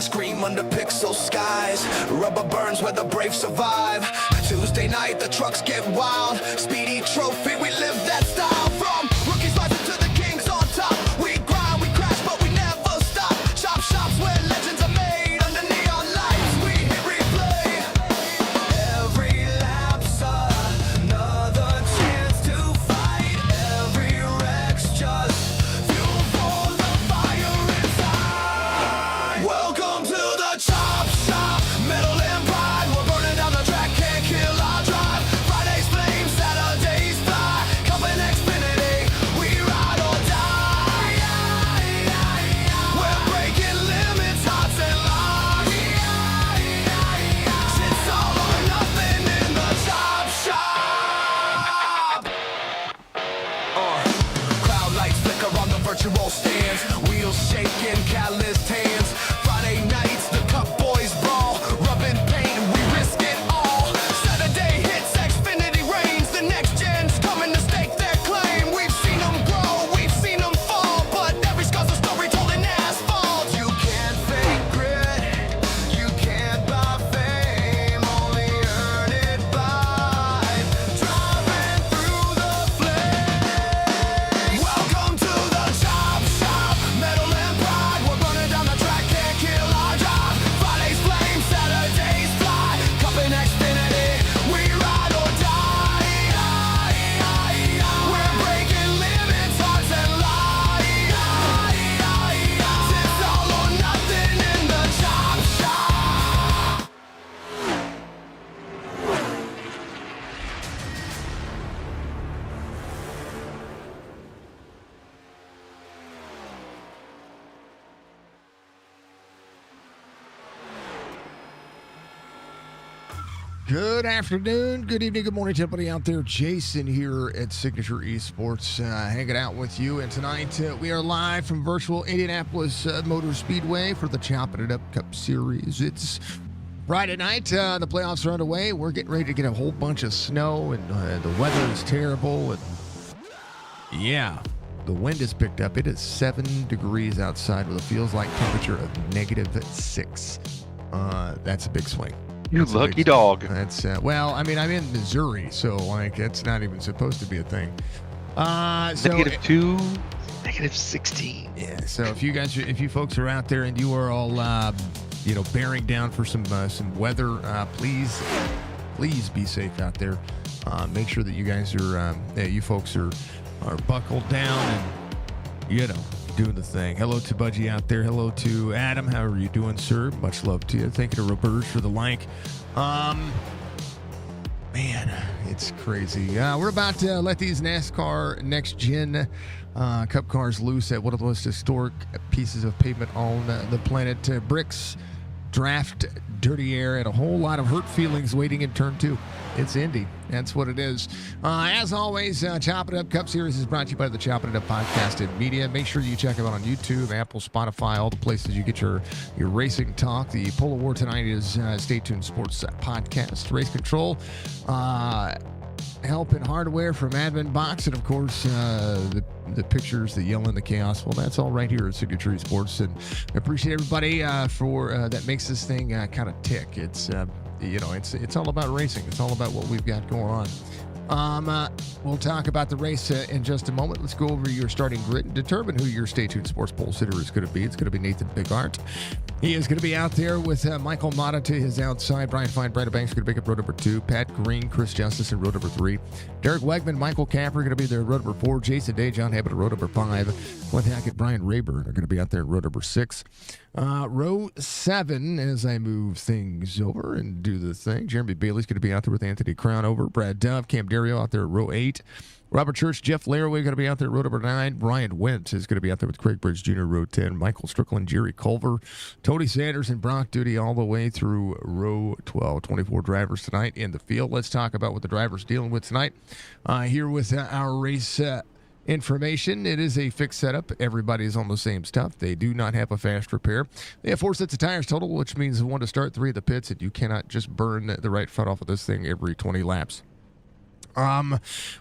legends scream under pixel skies. Rubber burns where the brave survive. Tuesday night, the trucks get wild. Speedy trophy, we live that style. From rookies rising to the kings on top. We grind, we crash, but we never stop. Chop shops where legends are made. Under neon lights, we hit replay. Every lap's another chance to fight. Every wreck's just fuel for the fire inside. Welcome to the chop shop. Metal and pride, we're burning down the track, can't kill our drive. Friday's flames, Saturday's fly. Coming Xfinity, we ride or die. We're breaking limits, hearts and lives. It's all or nothing in the chop shop. Cloud lights flicker on the virtual stands. Wheels shaking, calloused hands. Friday nights, the cup boys brawl. Rubbing paint, we risk it all. Saturday hits, Xfinity reigns. The next gen's coming to stake their claim. We've seen them grow, we've seen them fall. But every scar's a story told in asphalt. You can't fake grit, you can't buy fame. Only earn it by driving through the flames. Welcome to the chop shop. Metal and pride, we're burning down the track, can't kill our drive. Friday's flames, Saturday's fly. Cup and Xfinity, we ride or die. We're breaking limits, hearts and lives. It's all or nothing in the chop shop. Good afternoon, good evening, good morning to everybody out there. Jason here at Signature Esports, hanging out with you. And tonight we are live from virtual Indianapolis Motor Speedway for the Chopp'N Up Cup Series. It's Friday night. The playoffs are underway. We're getting ready to get a whole bunch of snow, and the weather is terrible. And yeah, the wind is picked up. It is 7 degrees outside with a feels like temperature of -6. That's a big swing. You That's a lucky big- dog. That's well, I mean, I'm in Missouri, so like it's not even supposed to be a thing. So -2, -16. yeah. So if you folks are out there and you are all bearing down for some weather, please be safe out there. Make sure that you guys are that you folks are buckled down and doing the thing. Hello to Budgie out there. Hello to Adam. How are you doing, sir? Much love to you. Thank you to Roberge for the like. Man, it's crazy. We're about to let these NASCAR Next Gen Cup cars loose at one of the most historic pieces of pavement on the planet. Bricks, draft, dirty air, and a whole lot of hurt feelings waiting in turn 2. It's Indy. That's what it is. As always, Chopp'N Up Cup Series is brought to you by the Chopp'N Up Podcast and Media. Make sure you check them out on YouTube, Apple, Spotify, all the places you get your racing talk. The poll award tonight is Stay Tuned Sports Podcast. Race Control, help and hardware from Admin Box, and of course the pictures, the yelling, the chaos. Well, that's all right here at Signature Sports, and I appreciate everybody for that makes this thing kind of tick. It's it's all about racing. It's all about what we've got going on. We'll talk about the race in just a moment. Let's go over your starting grid and determine who your Stay Tuned Sports poll sitter is going to be. It's going to be Nathan Bigart. He is going to be out there with Michael Mata to his outside. Brian Fine, Brandon Banks going to pick up row number 2. Pat Green, Chris Justice in row number 3. Derek Wegman, Michael Capper going to be there at row number 4. Jason Day, John Abbott at row number 5. Clint Hackett, Brian Rayburn are going to be out there at row number 6. Row 7, as I move things over and do the thing. Jeremy Bailey's going to be out there with Anthony Crownover. Brad Dove, Cam Dario out there at row 8. Robert Church, Jeff Laraway going to be out there at row number 9. Ryan Wentz is going to be out there with Craig Bridge Jr., row 10. Michael Strickland, Jerry Culver, Tony Sanders, and Brock Duty all the way through row 12. 24 drivers tonight in the field. Let's talk about what the drivers are dealing with tonight. Here with our race information. It is a fixed setup. Everybody's on the same stuff. They do not have a fast repair. They have 4 sets of tires total, which means 1 to start, 3 at the pits, and you cannot just burn the right front off of this thing every 20 laps.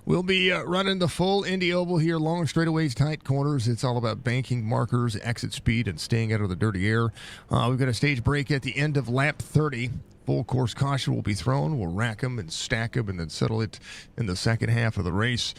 We'll be running the full Indy Oval here, long straightaways, tight corners. It's all about banking, markers, exit speed, and staying out of the dirty air. We've got a stage break at the end of lap 30. Full course caution will be thrown. We'll rack them and stack them and then settle it in the second half of the race.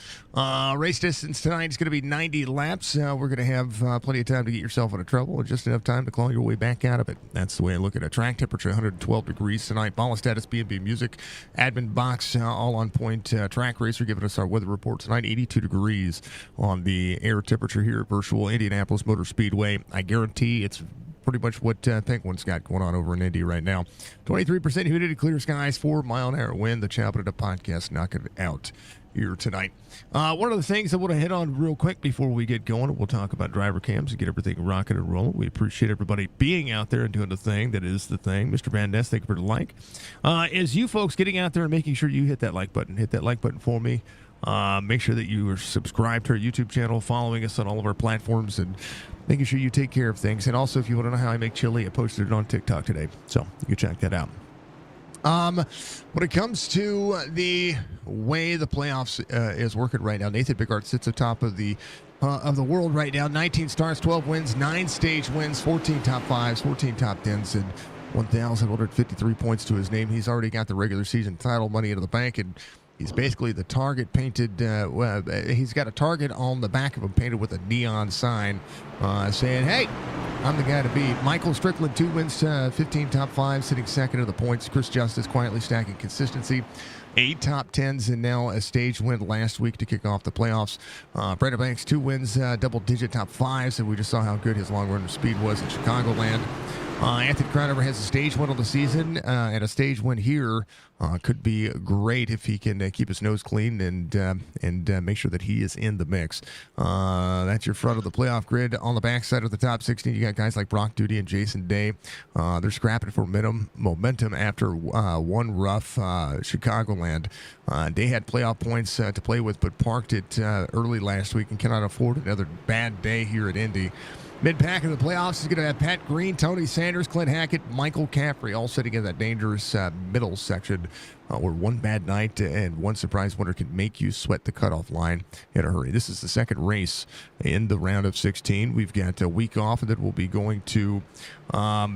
Race distance tonight is going to be 90 laps. We're going to have plenty of time to get yourself out of trouble and just enough time to claw your way back out of it. That's the way I look at it. Track temperature 112 degrees tonight. Ball status B&B Music. Admin box all on point. Track racer giving us our weather report tonight. 82 degrees on the air temperature here at virtual Indianapolis Motor Speedway. I guarantee it's pretty much what Penguin's got going on over in Indy right now. 23% humidity, clear skies, 4-mile-an-hour wind. The Chopp'N podcast knocking it out here tonight. One of the things I want to hit on real quick before we get going, we'll talk about driver cams and get everything rocking and rolling. We appreciate everybody being out there and doing the thing that is the thing. Mr. Van Ness, thank you for the like. Is you folks getting out there and making sure you hit that like button. Hit that like button for me. Make sure that you are subscribed to our YouTube channel, following us on all of our platforms, and making sure you take care of things. And also, if you want to know how I make chili, I posted it on TikTok today, so you can check that out. When it comes to the way the playoffs is working right now, Nathan Biggart sits atop of the world right now. 19 starts, 12 wins, 9 stage wins, 14 top 5s, 14 top 10s, and 1,153 points to his name. He's already got the regular season title money into the bank, and he's basically the target painted. He's got a target on the back of him painted with a neon sign saying, "Hey, I'm the guy to beat." Michael Strickland, 2 wins, 15 top 5s, sitting second in the points. Chris Justice quietly stacking consistency. 8 top 10s and now a stage win last week to kick off the playoffs. Brandon Banks, 2 wins, double-digit top 5s, and we just saw how good his long-runner speed was in Chicagoland. Anthony Crowder has a stage win on the season, and a stage win here could be great if he can keep his nose clean and make sure that he is in the mix. That's your front of the playoff grid. On the backside of the top 16, you got guys like Brock Duty and Jason Day. They're scrapping for momentum after one rough Chicagoland. Day had playoff points to play with, but parked it early last week and cannot afford another bad day here at Indy. Mid-pack of the playoffs is going to have Pat Green, Tony Sanders, Clint Hackett, Michael Caffrey, all sitting in that dangerous middle section where one bad night and one surprise winner can make you sweat the cutoff line in a hurry. This is the second race in the round of 16. We've got a week off, and then we'll be going to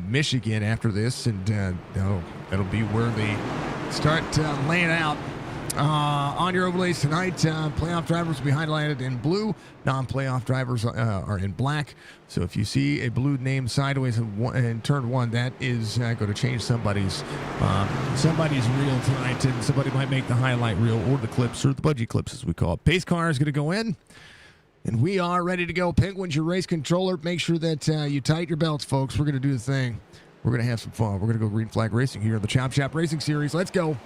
Michigan after this, and that'll be where they start laying out. On your overlays tonight, playoff drivers will be highlighted in blue. Non-playoff drivers are in black. So if you see a blue name sideways in turn 1, that is going to change somebody's reel tonight, and somebody might make the highlight reel or the clips, or the budgie clips as we call it. Pace car is going to go in, and we are ready to go. Penguin's your race controller. Make sure that you tighten your belts, folks. We're going to do the thing. We're going to have some fun. We're going to go green flag racing here in the Chop Shop Racing Series. Let's go.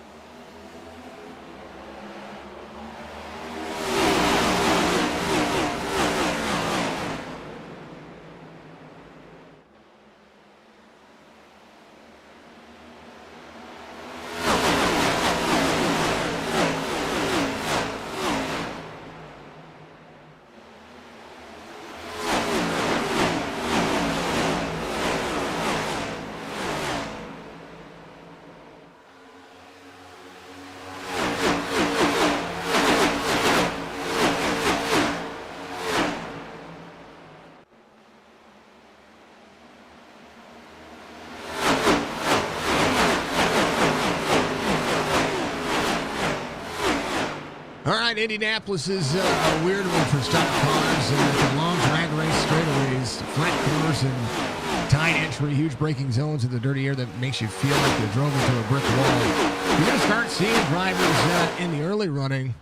All right, Indianapolis is a weird one for stock cars. The long drag race straightaways, flat corners, and tight entry, huge braking zones in the dirty air that makes you feel like you drove into a brick wall. You're going to start seeing drivers in the early running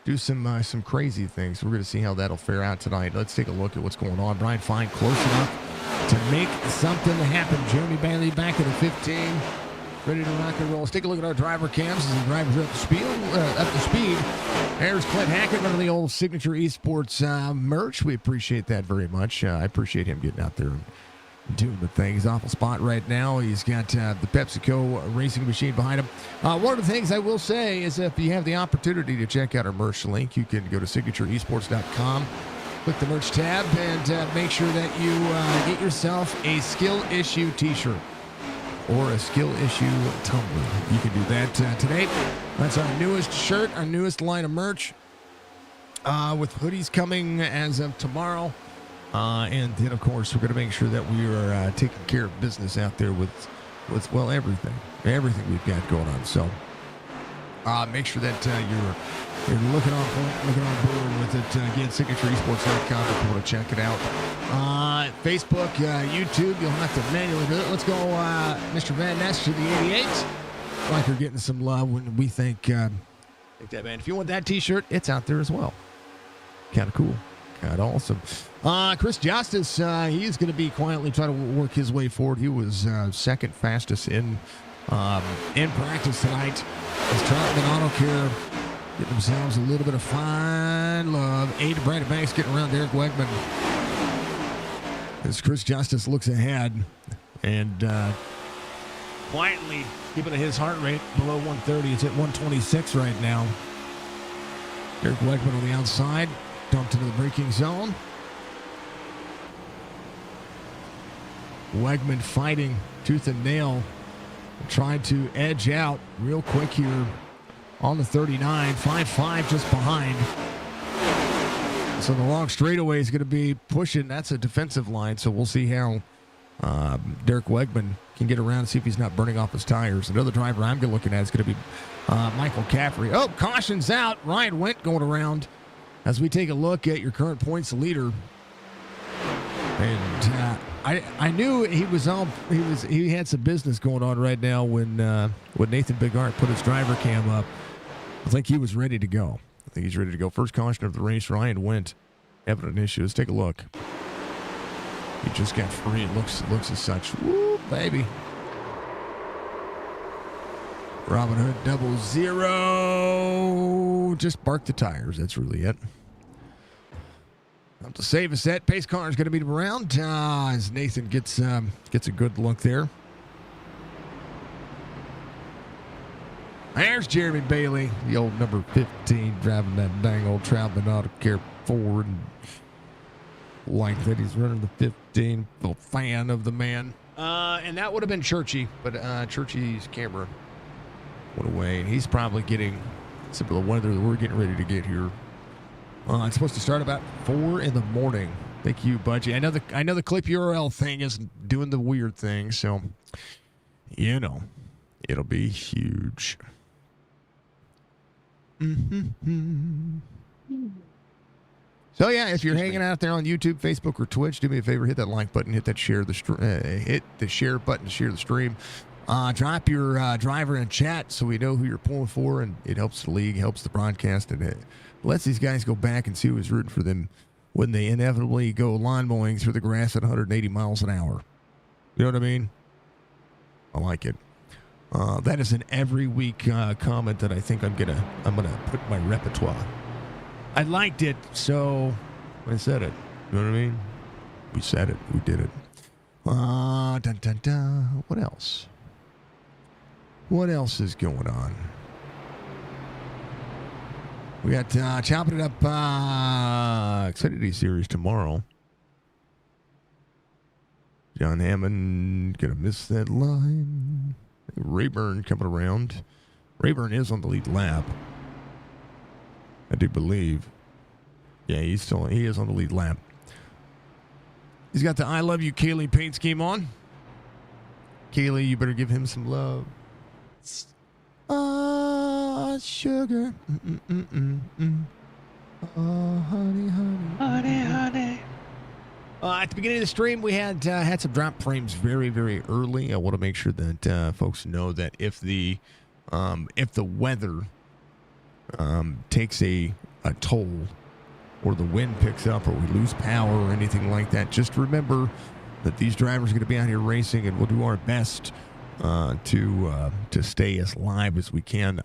do some crazy things. We're going to see how that'll fare out tonight. Let's take a look at what's going on. Brian Fine close enough to make something happen. Jeremy Bailey back at the 15. Ready to rock and roll. Let's take a look at our driver cams as the drivers are up to speed. There's Clint Hackett running the old signature eSports merch. We appreciate that very much. I appreciate him getting out there and doing the thing. He's off the spot right now. He's got the PepsiCo racing machine behind him. One of the things I will say is if you have the opportunity to check out our merch link, you can go to signatureesports.com, click the merch tab, and make sure that you get yourself a Skill Issue t-shirt. or a skill issue tumbler. You can do that today. That's our newest shirt, our newest line of merch, with hoodies coming as of tomorrow. And then, of course, we're going to make sure that we are taking care of business out there with well, everything we've got going on. So make sure that you're looking on point, looking on board with it. Again, SignatureEsports.com if you want to check it out. Facebook, YouTube, you'll have to manually do it. Let's go, Mr. Van Ness to the 88. Like we're getting some love when we think that, man. If you want that T-shirt, it's out there as well. Kind of cool. Kind of awesome. Chris Justice, he's going to be quietly trying to work his way forward. He was second fastest in practice tonight. As Troutman Auto Care getting themselves a little bit of fine love. Aiden Brandon Banks getting around Derek Wegman. As Chris Justice looks ahead and quietly keeping his heart rate below 130. It's at 126 right now. Derek Wegman on the outside. Dumped into the braking zone. Wegman fighting tooth and nail. Trying to edge out real quick here on the 39. 5.5 just behind. So the long straightaway is going to be pushing. That's a defensive line, so we'll see how Derek Wegman can get around and see if he's not burning off his tires. Another driver I'm looking at is going to be Michael Caffrey. Oh, caution's out. Ryan Wendt going around. As we take a look at your current points leader, and I knew he had some business going on right now when Nathan Bigart put his driver cam up. I think he was ready to go. I think he's ready to go. First caution of the race, Ryan Wendt having an issue. Let's take a look. He just got free. It looks as such. Woo, baby. Robin Hood 00. Just bark the tires. That's really it. To save a set, pace car is going to beat him around as Nathan gets a good look there. There's Jeremy Bailey, the old number 15, driving that dang old Troutman Auto Care Ford. Like that, he's running the 15. A fan of the man. And that would have been Churchy, but Churchy's camera went away, and he's probably getting some of the weather that we're getting ready to get here. It's supposed to start about 4 in the morning. Thank you, Budgie. I know the clip URL thing is doing the weird thing, so it'll be huge. So yeah, if you're hanging out there on YouTube, Facebook, or Twitch, do me a favor, hit that like button, hit that share hit the share button to share the stream. Drop your driver in chat so we know who you're pulling for, and it helps the league, helps the broadcast, and it lets these guys go back and see who was rooting for them when they inevitably go lawn mowing through the grass at 180 miles an hour. You know what I mean? I like it. That is an every week comment that I think I'm gonna put in my repertoire. I liked it, so I said it. You know what I mean? We said it. We did it. Dun, dun, dun. What else? What else is going on? We got Chopp'N It Up Xfinity Series tomorrow. John Hammond gonna miss that line. Rayburn coming around. Rayburn is on the lead lap, I do believe. Yeah, he is on the lead lap. He's got the I Love You Kaylee paint scheme on. Kaylee, you better give him some love. Sugar. Oh, honey, honey. Honey. At the beginning of the stream, we had some drop frames very, very early. I want to make sure that folks know that if the weather takes a toll, or the wind picks up, or we lose power, or anything like that, just remember that these drivers are going to be out here racing, and we'll do our best to stay as live as we can.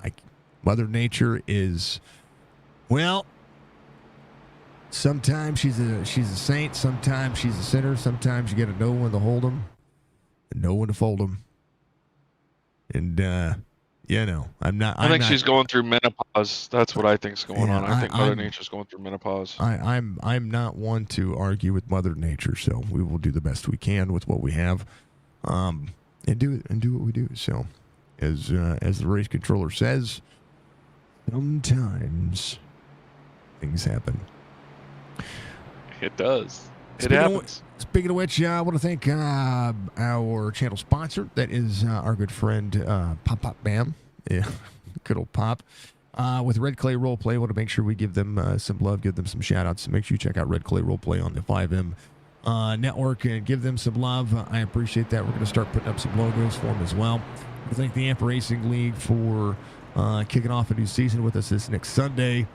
Mother Nature is, well, sometimes she's a saint, sometimes she's a sinner, sometimes you got to know when to hold them and know when to fold them. And I think she's going through menopause. That's what I think's going on. I think Mother Nature's going through menopause. I'm not one to argue with Mother Nature, so we will do the best we can with what we have. and do what we do. So, as the race controller says, sometimes things happen. It does. It happens. Speaking of which, I want to thank our channel sponsor. That is our good friend Pop Bam. Yeah, good old Pop. With Red Clay Roleplay, I want to make sure we give them some love, give them some shout-outs. So make sure you check out Red Clay Roleplay on the 5M network and give them some love. I appreciate that. We're going to start putting up some logos for them as well. I thank the iRacing League for kicking off a new season with us this next Sunday.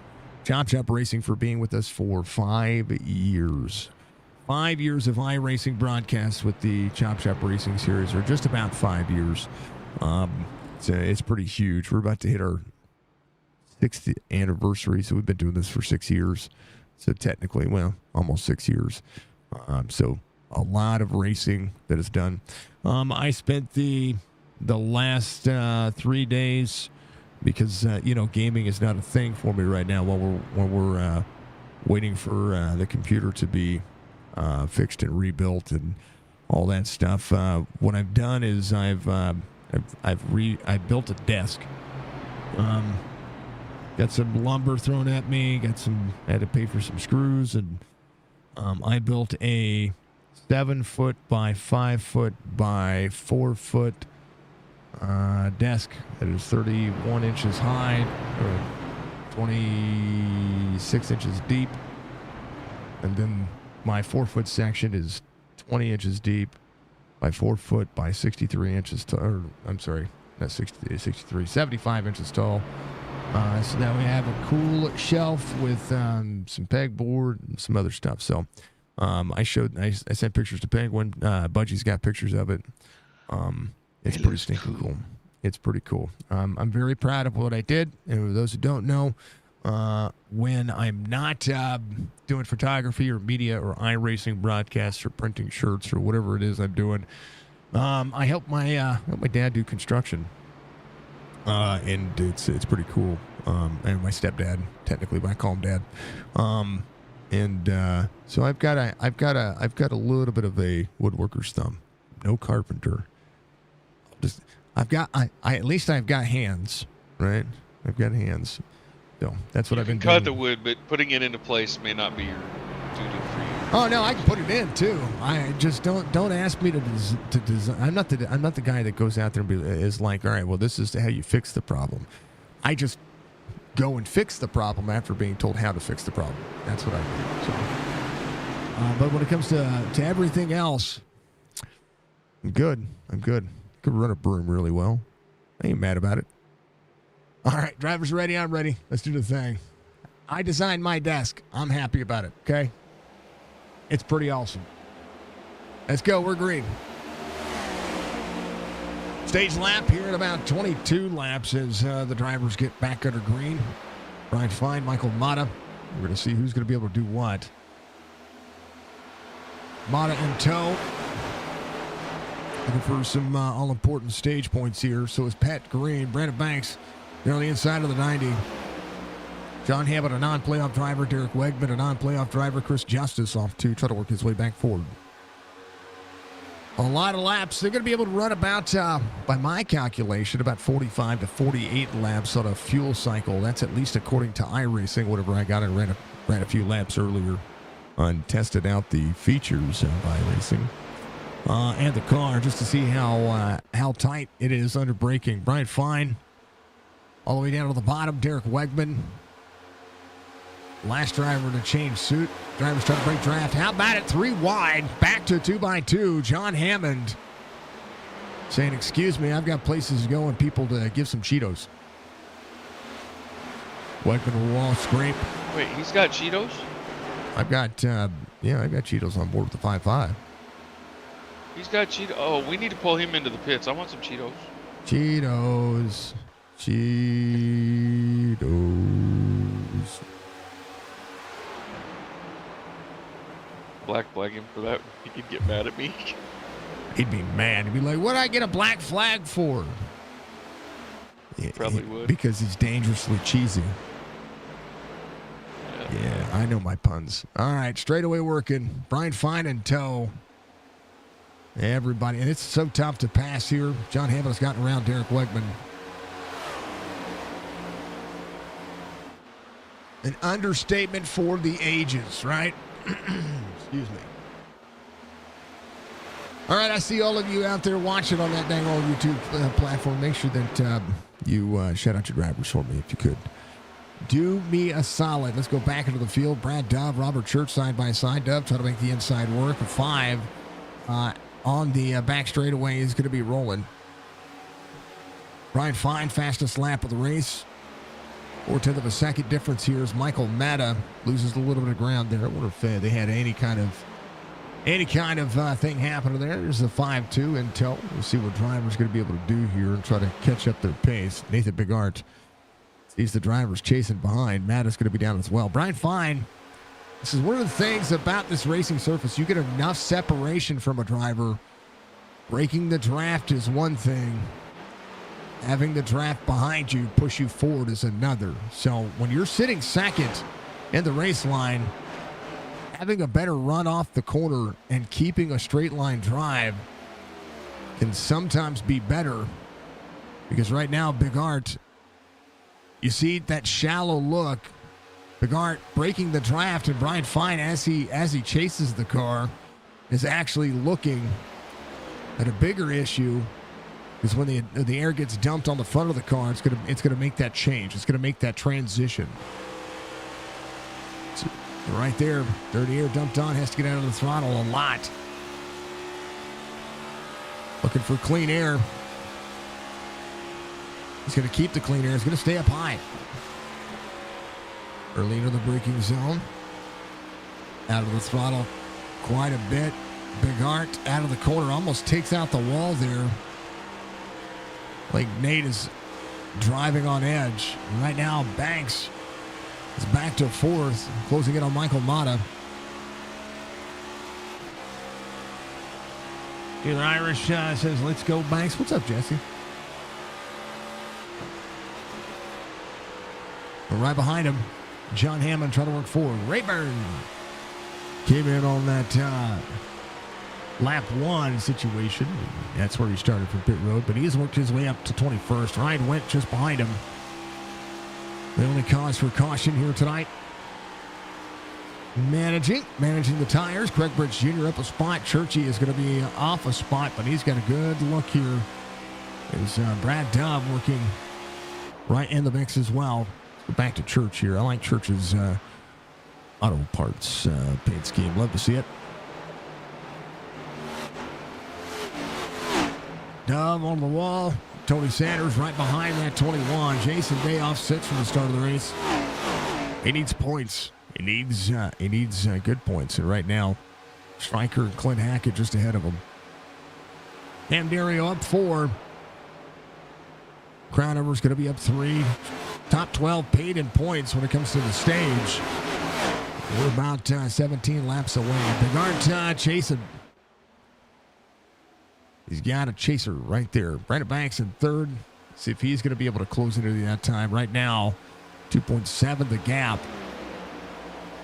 Chop Racing for being with us for 5 years. 5 years of iRacing broadcasts with the Chop Racing series, or just about 5 years. It's pretty huge. We're about to hit our 6th anniversary, so we've been doing this for 6 years. So technically, well, almost 6 years. So a lot of racing that is done. I spent the last 3 days, because gaming is not a thing for me right now while we're waiting for the computer to be fixed and rebuilt and all that stuff. What I've done is I built a desk. Got some lumber thrown at me. I had to pay for some screws, and I built a 7-foot by 5-foot by 4-foot desk that is 31 inches high, or 26 inches deep, and then my 4-foot section is 20 inches deep by 4 foot by 63 inches tall. Or I'm sorry, not 63, 75 inches tall. So that we have a cool shelf with some pegboard and some other stuff. So I sent pictures to Penguin. Budgie's got pictures of it. It's pretty stinking cool. It's pretty cool. I'm very proud of what I did. And for those who don't know, when I'm not doing photography or media or iRacing broadcasts or printing shirts or whatever it is I'm doing, I help my dad do construction. And it's pretty cool. And my stepdad, technically, but I call him Dad. So I've got a little bit of a woodworker's thumb. No carpenter. At least I've got hands, right? I've got hands. So that's what I've been doing. Cut the wood, but putting it into place may not be your duty for you. Oh no, I can put it in too. I just don't ask me to design. I'm not the guy that goes out there and is like, all right, well, this is how you fix the problem. I just go and fix the problem after being told how to fix the problem. That's what I do. So, but when it comes to everything else, I'm good. Could run a broom really well. I ain't mad about it. All right, drivers ready? I'm ready. Let's do the thing. I designed my desk. I'm happy about it, okay? It's pretty awesome. Let's go. We're green. Stage lap here at about 22 laps as the drivers get back under green. Brian Fine, Michael Mata. We're going to see who's going to be able to do what. Mata in tow. Looking for some all-important stage points here. So is Pat Green. Brandon Banks, they're on the inside of the 90. John Hammond, a non-playoff driver. Derek Wegman, a non-playoff driver. Chris Justice off to try to work his way back forward. A lot of laps. They're going to be able to run about, by my calculation, about 45 to 48 laps on a fuel cycle. That's at least according to iRacing, whatever I got and ran a few laps earlier and tested out the features of iRacing. And the car, just to see how tight it is under braking. Brian Fine, all the way down to the bottom. Derek Wegman, last driver to change suit. Drivers trying to break draft. How about it? 3 wide, back to 2x2. John Hammond saying, excuse me, I've got places to go and people to give some Cheetos. Wegman will scrape. Wait, he's got Cheetos? I've got Cheetos on board with the 5.5. He's got Cheetos. Oh, we need to pull him into the pits. I want some Cheetos. Cheetos. Black him for that. He could get mad at me. He'd be mad. He'd be like, what'd I get a black flag for? Probably would. Because he's dangerously cheesy. Yeah, I know my puns. All right, straightaway working. Brian Fine in tow. Everybody, and it's so tough to pass here. John Hamlin's gotten around Derek Wegman. An understatement for the ages, right? Excuse me. All right, I see all of you out there watching on that dang old YouTube platform. Make sure that you shout out your drivers for me if you could. Do me a solid. Let's go back into the field. Brad Dove, Robert Church side by side. Dove trying to make the inside work. A 5 on the back straightaway is going to be rolling. Brian Fine, fastest lap of the race. 4/10 of a second difference here as Michael Matta loses a little bit of ground there. I wonder if they had any kind of thing happening there. There's a 5-2 in tow. We'll see what driver's going to be able to do here and try to catch up their pace. Nathan Bigart sees the drivers chasing behind. Matta's going to be down as well. Brian Fine, this is one of the things about this racing surface. You get enough separation from a driver. Breaking the draft is one thing. Having the draft behind you push you forward is another. So when you're sitting second in the race line, having a better run off the corner and keeping a straight line drive can sometimes be better. Because right now, Bigart, you see that shallow look. Bigart breaking the draft, and Brian Fine, as he chases the car, is actually looking at a bigger issue. Is when the air gets dumped on the front of the car, it's gonna make that change. It's gonna make that transition. So right there, dirty air dumped on, has to get out of the throttle a lot. Looking for clean air. He's gonna keep the clean air. He's gonna stay up high. Early into the braking zone. Out of the throttle quite a bit. Bigart out of the corner, almost takes out the wall there. Like Nate is driving on edge. Right now, Banks is back to 4th, closing in on Michael Matta. Taylor Irish says, let's go, Banks. What's up, Jesse? But right behind him, John Hammond trying to work forward. Rayburn came in on that lap 1 situation. That's where he started from pit road, but he's worked his way up to 21st. Ryan went just behind him. The only cause for caution here tonight. Managing the tires. Craig Bridge Jr. up a spot. Churchy is going to be off a spot, but he's got a good look here. There's Brad Dove working right in the mix as well. Let's go back to Church here. I like Church's auto parts paint scheme. Love to see it. Dove on the wall. Tony Sanders right behind that 21. Jason Day off 6 from the start of the race. He needs points. He needs good points. And right now, Stryker and Clint Hackett just ahead of him. Cam Dario up 4. Crownover's going to be up 3. Top 12 paid in points when it comes to the stage. We're about 17 laps away. Bigart chasing. He's got a chaser right there. Brandon Banks in 3rd. See if he's going to be able to close into that time. Right now, 2.7 the gap.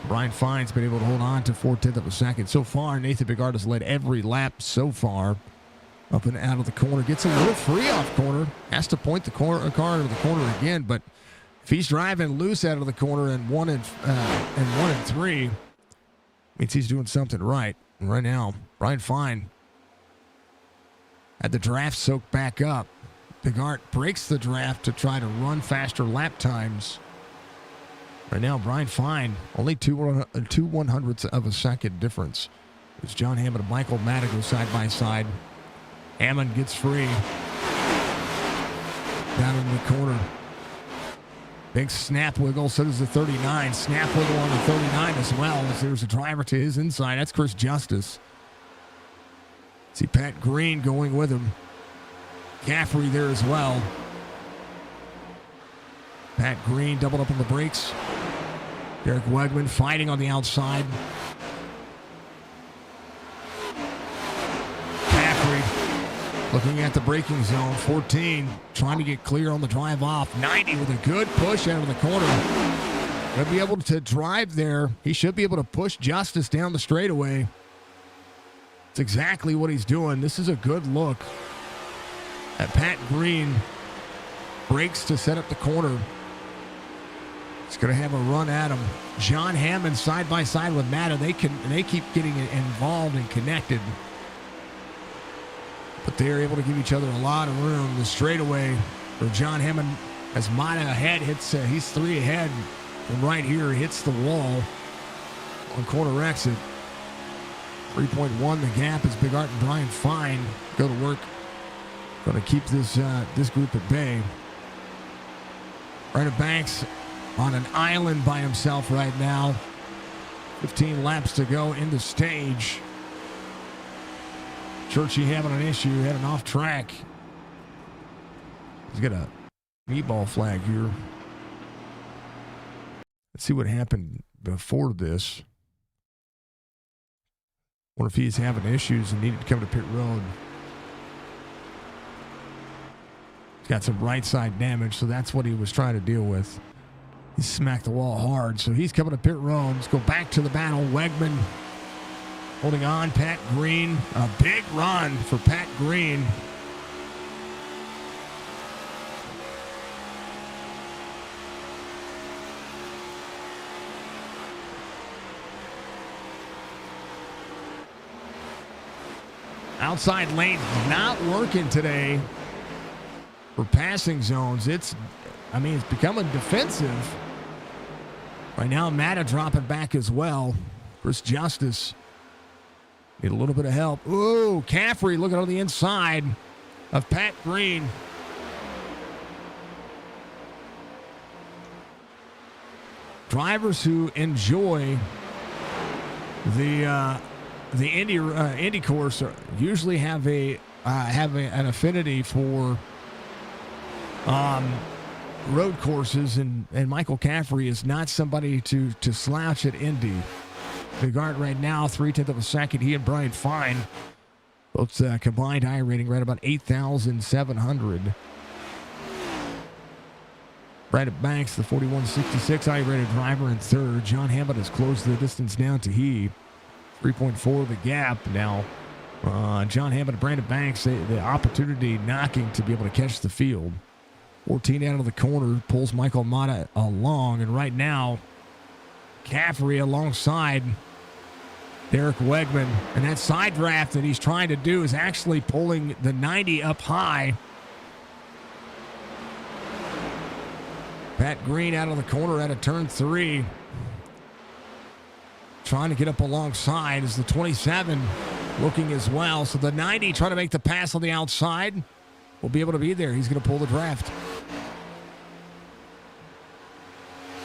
Brian Fine's been able to hold on to 4/10 of a second. So far, Nathan Bigart has led every lap so far. Up and out of the corner. Gets a little free off corner. Has to point the car into the corner again. But if he's driving loose out of the corner and 1 and 3, means he's doing something right. And right now, Brian Fine had the draft soaked back up. Bigart breaks the draft to try to run faster lap times. Right now, Brian Fine, only 2/100ths of a second difference. It's John Hammond and Michael Matta go side by side. Hammond gets free. Down in the corner. Big snap wiggle, so does the 39. Snap wiggle on the 39 as well, as there's a driver to his inside. That's Chris Justice. See Pat Green going with him. Caffrey there as well. Pat Green doubled up on the brakes. Derek Wegman fighting on the outside. Caffrey looking at the braking zone. 14 trying to get clear on the drive off. 90 with a good push out of the corner. Going to be able to drive there. He should be able to push Justice down the straightaway. It's exactly what he's doing. This is a good look at Pat Green. Breaks to set up the corner. He's going to have a run at him. John Hammond side by side with Matta. They keep getting involved and connected. But they're able to give each other a lot of room. The straightaway for John Hammond as Matta ahead hits. He's 3 ahead from right here. Hits the wall on corner exit. 3.1 the gap as Big Art and Brian Fine go to work. Going to keep this group at bay. Brandon Banks on an island by himself right now. 15 laps to go in the stage. Churchy having an issue, heading off track. He's got a meatball flag here. Let's see what happened before this. Wonder if he's having issues and needed to come to pit road. He's got some right side damage, so that's what he was trying to deal with. He smacked the wall hard, so he's coming to pit road. Let's go back to the battle. Wegman holding on. Pat Green, a big run for Pat Green. Outside lane not working today for passing zones. It's becoming defensive. Right now, Matta dropping back as well. Chris Justice need a little bit of help. Ooh, Caffrey looking on the inside of Pat Green. Drivers who enjoy the Indy course usually have an affinity for road courses, and Michael Caffrey is not somebody to slouch at Indy. The guard right now, 0.3 of a second. He and Brian Fine, both combined iRating right about 8,700. Brandon Banks, the 41.66 iRated driver in third. John Hammond has closed the distance down to he. 3.4 the gap now. John Hammond and Brandon Banks, the opportunity knocking to be able to catch the field. 14 out of the corner, pulls Michael Matta along, and right now, Caffrey alongside Derek Wegman, and that side draft that he's trying to do is actually pulling the 90 up high. Pat Green out of the corner out of turn 3. Trying to get up alongside is the 27 looking as well. So the 90 trying to make the pass on the outside. Will be able to be there. He's going to pull the draft.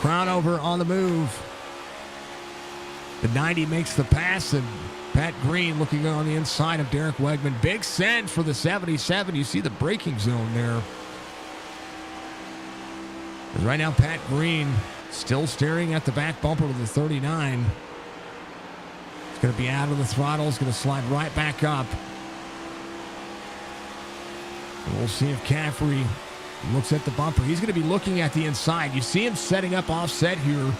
Crown over on the move. The 90 makes the pass, and Pat Green looking on the inside of Derek Wegman. Big send for the 77. You see the braking zone there. Right now, Pat Green still staring at the back bumper of the 39. It's going to be out of the throttle. It's going to slide right back up. And we'll see if Caffrey looks at the bumper. He's going to be looking at the inside. You see him setting up offset here.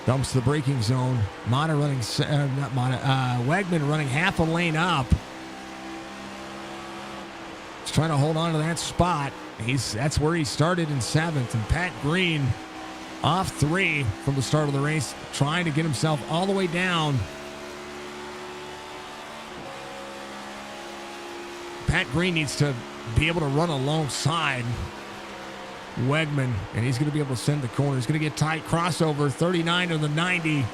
Dumps the braking zone. Wegman running half a lane up. He's trying to hold on to that spot. That's where he started in 7th. And Pat Green off 3 from the start of the race, trying to get himself all the way down. Pat Green needs to be able to run alongside Wegman, and he's going to be able to send the corner. He's going to get tight. Crossover, 39 to the 90.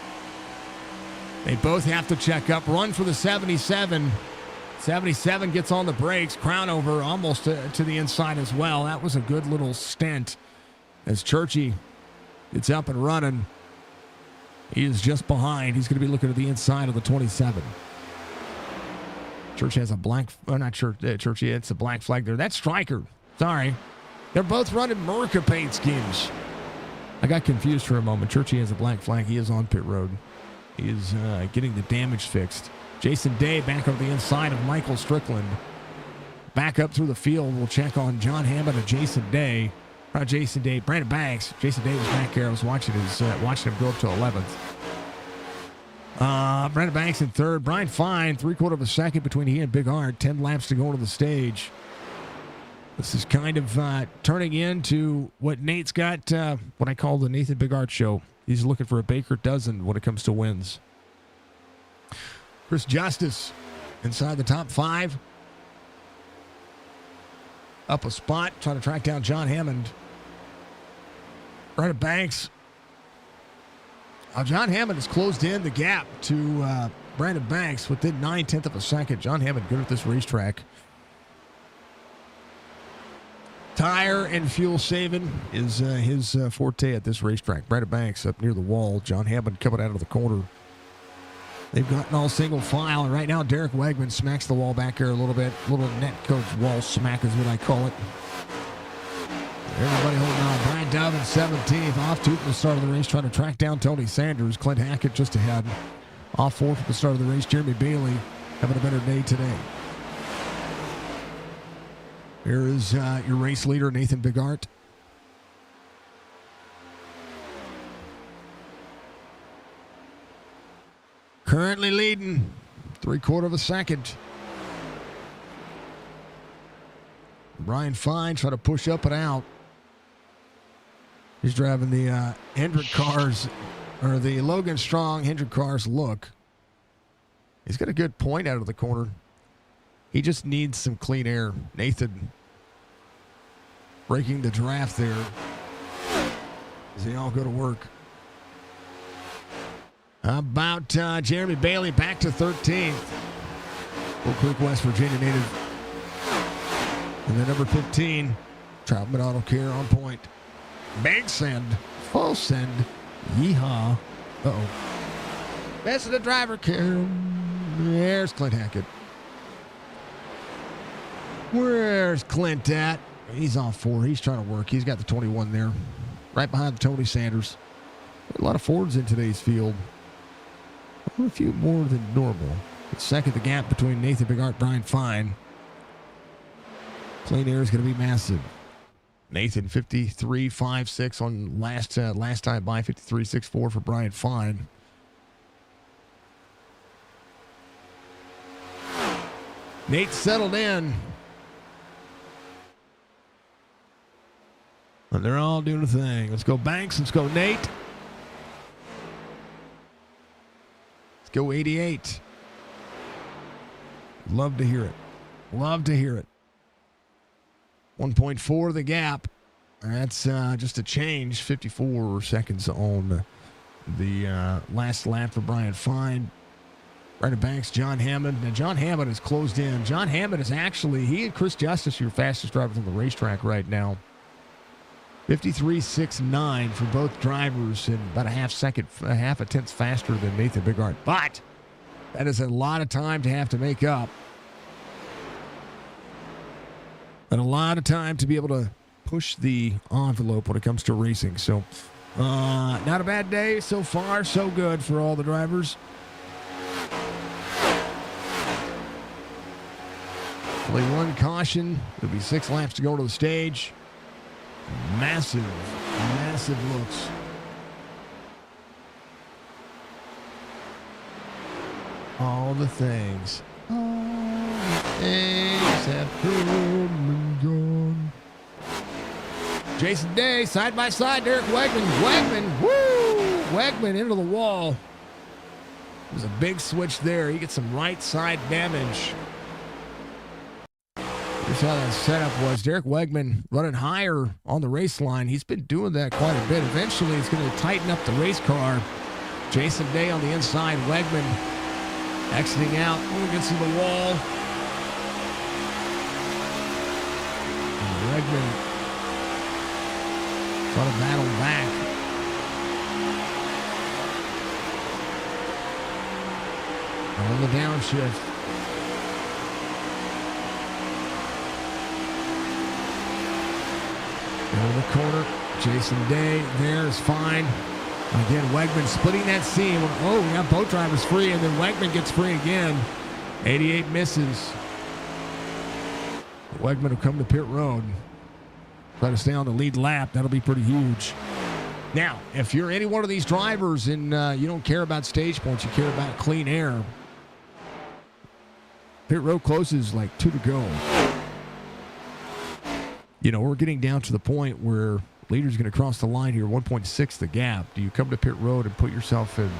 They both have to check up. Run for the 77. 77 gets on the brakes. Crown over almost to the inside as well. That was a good little stint as Churchy gets up and running. He is just behind. He's going to be looking at the inside of the 27. Church has a blank, not Church, Churchy, it's a black flag there. That's Stryker. Sorry. They're both running Merca paint schemes. I got confused for a moment. Churchy has a black flag. He is on pit road. He is getting the damage fixed. Jason Day back over the inside of Michael Strickland. Back up through the field. We'll check on John Hammond and Jason Day. Jason Day, Brandon Banks. Jason Day was back here. I was watching him go up to 11th. Brandon Banks in third. Brian Fine, 3/4 of a second between he and Big Art. 10 laps to go to the stage. This is kind of turning into what Nate's got, what I call the Nathan Big Art show. He's looking for a Baker dozen when it comes to wins. Chris Justice inside the top 5. Up a spot, trying to track down John Hammond. Brandon Banks. John Hammond has closed in the gap to Brandon Banks within 9/10 of a second. John Hammond good at this racetrack. Tire and fuel saving is his forte at this racetrack. Brandon Banks up near the wall. John Hammond coming out of the corner. They've gotten all single file, and right now Derek Wegman smacks the wall back here a little bit. Little net coach wall smack is what I call it. Everybody holding on. Brian Dove in 17th. Off 2 from the start of the race, trying to track down Tony Sanders. Clint Hackett just ahead. Off 4 from the start of the race. Jeremy Bailey having a better day today. Here is your race leader, Nathan Bigart. Currently leading 3/4 of a second. Brian Fine trying to push up and out. He's driving the Hendrick cars, or the Logan Strong Hendrick cars look. He's got a good point out of the corner. He just needs some clean air. Nathan breaking the draft there as they all go to work. How about Jeremy Bailey back to 13th. Oak Creek, West Virginia native. And then number 15, Troutman Auto Care on point. Big send, full send, yeehaw. Uh-oh. Best of the driver care. There's Clint Hackett. Where's Clint at? He's on 4. He's trying to work. He's got the 21 there. Right behind Tony Sanders. A lot of Fords in today's field. A few more than normal. But second, the gap between Nathan Bigart and Brian Fine. Clean air is going to be massive. Nathan 53.56 on last time by 53.64 for Brian Fine. Nate settled in. And they're all doing a thing. Let's go Banks. Let's go Nate. Let's go 88. Love to hear it. Love to hear it. 1.4 the gap. That's just a change. 54 seconds on the last lap for Brian Fine. Brandon Banks, John Hammond. Now, John Hammond has closed in. John Hammond is actually, he and Chris Justice are your fastest drivers on the racetrack right now. 53.69 for both drivers, and about a half a tenth faster than Nathan Bigart. But that is a lot of time to have to make up. And a lot of time to be able to push the envelope when it comes to racing. So, not a bad day so far. So good for all the drivers. Play one caution. There'll be 6 laps to go to the stage. Massive, massive looks. All the things. All the things have come and gone. Jason Day, side by side, Derek Wegman. Wegman, woo! Wegman into the wall. There's a big switch there. He gets some right side damage. Here's how that setup was. Derek Wegman running higher on the race line. He's been doing that quite a bit. Eventually, he's going to tighten up the race car. Jason Day on the inside. Wegman exiting out against the wall. And Wegman trying to battle back. On the downshift. Down the corner, Jason Day there is fine. Again, Wegman splitting that seam. Oh, we got both drivers free, and then Wegman gets free again. 88 misses. Wegman will come to pit road. Try to stay on the lead lap. That'll be pretty huge. Now, if you're any one of these drivers and you don't care about stage points, you care about clean air, pit road closes like 2 to go. We're getting down to the point where leader's going to cross the line here, 1.6 the gap. Do you come to pit road and put yourself in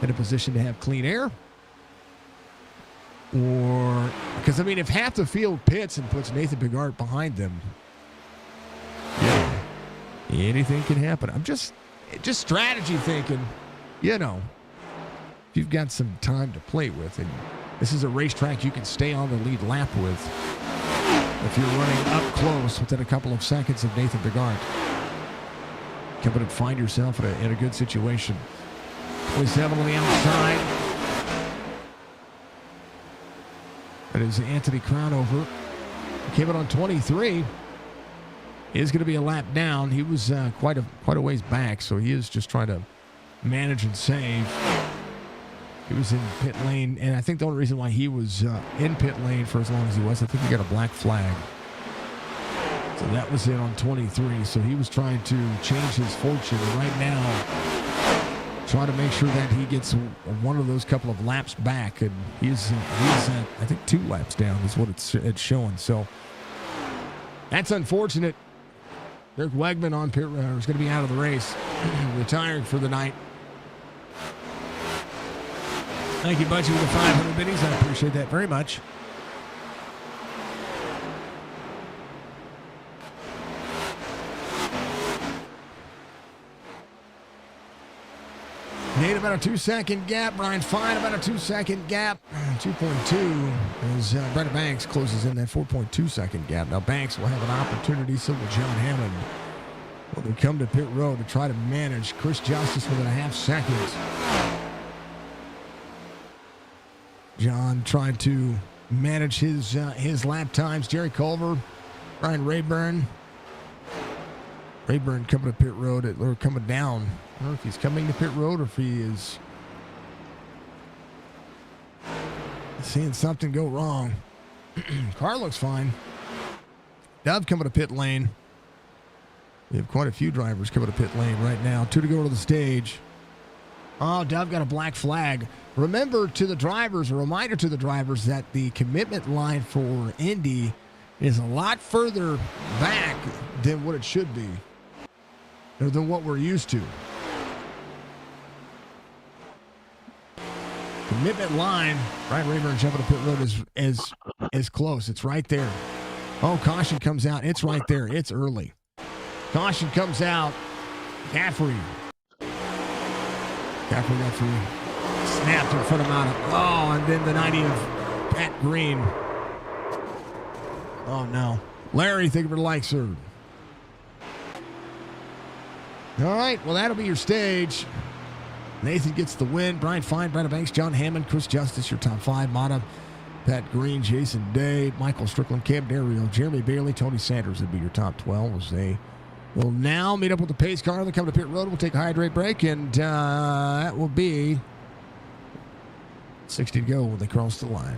a position to have clean air? Or, because, if half the field pits and puts Nathan Bigart behind them, anything can happen. I'm just strategy thinking, if you've got some time to play with, and this is a racetrack you can stay on the lead lap with if you're running up close within a couple of seconds of Nathan Bigart. Come in and find yourself in a good situation. 27 on the outside. That is Anthony Crownover. Came in on 23. Is going to be a lap down. He was quite a ways back, so he is just trying to manage and save. He was in pit lane, and I think the only reason why he was in pit lane for as long as he was, I think he got a black flag. So that was it on 23. So he was trying to change his fortune. And right now, trying to make sure that he gets one of those couple of laps back. And he's I think 2 laps down is what it's showing. So that's unfortunate. Dirk Wegman on pit road is going to be out of the race, retiring for the night. Thank you, Butchie, with the 500 biddies. I appreciate that very much. Nate about a 2-second gap. Brian Fine about a 2-second gap. 2.2 as Brendan Banks closes in that 4.2-second gap. Now Banks will have an opportunity, so will John Hammond, when we come to pit road to try to manage Chris Justice within a half second. John trying to manage his lap times. Jerry Culver, Brian Rayburn. Rayburn coming to pit road or coming down. I don't know if he's coming to pit road or if he is seeing something go wrong. Car looks fine. Dove coming to pit lane. We have quite a few drivers coming to pit lane right now. 2 to go to the stage. Oh, Dove got a black flag. Remember to the drivers, a reminder to the drivers that the commitment line for Indy is a lot further back than what it should be, or than what we're used to. Commitment line, Brian Rayburn jumping to pit road is close. It's right there. Oh, caution comes out. It's right there. It's early. Caution comes out. Caffrey got snapped in front of Mata. Oh, and then the 90 of Pat Green. Oh, no. Larry, thank you for the like, sir. All right, well, that'll be your stage. Nathan gets the win. Brian Fine, Brandon Banks, John Hammond, Chris Justice, your top 5. Mata, Pat Green, Jason Day, Michael Strickland, Cam Dario, Jeremy Bailey, Tony Sanders would be your top 12 as they will now meet up with the pace car. They'll come to pit road. We'll take a hydrate break, and that will be 60 to go when they cross the line.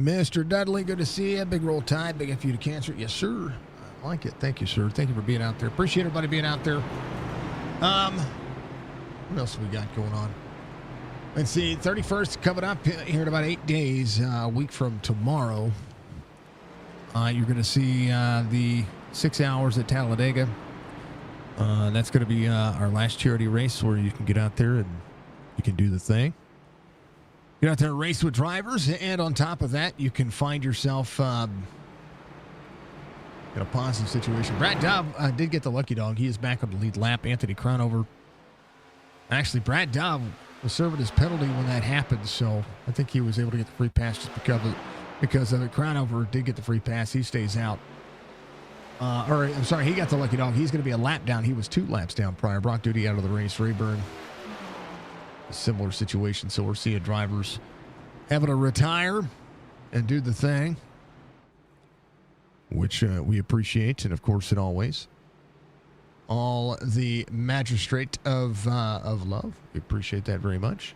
Mr. Dudley, good to see you. Big roll tide, big F you to cancer. Yes, sir. I like it. Thank you, sir. Thank you for being out there. Appreciate everybody being out there. What else we got going on? Let's see. 31st coming up here in about 8 days, a week from tomorrow. You're going to see the 6 hours at Talladega. That's going to be our last charity race where you can get out there and you can do the thing. Get out there and race with drivers, and on top of that, you can find yourself in a positive situation. Brad Dove did get the lucky dog. He is back on the lead lap. Anthony Cronover. Actually, Brad Dove was serving his penalty when that happened, so I think he was able to get the free pass just because of it. Cronover did get the free pass. He stays out. I'm sorry, he got the lucky dog. He's going to be a lap down. He was 2 laps down prior. Brock Duty out of the race. Rayburn, a similar situation. So we're seeing drivers having to retire and do the thing, which we appreciate. And, of course, it always. All the magistrate of love. We appreciate that very much.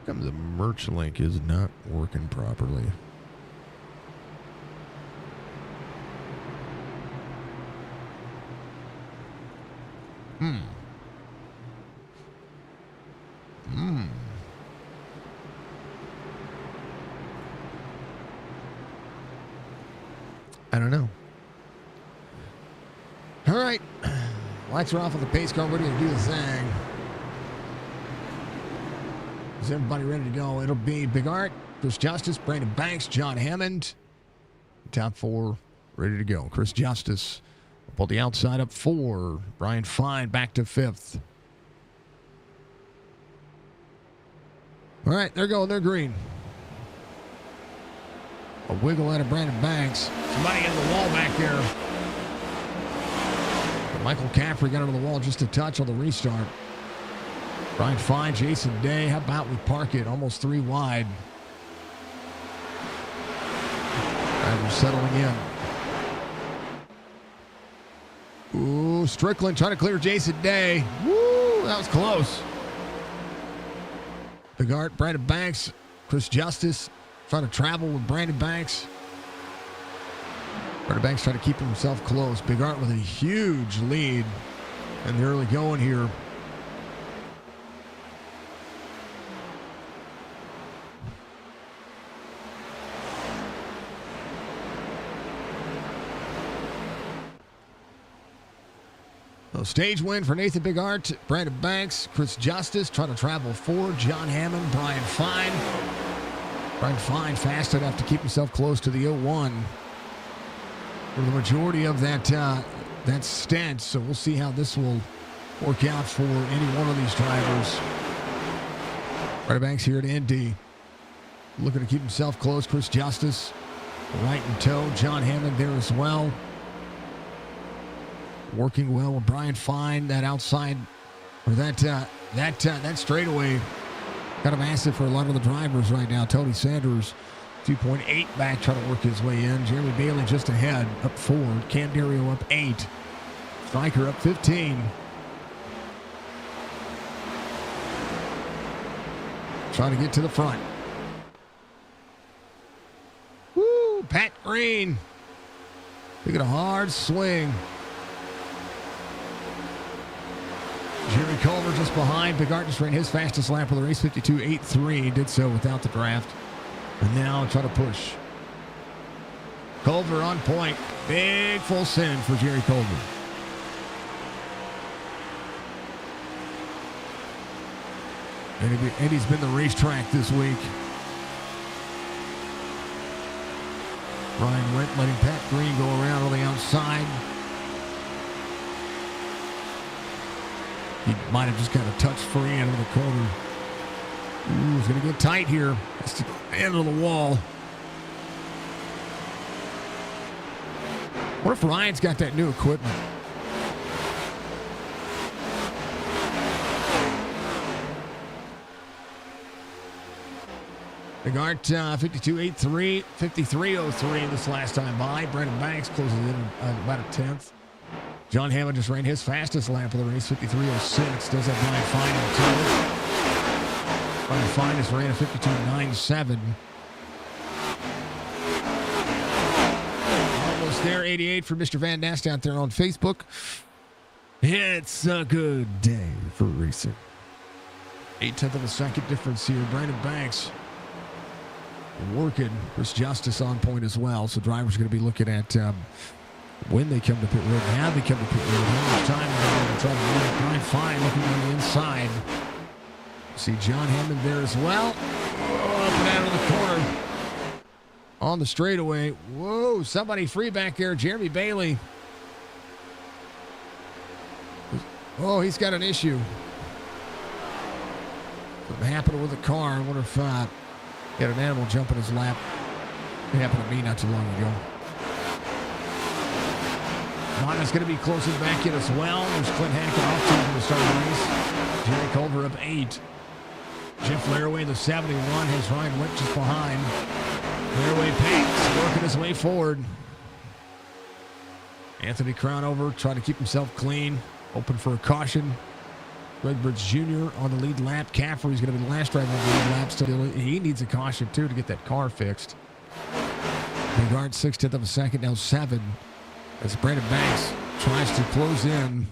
The merch link is not working properly. I don't know. All right. Lights are off on the pace car. We're going to do the thing. Is everybody ready to go? It'll be Big Art, Chris Justice, Brandon Banks, John Hammond. Top 4 ready to go. Chris Justice pulled the outside up 4. Brian Fine back to 5th. All right, they're going. They're green. A wiggle out of Brandon Banks. Somebody into the wall back there. But Michael Caffrey got under the wall just a touch on the restart. Brian Fine, Jason Day. How about we park it almost 3 wide? Drivers settling in. Ooh, Strickland trying to clear Jason Day. Woo, that was close. Big Art, Brandon Banks, Chris Justice trying to travel with Brandon Banks. Brandon Banks trying to keep himself close. Big Art with a huge lead in the early going here. Stage win for Nathan Big Art, Brandon Banks, Chris Justice trying to travel 4, John Hammond, Brian Fine. Brian Fine fast enough to keep himself close to the 0-1 for the majority of that stint. So we'll see how this will work out for any one of these drivers. Brandon Banks here at Indy, looking to keep himself close. Chris Justice right in tow. John Hammond there as well. Working well with Brian Fine. That outside, or that straightaway, kind of massive for a lot of the drivers right now. Tony Sanders, 2.8 back, trying to work his way in. Jeremy Bailey just ahead, up 4. Cam Dario up 8. Stryker up 15. Trying to get to the front. Woo! Pat Green taking a hard swing. Jerry Culver just behind. Big Art just ran his fastest lap of the race, 52.83. Did so without the draft. And now try to push. Culver on point. Big full send for Jerry Culver. And he's been the racetrack this week. Ryan Went letting Pat Green go around on the outside. He might have just got a touch free into the corner. Ooh, it's going to get tight here. That's the end of the wall. What if Ryan's got that new equipment? Big Art 52.83, 53.03 this last time by. Brandon Banks closes in about a 10th. John Hammond just ran his fastest lap of the race, 53.06. Does have Brian Fine in tow. Brian Fine just ran a 52.97. Almost there, 88 for Mr. Van Nast out there on Facebook. It's a good day for racing. 0.8 of a second difference here. Brandon Banks working. Chris Justice on point as well. So drivers are going to be looking at when they come to pit road. Now they come to pit road. How much time they're going to try to run it. Brian Fine looking on the inside. See John Hammond there as well. Up and out of the corner. On the straightaway. Whoa, somebody free back there. Jeremy Bailey. Oh, he's got an issue. Something happened with the car. I wonder if he had an animal jump in his lap. It happened to me not too long ago. Mana's going to be closing back in as well. There's Clint Hackett off to the start of the race. Jerry Culver up 8. Jeff Laraway, the 71, has Ryan Witt just behind. Laraway Panks working his way forward. Anthony Crownover trying to keep himself clean. Open for a caution. Greg Birds Jr. on the lead lap. Caffrey's going to be the last driver on the lead lap. Still, he needs a caution, too, to get that car fixed. Regard 0.6 of a second, now 7. As Brandon Banks tries to close in.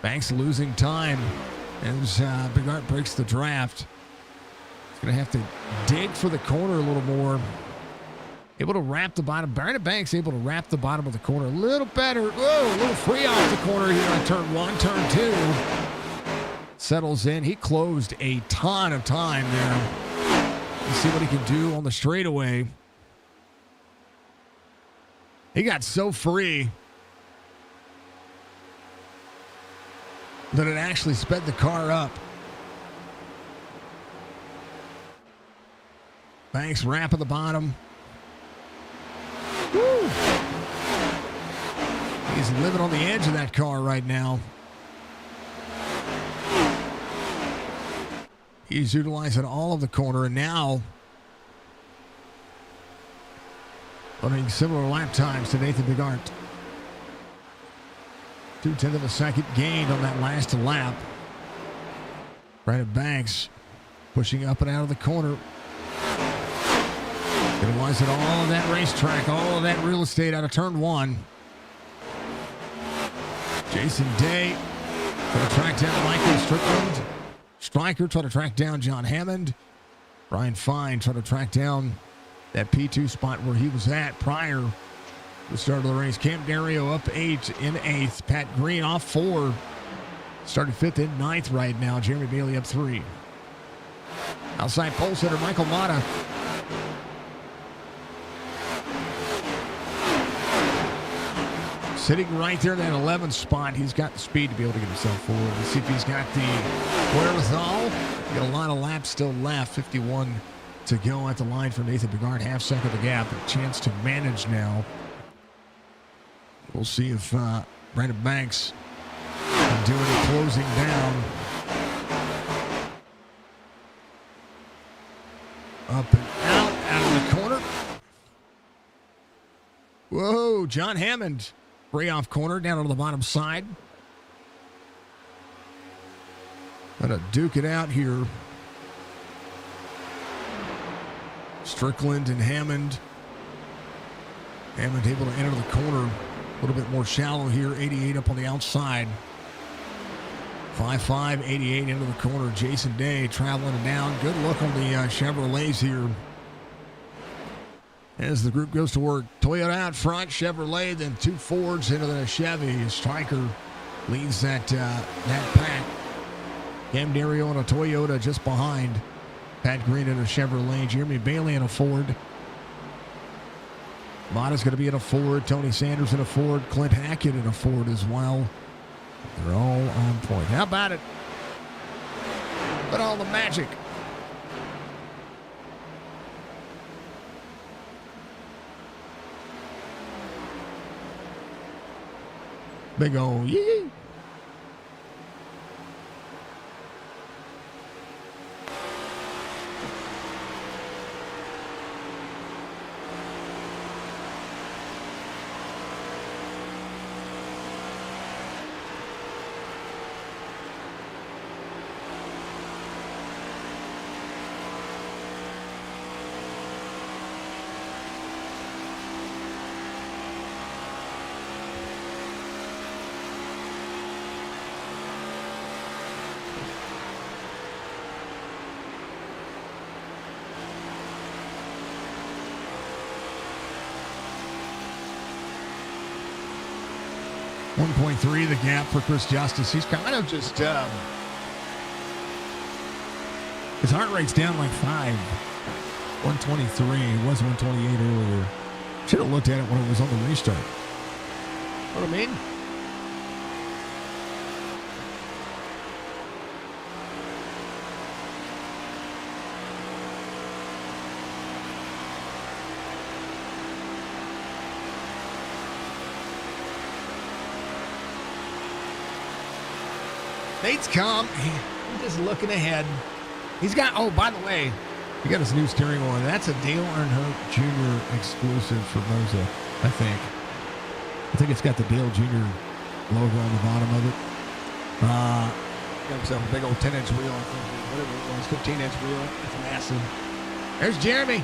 Banks losing time as Bigart breaks the draft. He's going to have to dig for the corner a little more. Able to wrap the bottom. Brandon Banks able to wrap the bottom of the corner a little better. Whoa, a little free off the corner here on turn 1. Turn 2. Settles in. He closed a ton of time there. Let's see what he can do on the straightaway. He got so free that it actually sped the car up. Banks wrapping the bottom. Woo. He's living on the edge of that car right now. He's utilizing all of the corner, and now running similar lap times to Nathan Bigart. 0.2 of a second gained on that last lap. Brandon Banks pushing up and out of the corner. Utilizing all of that racetrack, all of that real estate out of turn 1. Jason Day trying to track down Michael Strickland. Stryker trying to track down John Hammond. Brian Fine trying to track down that P2 spot where he was at prior to the start of the race. Cam Dario up 8 in 8th. Pat Green off 4. Started 5th in 9th right now. Jeremy Bailey up 3. Outside pole setter Michael Mata. Sitting right there in that 11th spot. He's got the speed to be able to get himself forward. Let's see if he's got the wherewithal. Got a lot of laps still left. 51 to go at the line for Nathan Bigart. Half second the gap. A chance to manage now. We'll see if Brandon Banks can do any closing down. Up and out of the corner. Whoa, John Hammond. Free off corner down on the bottom side. Gonna duke it out here. Strickland and Hammond. Hammond able to enter the corner a little bit more shallow here. 88 up on the outside. 5.5, 88 into the corner. Jason Day traveling down. Good look on the Chevrolets here. As the group goes to work, Toyota out front, Chevrolet, then 2 Fords into the Chevy. Stryker leads that pack. Cam Dario and a Toyota just behind. Pat Green in a Chevrolet. Jeremy Bailey in a Ford. Mata's going to be in a Ford. Tony Sanders in a Ford. Clint Hackett in a Ford as well. They're all on point. How about it? But all the magic. Big old yee. 1.3 the gap for Chris Justice. He's kind of just his heart rate's down like 5. 123. It was 128 earlier. Should have looked at it when it was on the restart. Know what I mean? Nate's calm. He's just looking ahead. He's got, oh, by the way, he got his new steering wheel. That's a Dale Earnhardt Jr. exclusive for Moza, I think. I think it's got the Dale Jr. logo on the bottom of it. Got himself a big old 10-inch wheel, I think. Whatever it was, 15-inch wheel. It's massive. There's Jeremy.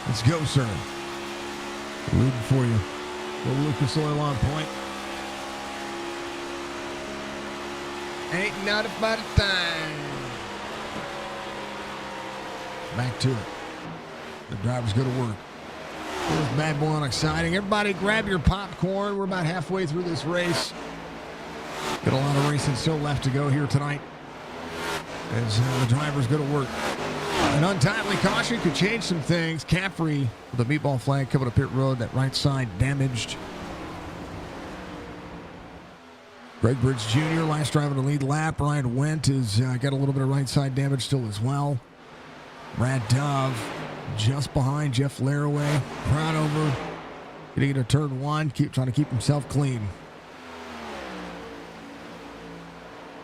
Let's go, sir. Rooting for you. Little Lucas Oil on point. Ain't not about a thing. Back to it. The drivers go to work. This bad boy on exciting. Everybody grab your popcorn. We're about halfway through this race. Got a lot of racing still left to go here tonight as the drivers go to work. An untimely caution could change some things. Caffrey with the meatball flag coming up pit road. That right side damaged. Greg Bridge Jr., last driver to lead lap. Ryan Wendt has got a little bit of right side damage still as well. Brad Dove just behind Jeff Laraway. Crownover getting into turn 1. Trying to keep himself clean.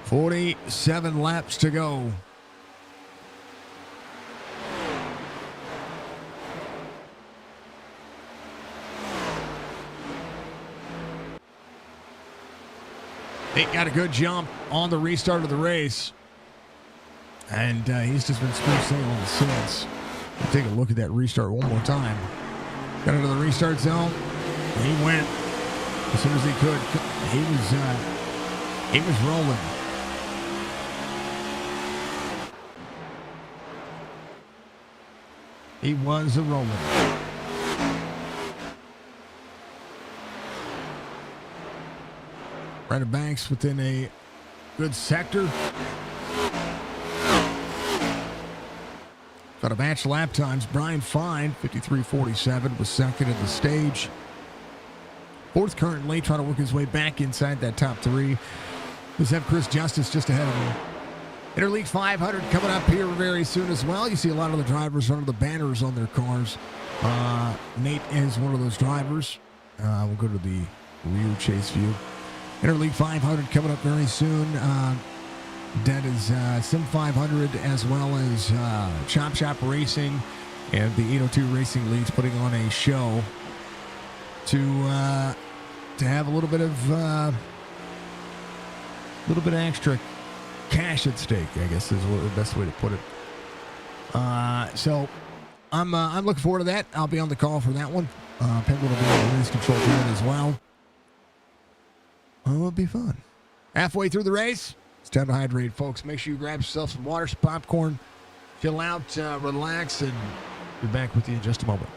47 laps to go. Nate got a good jump on the restart of the race. And he's just been smooth sailing since. We'll take a look at that restart one more time. Got into the restart zone. He went as soon as he could. He was rolling. He was a rolling. Brandon Banks within a good sector. Got a match lap times. Brian Fine, 53.47, was second in the stage. Fourth currently, trying to work his way back inside that top 3. We have Chris Justice just ahead of him. Interleague 500 coming up here very soon as well. You see a lot of the drivers under the banners on their cars. Nate is one of those drivers. We'll go to the rear chase view. Interleague 500 coming up very soon. That is Sim 500 as well as Chop Shop Racing and the 802 Racing Leagues putting on a show to have a little bit of extra cash at stake, I guess is the best way to put it. So I'm looking forward to that. I'll be on the call for that one. Penguin will be on the race control unit as well. It'll be fun. Halfway through the race, it's time to hydrate, folks. Make sure you grab yourself some water, some popcorn, chill out, relax, and be back with you in just a moment.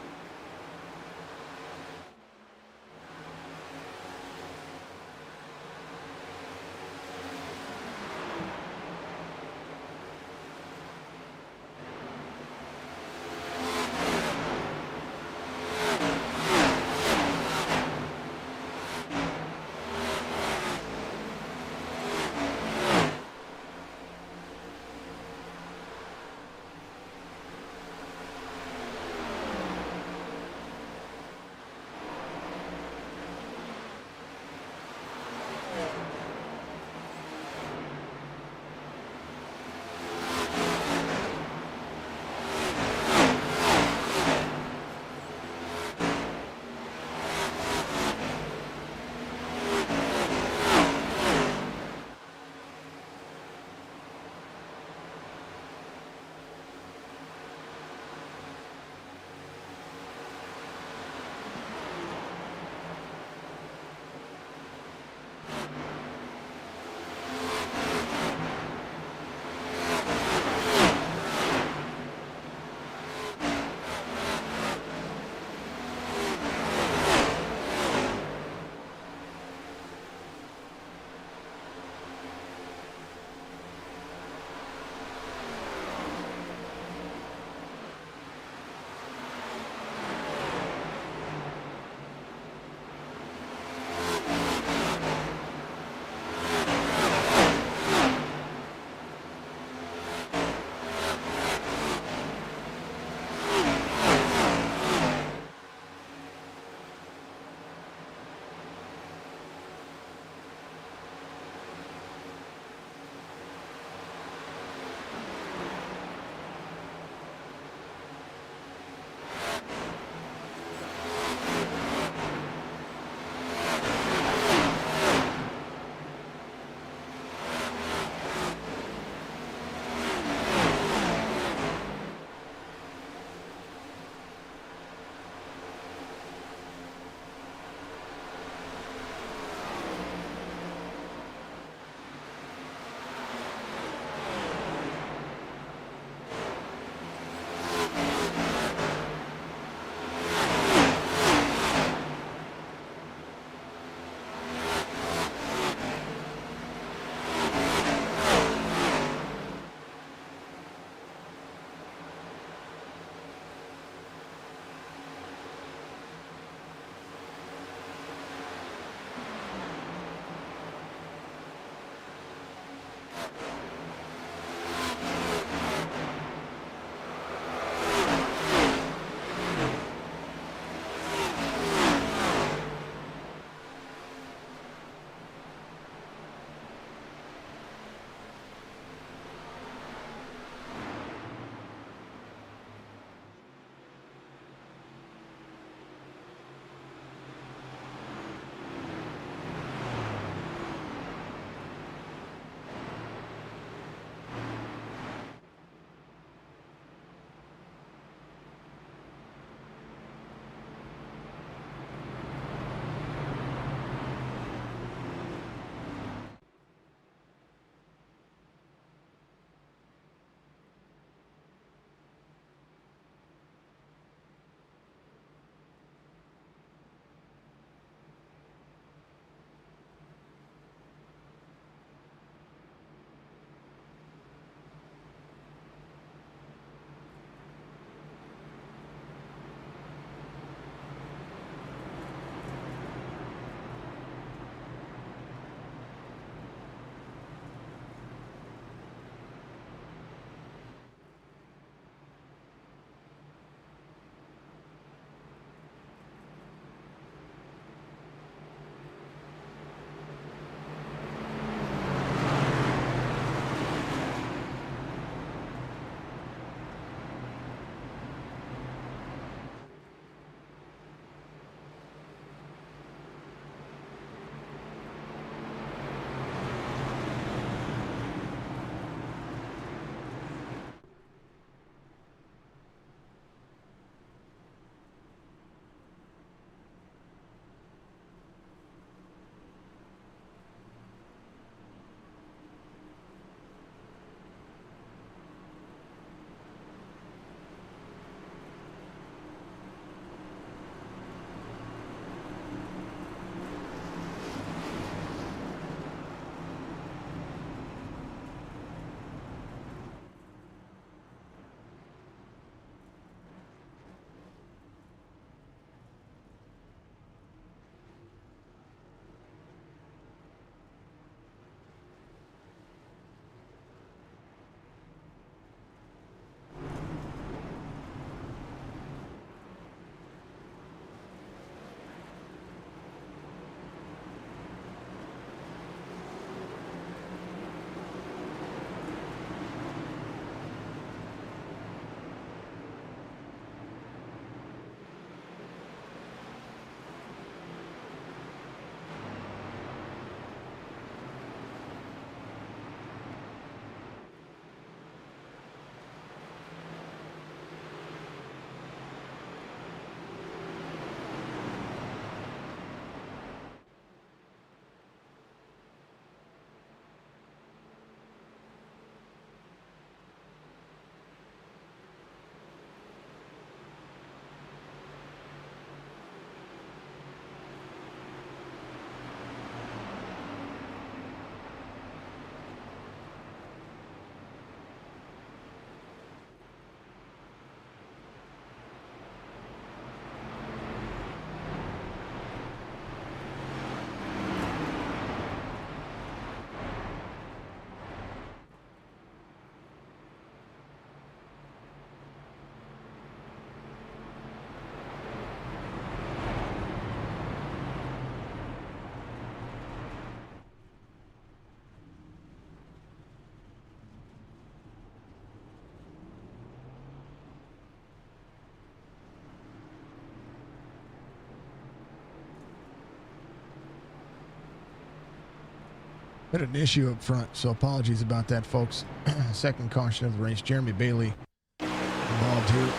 Had an issue up front, so apologies about that, folks. Second caution of the race. Jeremy Bailey involved here.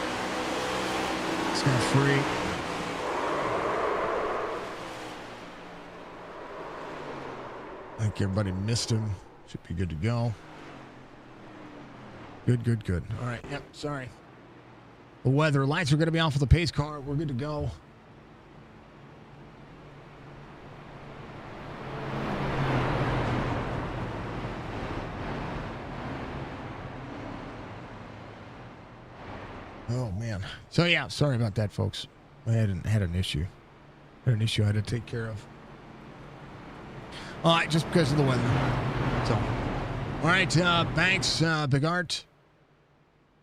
It's got free. I think everybody missed him. Should be good to go. Good. All right. Yep. Sorry. The weather. Lights are going to be off of the pace car. We're good to go. Oh, man. So, yeah, sorry about that, folks. I had an issue. I had to take care of. All right, just because of the weather. So, all right, Banks, Big Art,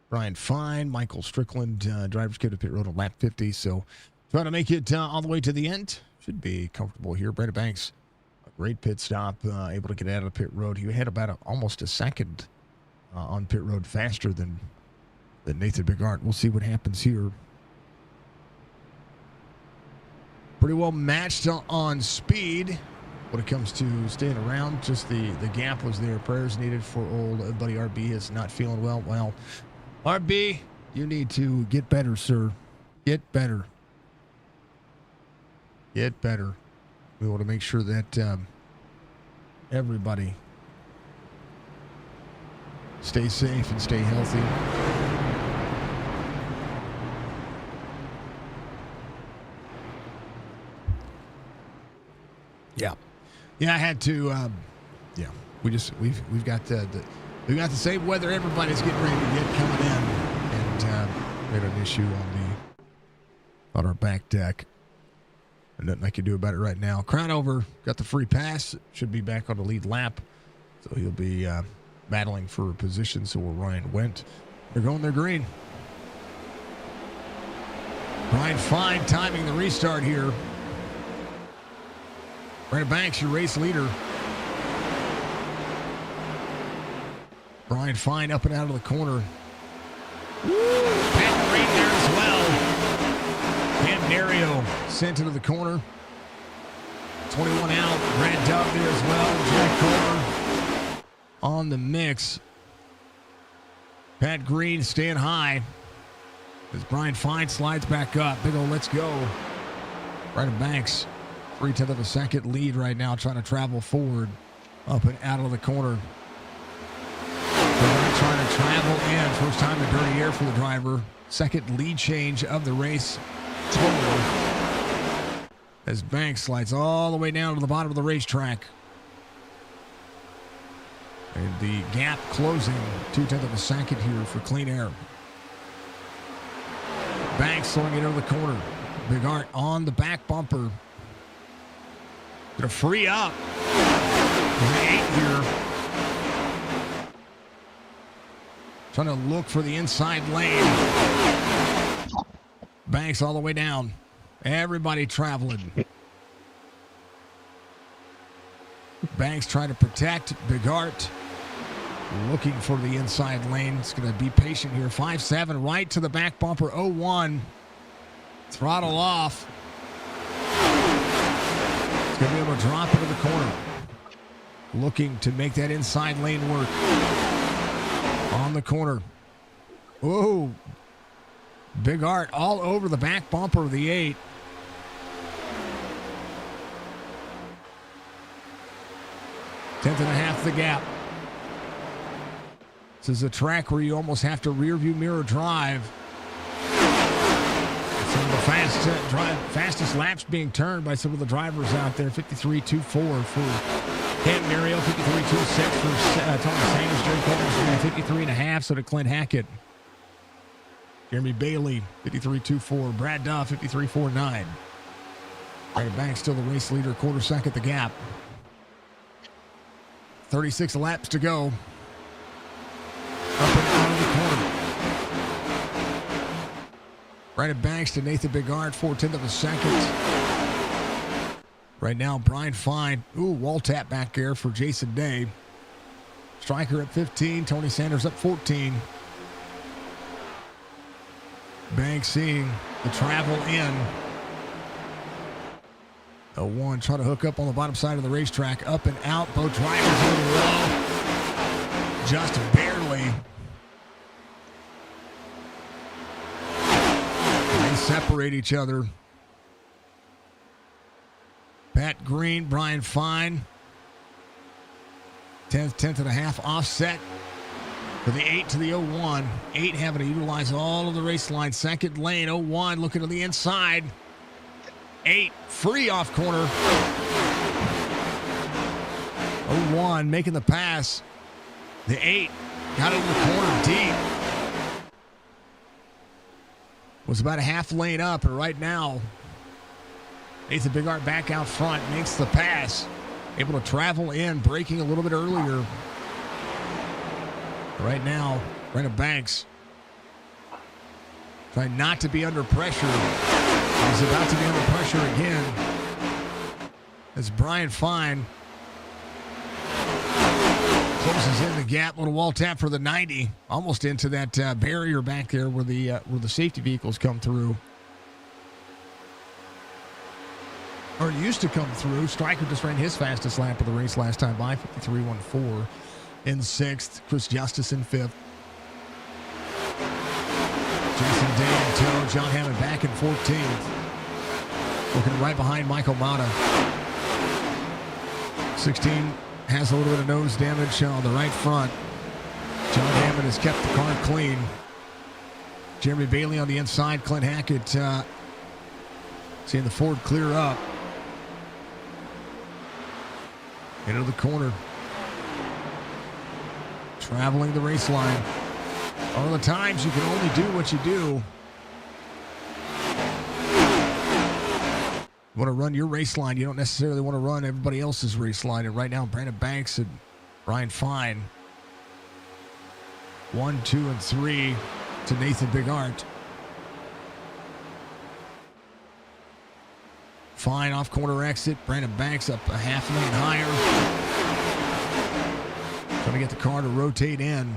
Brian Fine, Michael Strickland, drivers go to pit road on lap 50. So, trying to make it all the way to the end. Should be comfortable here. Brandon Banks, a great pit stop, able to get out of the pit road. He had about almost a second on pit road faster than Nathan Big Art. We'll see what happens here. Pretty well matched on speed when it comes to staying around. Just the gap was there. Prayers needed for old buddy RB is not feeling well. Well, RB, you need to get better, sir. Get better. Get better. We want to make sure that everybody stays safe and stay healthy. Yeah, I had to. We've got the same weather everybody's getting ready to get coming in, and we had an issue on our back deck. And nothing I can do about it right now. Crownover got the free pass. Should be back on the lead lap, so he'll be battling for a position. So will Ryan Wendt. They're going their green. Ryan Fine timing the restart here. Brandon Banks, your race leader. Brian Fine up and out of the corner. Pat Green there as well. Cam Nario sent into the corner. 21 out. Brad Dove there as well. Jack Corner on the mix. Pat Green staying high as Brian Fine slides back up. Big ol' let's go. Brandon Banks. 0.3 of a second lead right now, trying to travel forward, up and out of the corner. They're trying to travel in. First time in dirty air for the driver. Second lead change of the race total. As Banks slides all the way down to the bottom of the racetrack. And the gap closing 0.2 of a second here for clean air. Banks throwing it over the corner. Big Art on the back bumper. Gonna free up. The 8 here. Trying to look for the inside lane. Banks all the way down. Everybody traveling. Banks trying to protect. Big Art looking for the inside lane. It's going to be patient here. 5-7 right to the back bumper. 0-1. Throttle off. Going to be able to drop into the corner. Looking to make that inside lane work. On the corner. Whoa. Big Art all over the back bumper of the 8. Tenth and a half the gap. This is a track where you almost have to rear view mirror drive. Some of the fastest laps being turned by some of the drivers out there. 53.24 for Cam Nario, 53.26 for Tony Sanders, Jerry Coleman, 53.5, so to Clint Hackett. Jeremy Bailey, 53.24. Brad Duff, 53.49. Brandon Banks still the race leader, quarter second the gap. 36 laps to go. Up and out of the corner. Brandon Banks to Nathan Big Art, 0.4 of a second. Right now, Brian Fine. Ooh, wall tap back there for Jason Day. Striker at 15, Tony Sanders up 14. Banks seeing the travel in. 01 try to hook up on the bottom side of the racetrack. Up and out. Both drivers a little low. Just barely. They separate each other. Pat Green, Brian Fine. 10th and a half offset for the 8 to the 01. 8 having to utilize all of the race line. Second lane, 01 looking to the inside. 8 free off corner. 01 making the pass. The 8 got into the corner deep. Was about a half lane up, and right now, Nathan Bigart back out front, makes the pass. Able to travel in, braking a little bit earlier. Right now, Brandon Banks trying not to be under pressure. He's about to be under pressure again. As Brian Fine closes in the gap. Little wall tap for the 90. Almost into that barrier back there where the safety vehicles come through. Or used to come through. Stryker just ran his fastest lap of the race last time by, 53.14 in 6th. Chris Justice in 5th. Jason Day in tow. John Hammond back in 14th. Looking right behind Michael Mata. 16 has a little bit of nose damage on the right front. John Hammond has kept the car clean. Jeremy Bailey on the inside. Clint Hackett seeing the Ford clear up. Into the corner. Traveling the race line. All the times you can only do what you do. You want to run your race line. You don't necessarily want to run everybody else's race line. And right now, Brandon Banks and Brian Fine. 1, 2, and 3 to Nathan Bigart. Fine off corner exit. Brandon Banks up a half lane higher. Trying to get the car to rotate in.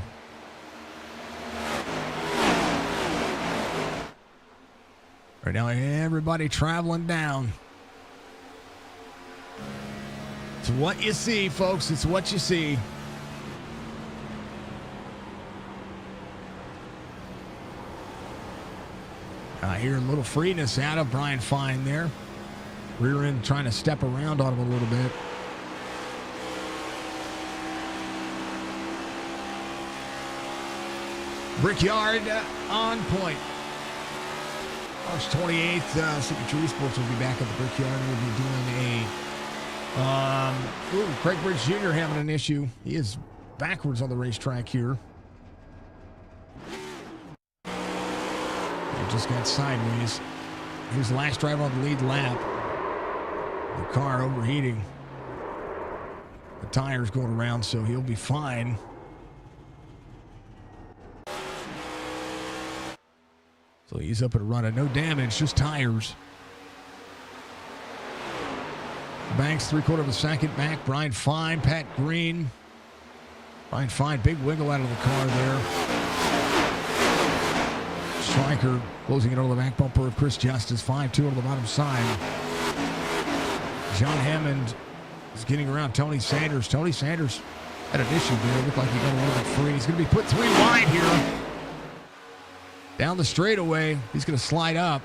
Right now, everybody traveling down. It's what you see, folks. It's what you see. Here, a little freeness out of Brian Fine there. Rear end trying to step around on him a little bit. Brickyard on point. March 28th, Signature Esports will be back at the Brickyard. We'll be doing Craig Bridge Jr. having an issue. He is backwards on the racetrack here. He just got sideways. He was the last driver on the lead lap. The car overheating. The tires going around, so he'll be fine. So he's up and running. No damage, just tires. Banks, 3/4 of a second back. Brian Fine, Pat Green. Brian Fine, big wiggle out of the car there. Stryker closing it on the back bumper of Chris Justice. 5-2 on the bottom side. John Hammond is getting around Tony Sanders. Tony Sanders had an issue there. Looked like he got a little bit free. He's going to be put 3 wide here. Down the straightaway. He's going to slide up.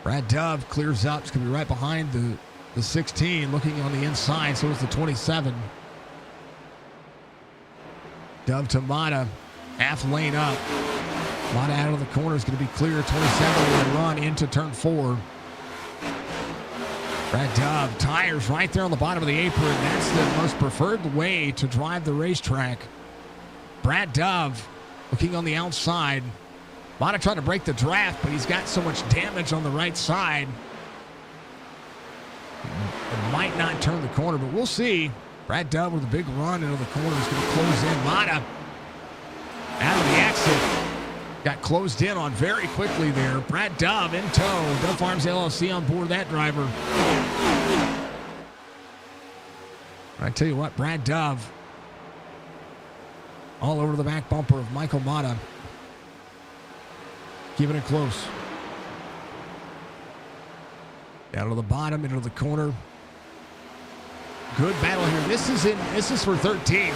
Brad Dove clears up. He's going to be right behind the 16, looking on the inside. So is the 27. Dove to Mata. Half lane up. Mata out of the corner is going to be clear. 27 will run into turn 4. Brad Dove, tires right there on the bottom of the apron. That's the most preferred way to drive the racetrack. Brad Dove looking on the outside. Mata trying to break the draft, but he's got so much damage on the right side. It might not turn the corner, but we'll see. Brad Dove with a big run into the corner is going to close in. Mata out of the exit. Got closed in on very quickly there. Brad Dove in tow. Dove Farms LLC on board that driver. I tell you what, Brad Dove all over the back bumper of Michael Mata. Keeping it close. Down to the bottom, into the corner. Good battle here. This is for 13.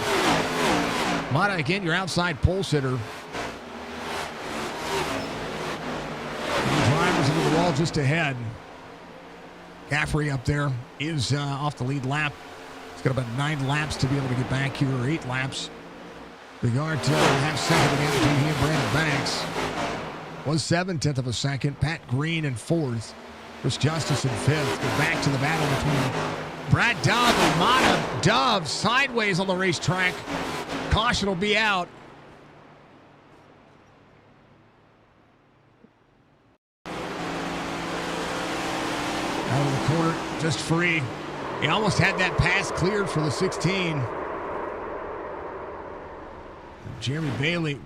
Mata, again, your outside pole sitter. The drivers into the wall just ahead. Caffrey up there is off the lead lap. He's got about 9 laps to be able to get back here, or 8 laps. Bigard have second again between he and Brandon Banks. 1/7 of a second. Pat Green in 4th. Chris Justice in 5th. Go back to the battle between Brad Dove and Mata. Dove sideways on the racetrack. Caution will be out. Out of the corner, just free. He almost had that pass cleared for the 16. Jeremy Bailey,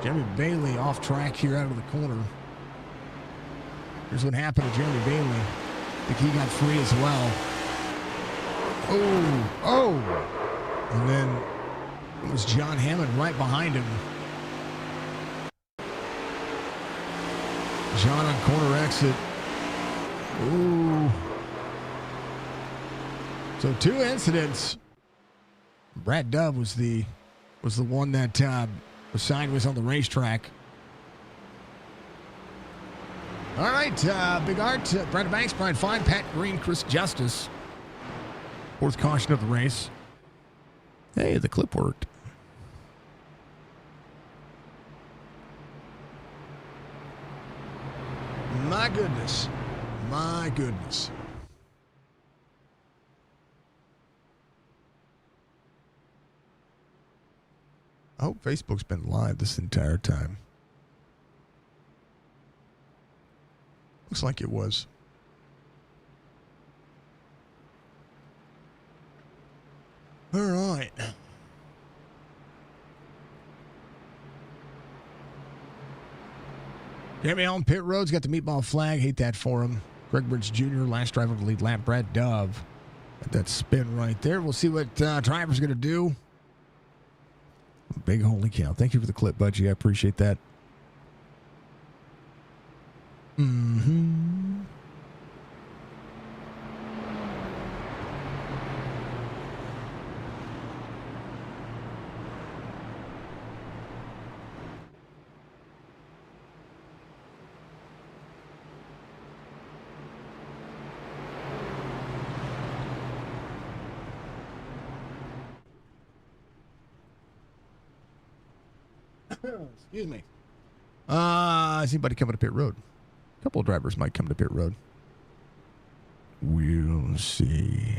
Jeremy Bailey off track here out of the corner. Here's what happened to Jeremy Bailey. I think he got free as well. And then it was John Hammond right behind him. John on corner exit. So 2 incidents. Brad Dove was the one that was sideways on the racetrack. All right, Big Art, Brandon Banks, Brian Fine, Pat Green, Chris Justice. 4th caution of the race. Hey, the clip worked. My goodness. My goodness. I hope Facebook's been live this entire time. Looks like it was. All right. Jeremy on pit road's got the meatball flag. Hate that for him. Greg Bridge Jr., last driver of the lead lap. Brad Dove. Got that spin right there. We'll see what driver's going to do. Big holy cow. Thank you for the clip, Budgie. I appreciate that. Excuse me. Is anybody coming to pit road? A couple of drivers might come to pit road. We'll see.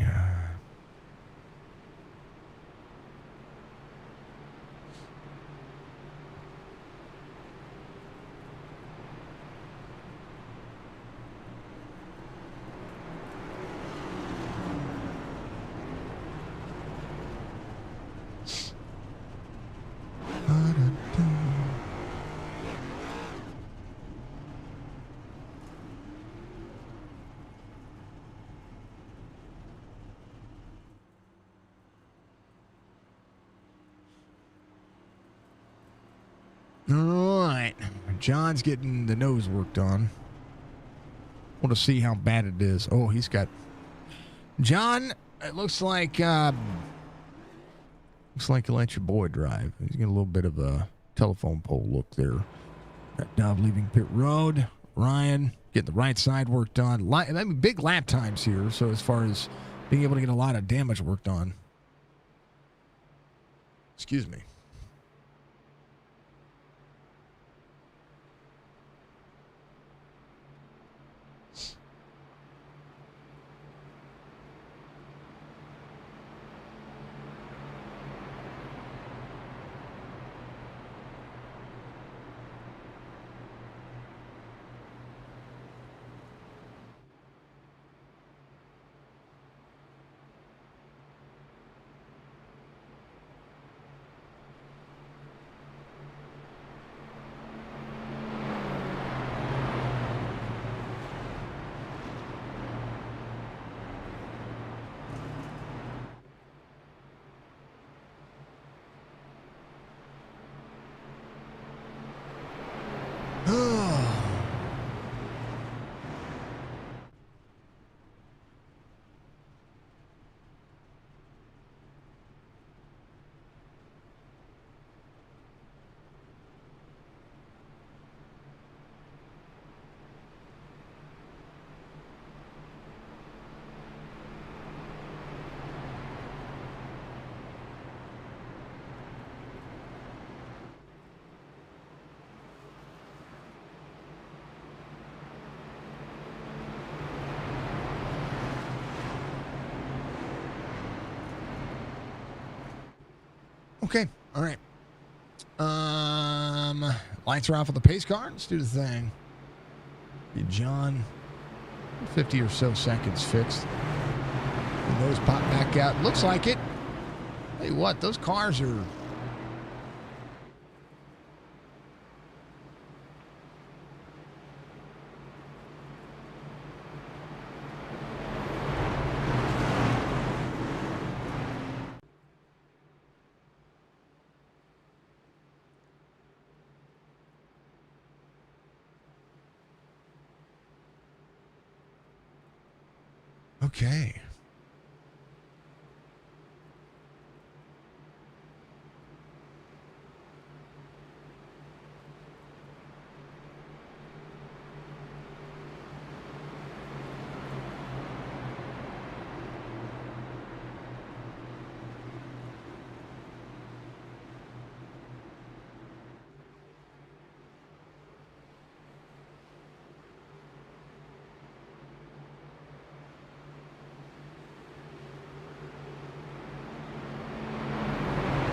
All right. John's getting the nose worked on. Want to see how bad it is. Oh, he's got... John, it looks like you let your boy drive. He's getting a little bit of a telephone pole look there. Got Dove leaving pit road. Ryan getting the right side worked on. I mean, big lap times here, so as far as being able to get a lot of damage worked on. Excuse me. Okay. All right. Lights are off on the pace car. Let's do the thing. John, 50 or so seconds fixed. And those pop back out. Looks like it. Hey, what? Those cars are... Okay.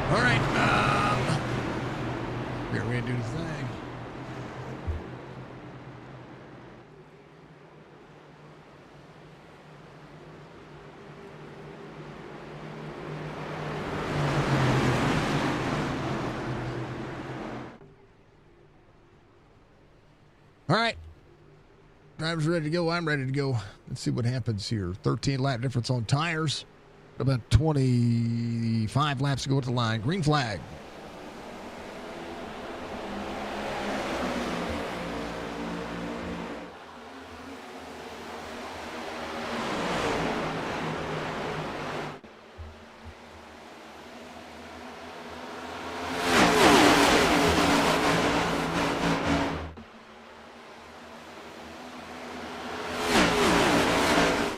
All right. Here we do the thing. All right. Drivers ready to go. I'm ready to go. Let's see what happens here. 13 lap difference on tires. About 25 laps to go at the line. Green flag.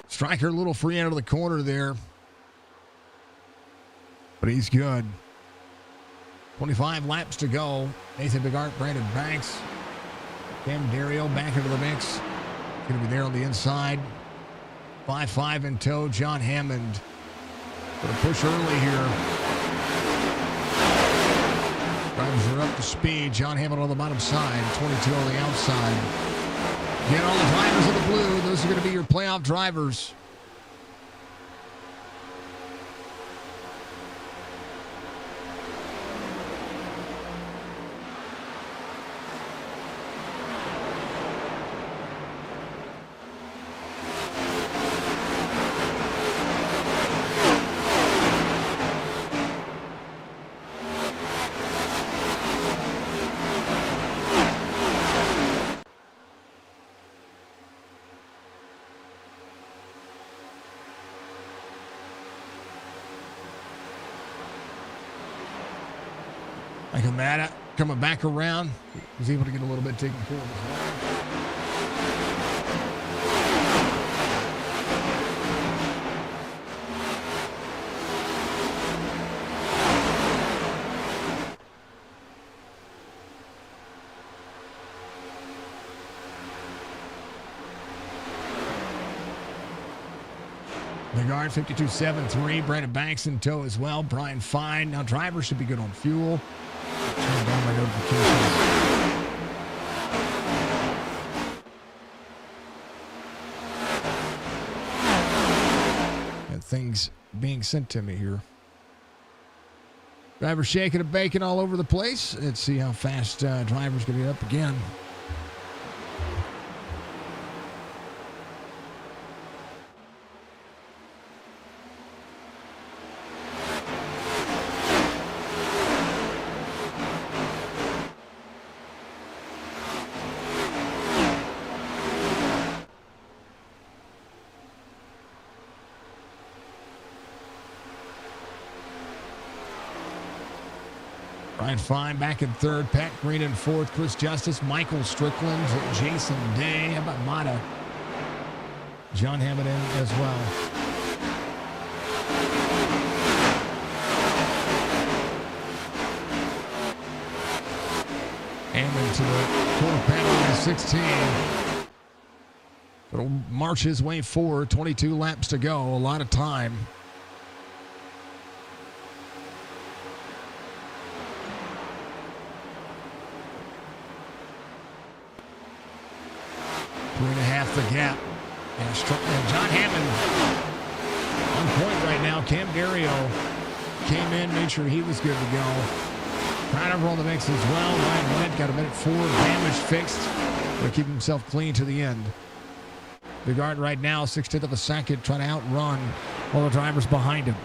Striker a little free out of the corner there. But he's good. 25 laps to go. Nathan Bigart, Brandon Banks. Cam Dario back into the mix. Going to be there on the inside. 5-5 in tow. John Hammond. Going to push early here. Drivers are up to speed. John Hammond on the bottom side. 22 on the outside. Get all the drivers in the blue. Those are going to be your playoff drivers. Michael coming back around. Was able to get a little bit taken care of as well. Bigard 52.73. Brandon Banks in tow as well. Brian Fine. Now drivers should be good on fuel. Turn down my notifications. And things being sent to me here. Driver shaking and baking all over the place. Let's see how fast drivers get it up again. Brian Fine back in third. Pat Green in fourth. Chris Justice, Michael Strickland, Jason Day. How about Mata? John Hammond in as well. Hammond to the quarter panel in 16. It'll march his way forward. 22 laps to go. A lot of time. half the gap. And John Hammond on point right now. Cam Dario came in, made sure he was good to go. Right over on the mix as well. Ryan Went got a minute 4 damage fixed. Going to keep himself clean to the end. The guard right now, 1/6 of a second, trying to outrun all the drivers behind him.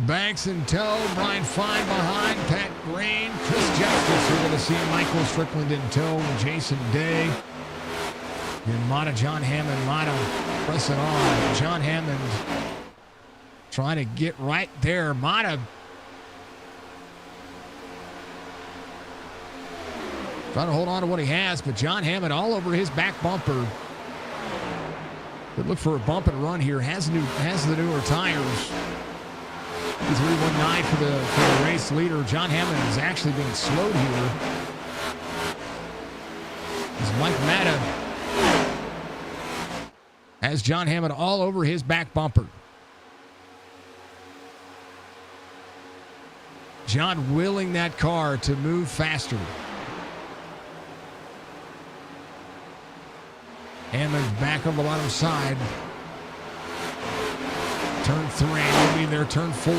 Banks in tow, Brian Fine behind, Pat Green, Chris Justice. We're going to see Michael Strickland in tow, Jason Day. And Mata, John Hammond, Mata pressing on. John Hammond trying to get right there. Mata trying to hold on to what he has, but John Hammond all over his back bumper. But look for a bump and run here. Has the newer tires. He's 319 for the race leader. John Hammond is actually being slowed here. As Mike Matta has John Hammond all over his back bumper. John willing that car to move faster. Hammond back on the bottom side. Turn 3, will be there, turn 4.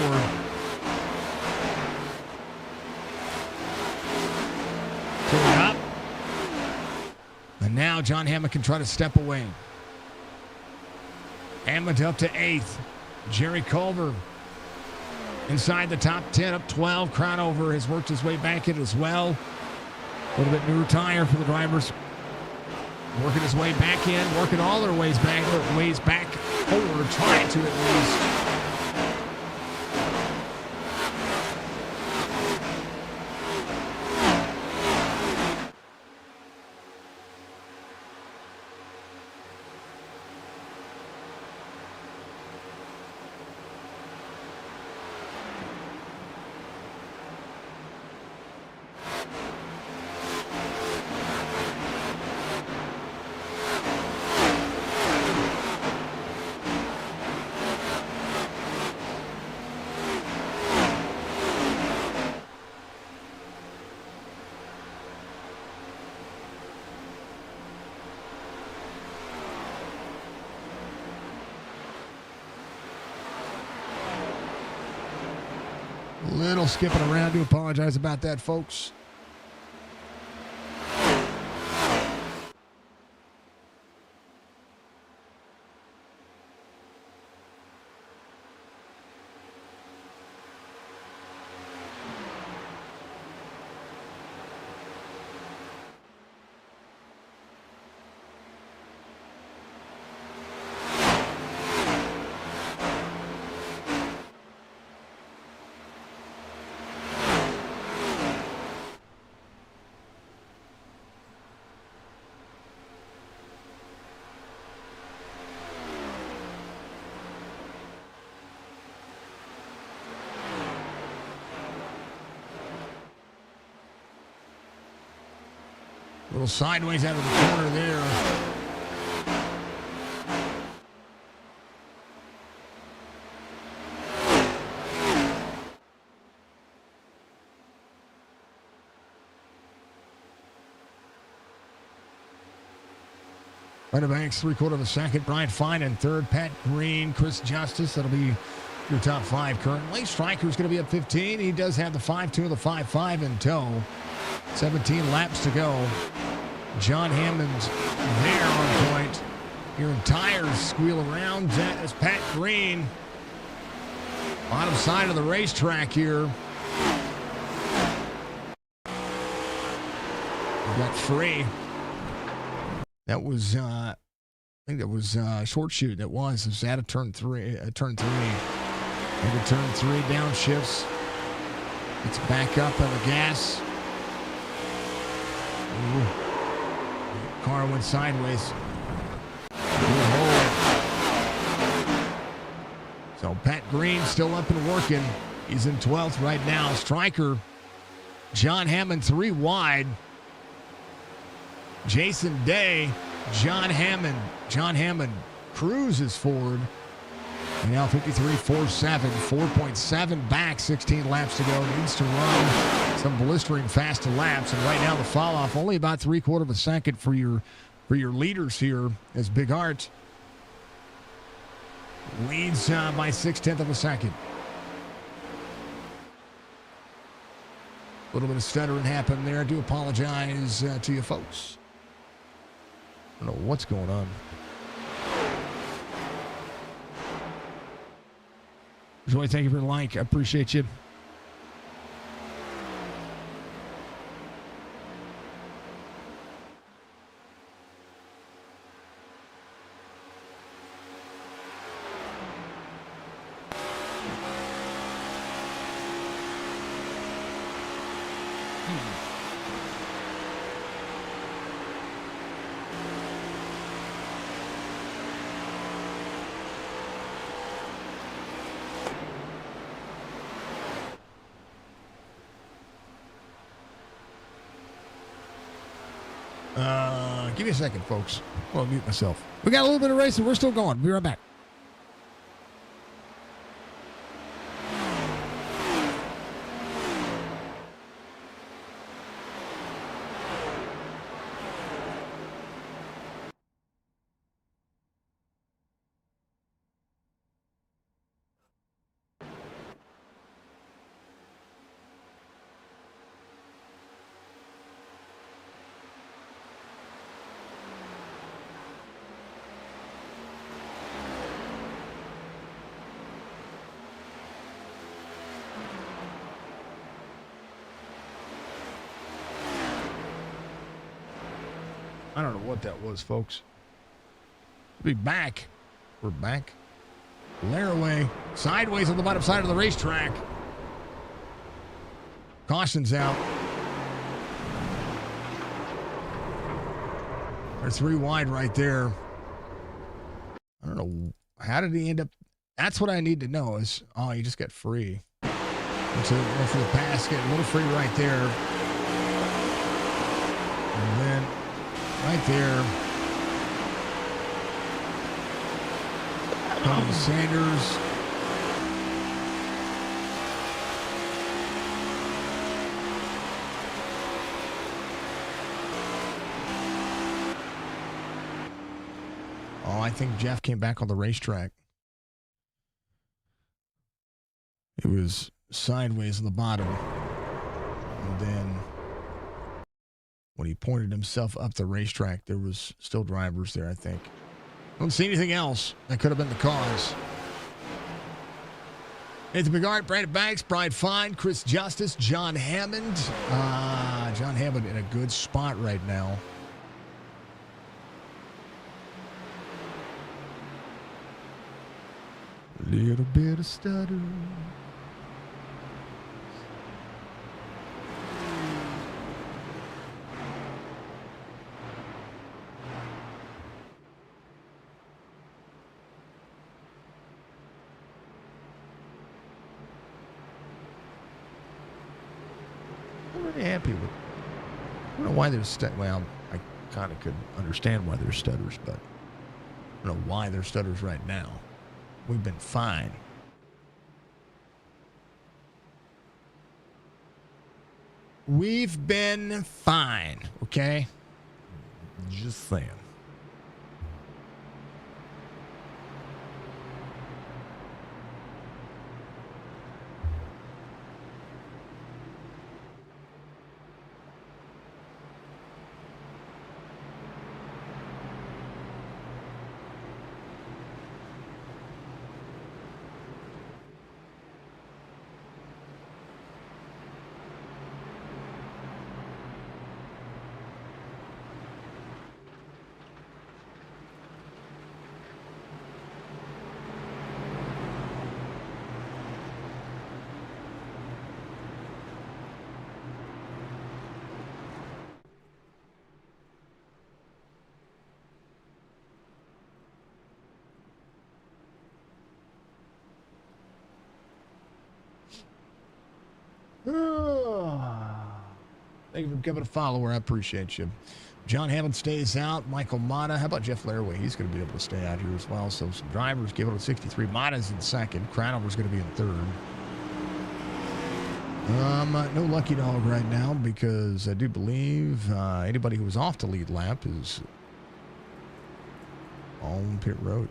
Turn up. And now John Hammond can try to step away. Hammond up to 8th. Jerry Culver inside the top 10, up 12. Crownover has worked his way back in as well. A little bit newer tire for the drivers. Working his way back in, working all their ways back forward, trying to at least. Little skipping around. Do apologize about that, folks. A little sideways out of the corner there. Right of Banks, 3/4 of a second. Brian Fine in 3rd. Pat Green, Chris Justice. That'll be your top 5 currently. Striker's going to be up 15. He does have the 5.2 and the 5.5 in tow. 17 laps to go. John Hammond's there on point. Hearing tires squeal around. That is Pat Green. Bottom side of the racetrack here. We got free. That was, I think that was short shoot. That was. It was out of turn 3. Into turn 3, downshifts. It's back up on the gas. Ooh. Car went sideways. So Pat Green still up and working. He's in 12th right now. Striker, John Hammond 3 wide. Jason Day, John Hammond. John Hammond cruises forward. And now 53.47, 4.7 back, 16 laps to go. Needs to run some blistering fast laps. And right now the fall off only about 3/4 of a second for your leaders here as Big Art leads by 6/10 of a second. A little bit of stuttering happened there. I do apologize to you folks. I don't know what's going on. Joy, thank you for the like. I appreciate you. Give me a second, folks. I'll mute myself. We got a little bit of racing. We're still going. Be right back. I don't know what that was, folks. We'll be back. We're back. Laraway, sideways on the bottom side of the racetrack. Caution's out. There's 3 wide right there. I don't know. How did he end up? That's what I need to know is, oh, he just got free. So went for the pass, get a little free right there. And then right there, Colin Sanders. Oh, I think Jeff came back on the racetrack. It was sideways on the bottom. And then when he pointed himself up the racetrack, there was still drivers there, I think. Don't see anything else that could have been the cause. Nathan Bigard, Brandon Banks, Brian Fine, Chris Justice, John Hammond. John Hammond in a good spot right now. A little bit of stutter. I'm really happy with. I don't know why there's well, I kind of could understand why there's stutters, but I don't know why there's stutters right now. We've been fine. We've been fine, okay? Just saying. Thank you for becoming a follower. I appreciate you. John Hammond stays out. Michael Mata. How about Jeff Laraway? He's going to be able to stay out here as well. So some drivers give it a 63. Mata's in second. Crownover's going to be in third. No lucky dog right now because I do believe anybody who was off the lead lap is on pit road.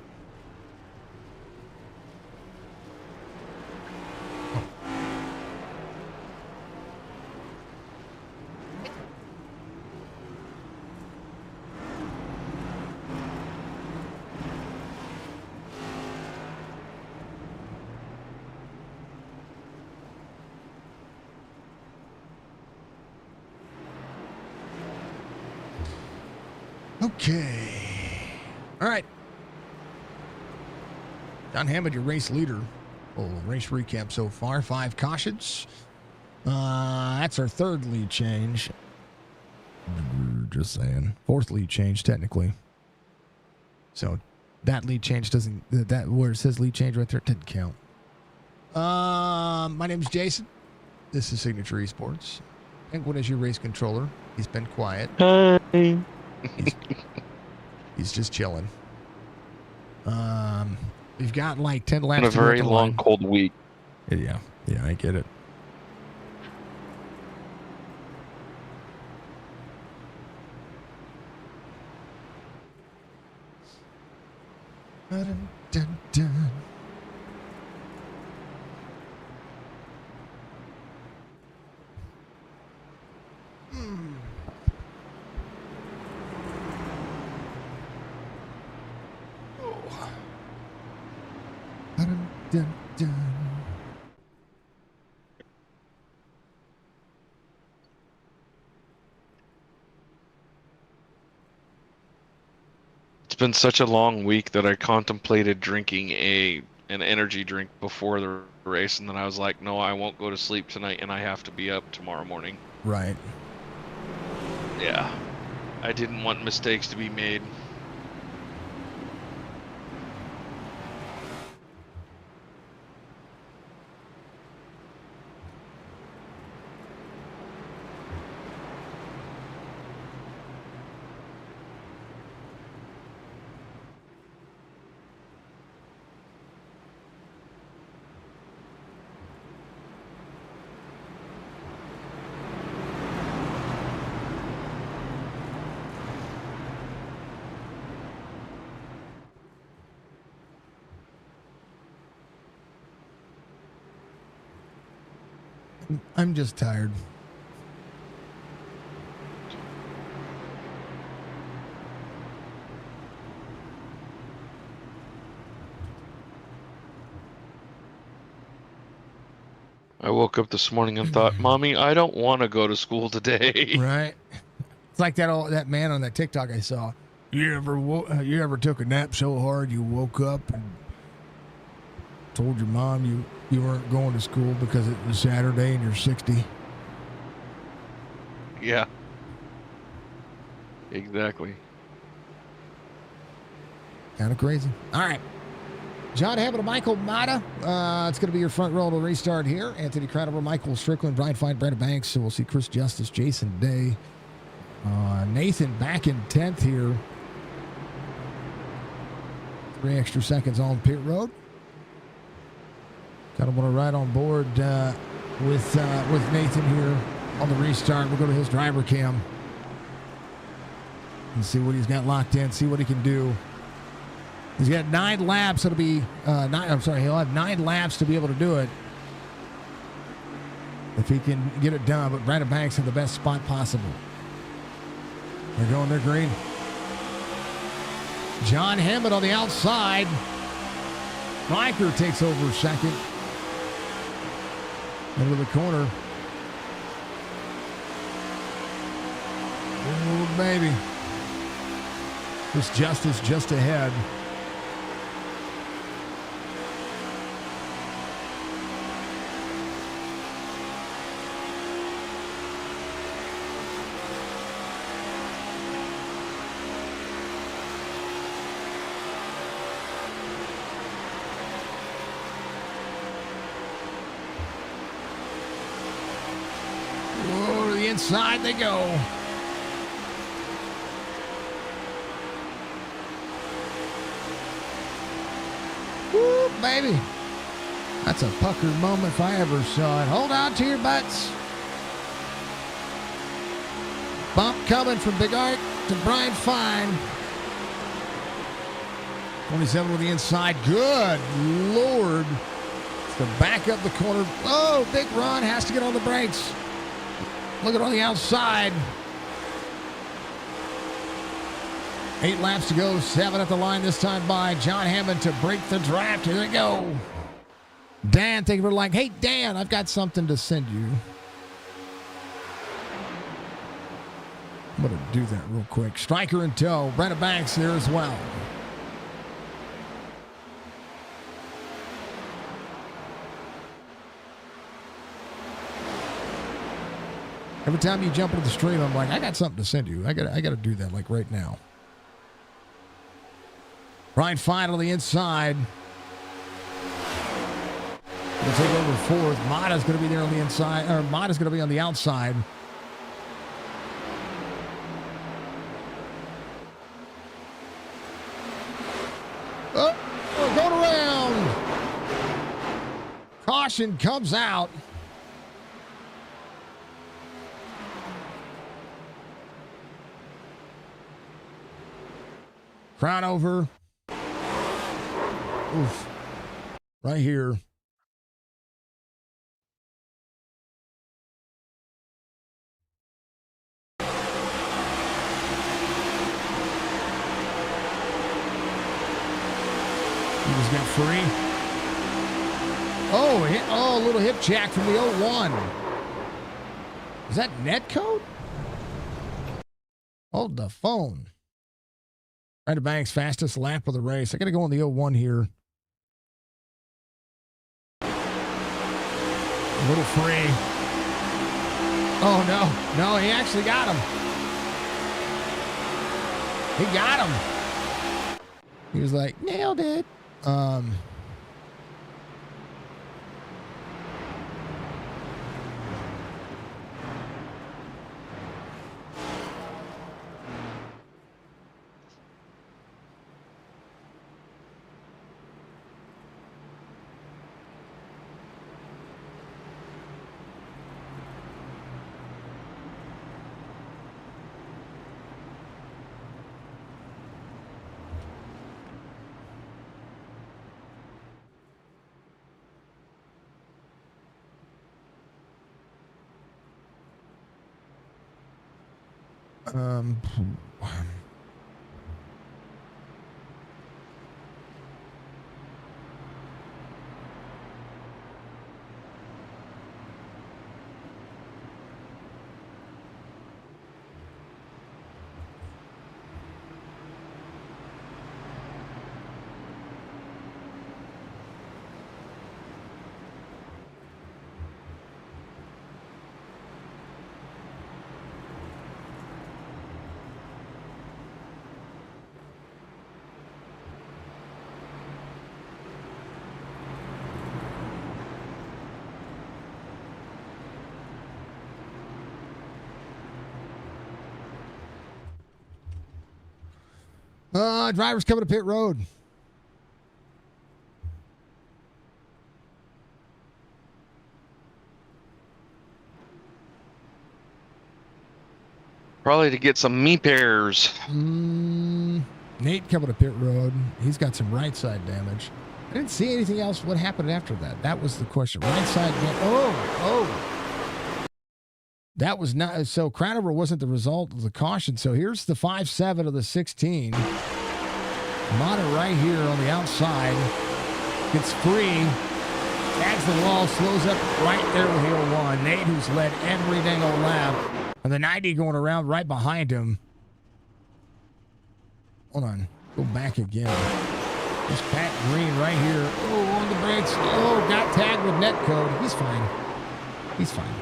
Okay. All right. John Hammond, your race leader. Race recap so far. 5 cautions. That's our third lead change. Just saying. 4th lead change, technically. So that lead change doesn't, that where it says lead change right there, it didn't count. My name's Jason. This is Signature Esports. Penguin is your race controller. He's been quiet. Hi. He's just chilling. We've got like 10 laps. Been a very long, cold week. Yeah, I get it. Dun, dun, dun. Dun, dun, dun. It's been such a long week that I contemplated drinking an energy drink before the race, and then I was like, no, I won't go to sleep tonight, and I have to be up tomorrow morning. Right. Yeah. I didn't want mistakes to be made. I'm just tired. I woke up this morning and thought, Mommy, I don't want to go to school today. Right. It's like that man on that TikTok I saw. You ever took a nap so hard you woke up and told your mom you weren't going to school because it was Saturday and you're 60? Yeah. Exactly. Kind of crazy. All right. John Hammond and Michael Mata. It's going to be your front row to restart here. Anthony Crownover, Michael Strickland, Brian Fine, Brandon Banks. So we'll see Chris Justice, Jason Day. Nathan back in 10th here. 3 extra seconds on pit road. Kind of want to ride on board with Nathan here on the restart. We'll go to his driver cam and see what he's got locked in, see what he can do. He's got 9 laps. It'll be he'll have 9 laps to be able to do it if he can get it done. But Brandon Banks in the best spot possible. They're going their green. John Hammond on the outside. Riker takes over second. Into the corner. Oh, baby. Chris Justice just ahead. inside they go. Woo, baby. That's a pucker moment if I ever saw it. Hold on to your butts. Bump coming from Big Art to Brian Fine. 27 with the inside. Good Lord. It's the back up the corner. Oh, Big Ron has to get on the brakes. Look at on the outside. 8 laps to go. 7 at the line this time by John Hammond to break the draft. Here they go. Dan, thank you for like, hey, Dan, I've got something to send you. I'm going to do that real quick. Striker in tow. Brenda Banks here as well. Every time you jump into the stream, I'm like, I got something to send you. I got to do that like right now. Ryan Fine on the inside. Going to take over fourth. Mata's going to be there on the inside, or Mata's going to be on the outside. Oh, we're going around. Caution comes out. Crown over. Oof. Right here. He just got free. Oh, a little hip jack from the 01. Is that net code? Hold the phone. Ryder Banks, fastest lap of the race. I got to go on the 01 here. A little free. Oh, no. No, he actually got him. He got him. He was like, nailed it. Drivers coming to pit road. Probably to get some me pairs. Nate coming to pit road. He's got some right side damage. I didn't see anything else. What happened after that? That was the question. Right side. Oh. That was not. So Crownover wasn't the result of the caution. So here's the 5-7 of the 16. Mata right here on the outside. Gets free. Tags the wall. Slows up right there with the 01. Nate, who's led every dang old lap. And the 90 going around right behind him. Hold on. Go back again. There's Pat Green right here. Oh, on the brakes. Oh, got tagged with net code. He's fine. He's fine.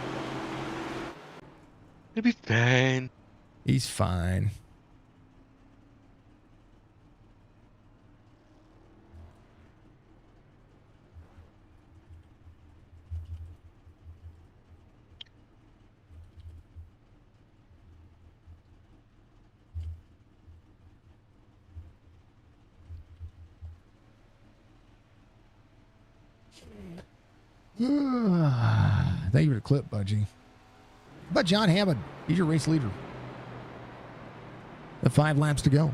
It'll be fine. He's fine. Thank you for the clip, Budgie. But John Hammond, he's your race leader. The 5 laps to go.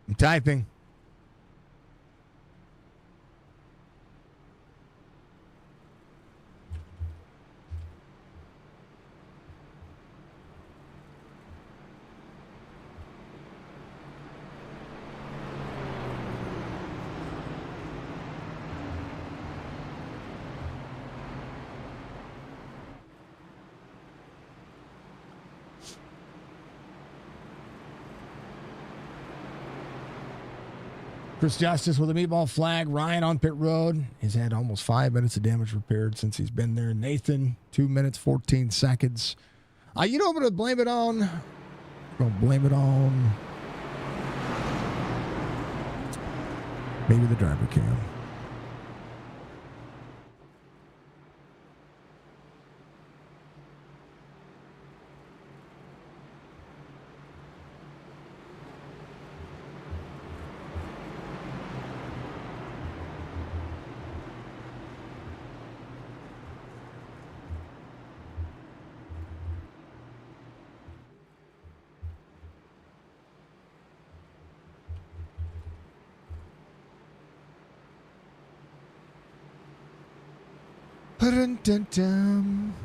I'm typing. Chris Justice with a meatball flag. Ryan on pit road. He's had almost 5 minutes of damage repaired since he's been there. Nathan, 2 minutes, 14 seconds. You know, I'm going to blame it on. Maybe the driver cam.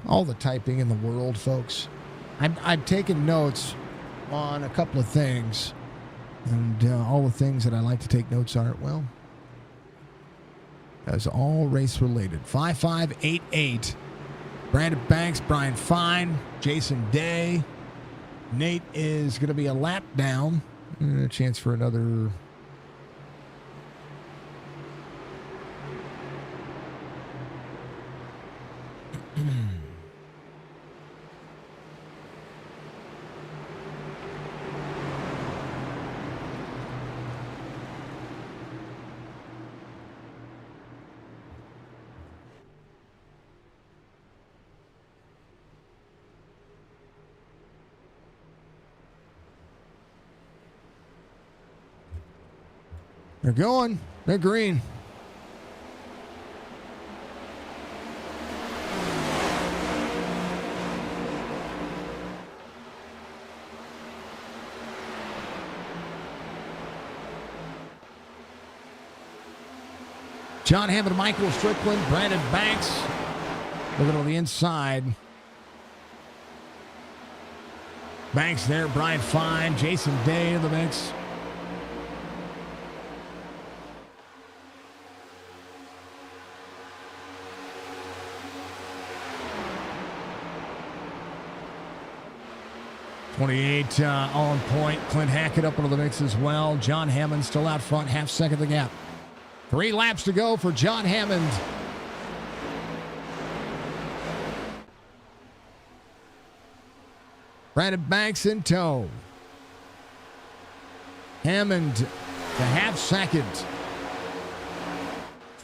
All the typing in the world, folks. I've taken notes on a couple of things, and all the things that I like to take notes on are, well, that's all race related. 5588. Brandon Banks, Brian Fine, Jason Day. Nate is going to be a lap down. A chance for another. They're going. They're green. John Hammond, Michael Strickland, Brandon Banks. Looking on the inside. Banks there, Brian Fine, Jason Day in the mix. .28 on point. Clint Hackett up into the mix as well. John Hammond still out front, half second the gap. 3 laps to go for John Hammond. Brandon Banks in tow. Hammond the half second.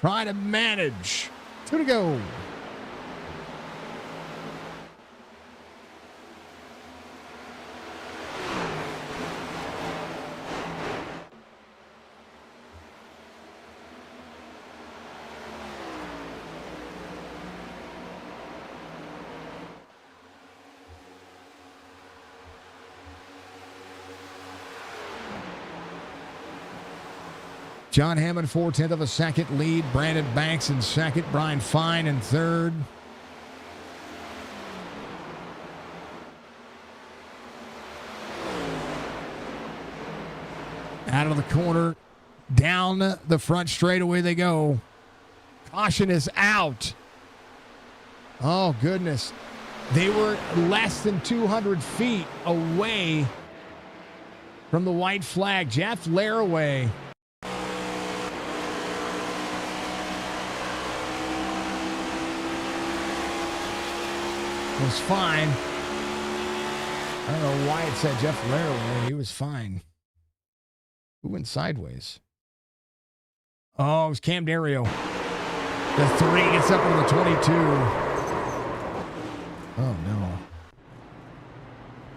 Try to manage. 2 to go. John Hammond, 4/10 of a second lead. Brandon Banks in second. Brian Fine in third. Out of the corner. Down the front straightaway they go. Caution is out. Oh, goodness. They were less than 200 feet away from the white flag. Jeff Laraway. Was fine. I don't know why it said Jeff Laraway. He was fine. Who went sideways? Oh, it was Cam Dario. The 3 gets up on the 22. Oh, no.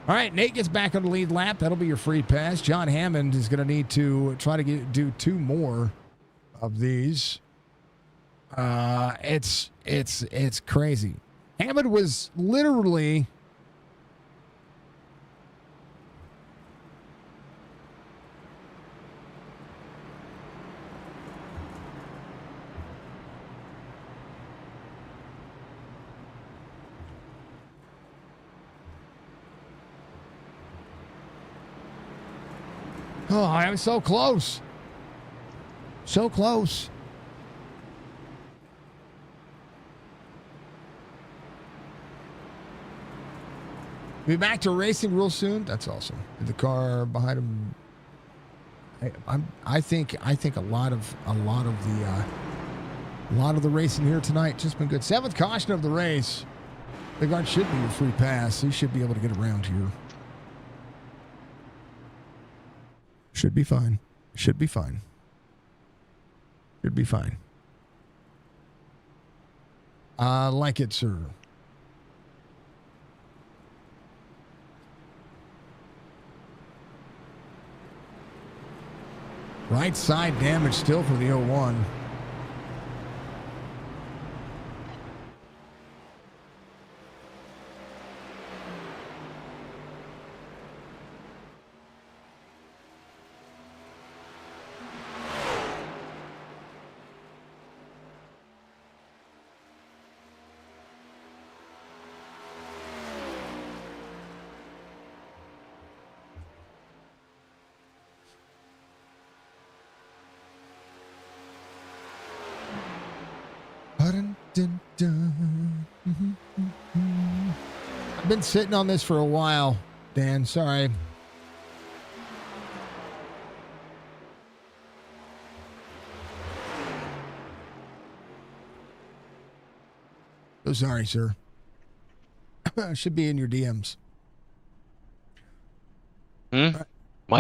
All right, Nate gets back on the lead lap. That'll be your free pass. John Hammond is going to need to try to do 2 more of these. It's crazy. Hammond was literally oh, I was so close. So close. Be back to racing real soon. That's awesome. The car behind him. I think a lot of the racing here tonight just been good. 7th caution of the race. The guard should be a free pass. He should be able to get around here. Should be fine. Should be fine. Should be fine. Like it, sir. Right side damage still for the 01. I've been sitting on this for a while, Dan. Sorry. So sorry, sir. Should be in your DMs. My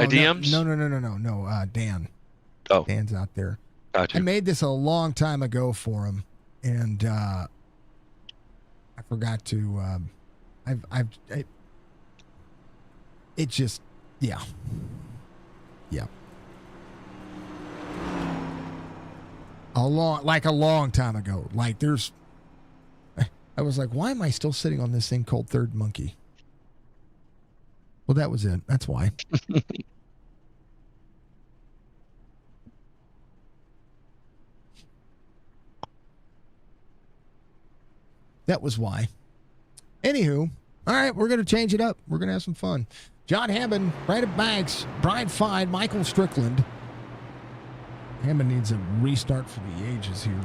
DMs? No. Dan. Oh. Dan's out there. Gotcha. I made this a long time ago for him, and I forgot to. It just, yeah. A long time ago. Like there's, I was like, why am I still sitting on this thing called Third Monkey? Well, that was it. That's why. That was why. Anywho, all right, we're going to change it up. We're going to have some fun. John Hammond, Brandon Banks, Brian Fine, Michael Strickland. Hammond needs a restart for the ages here.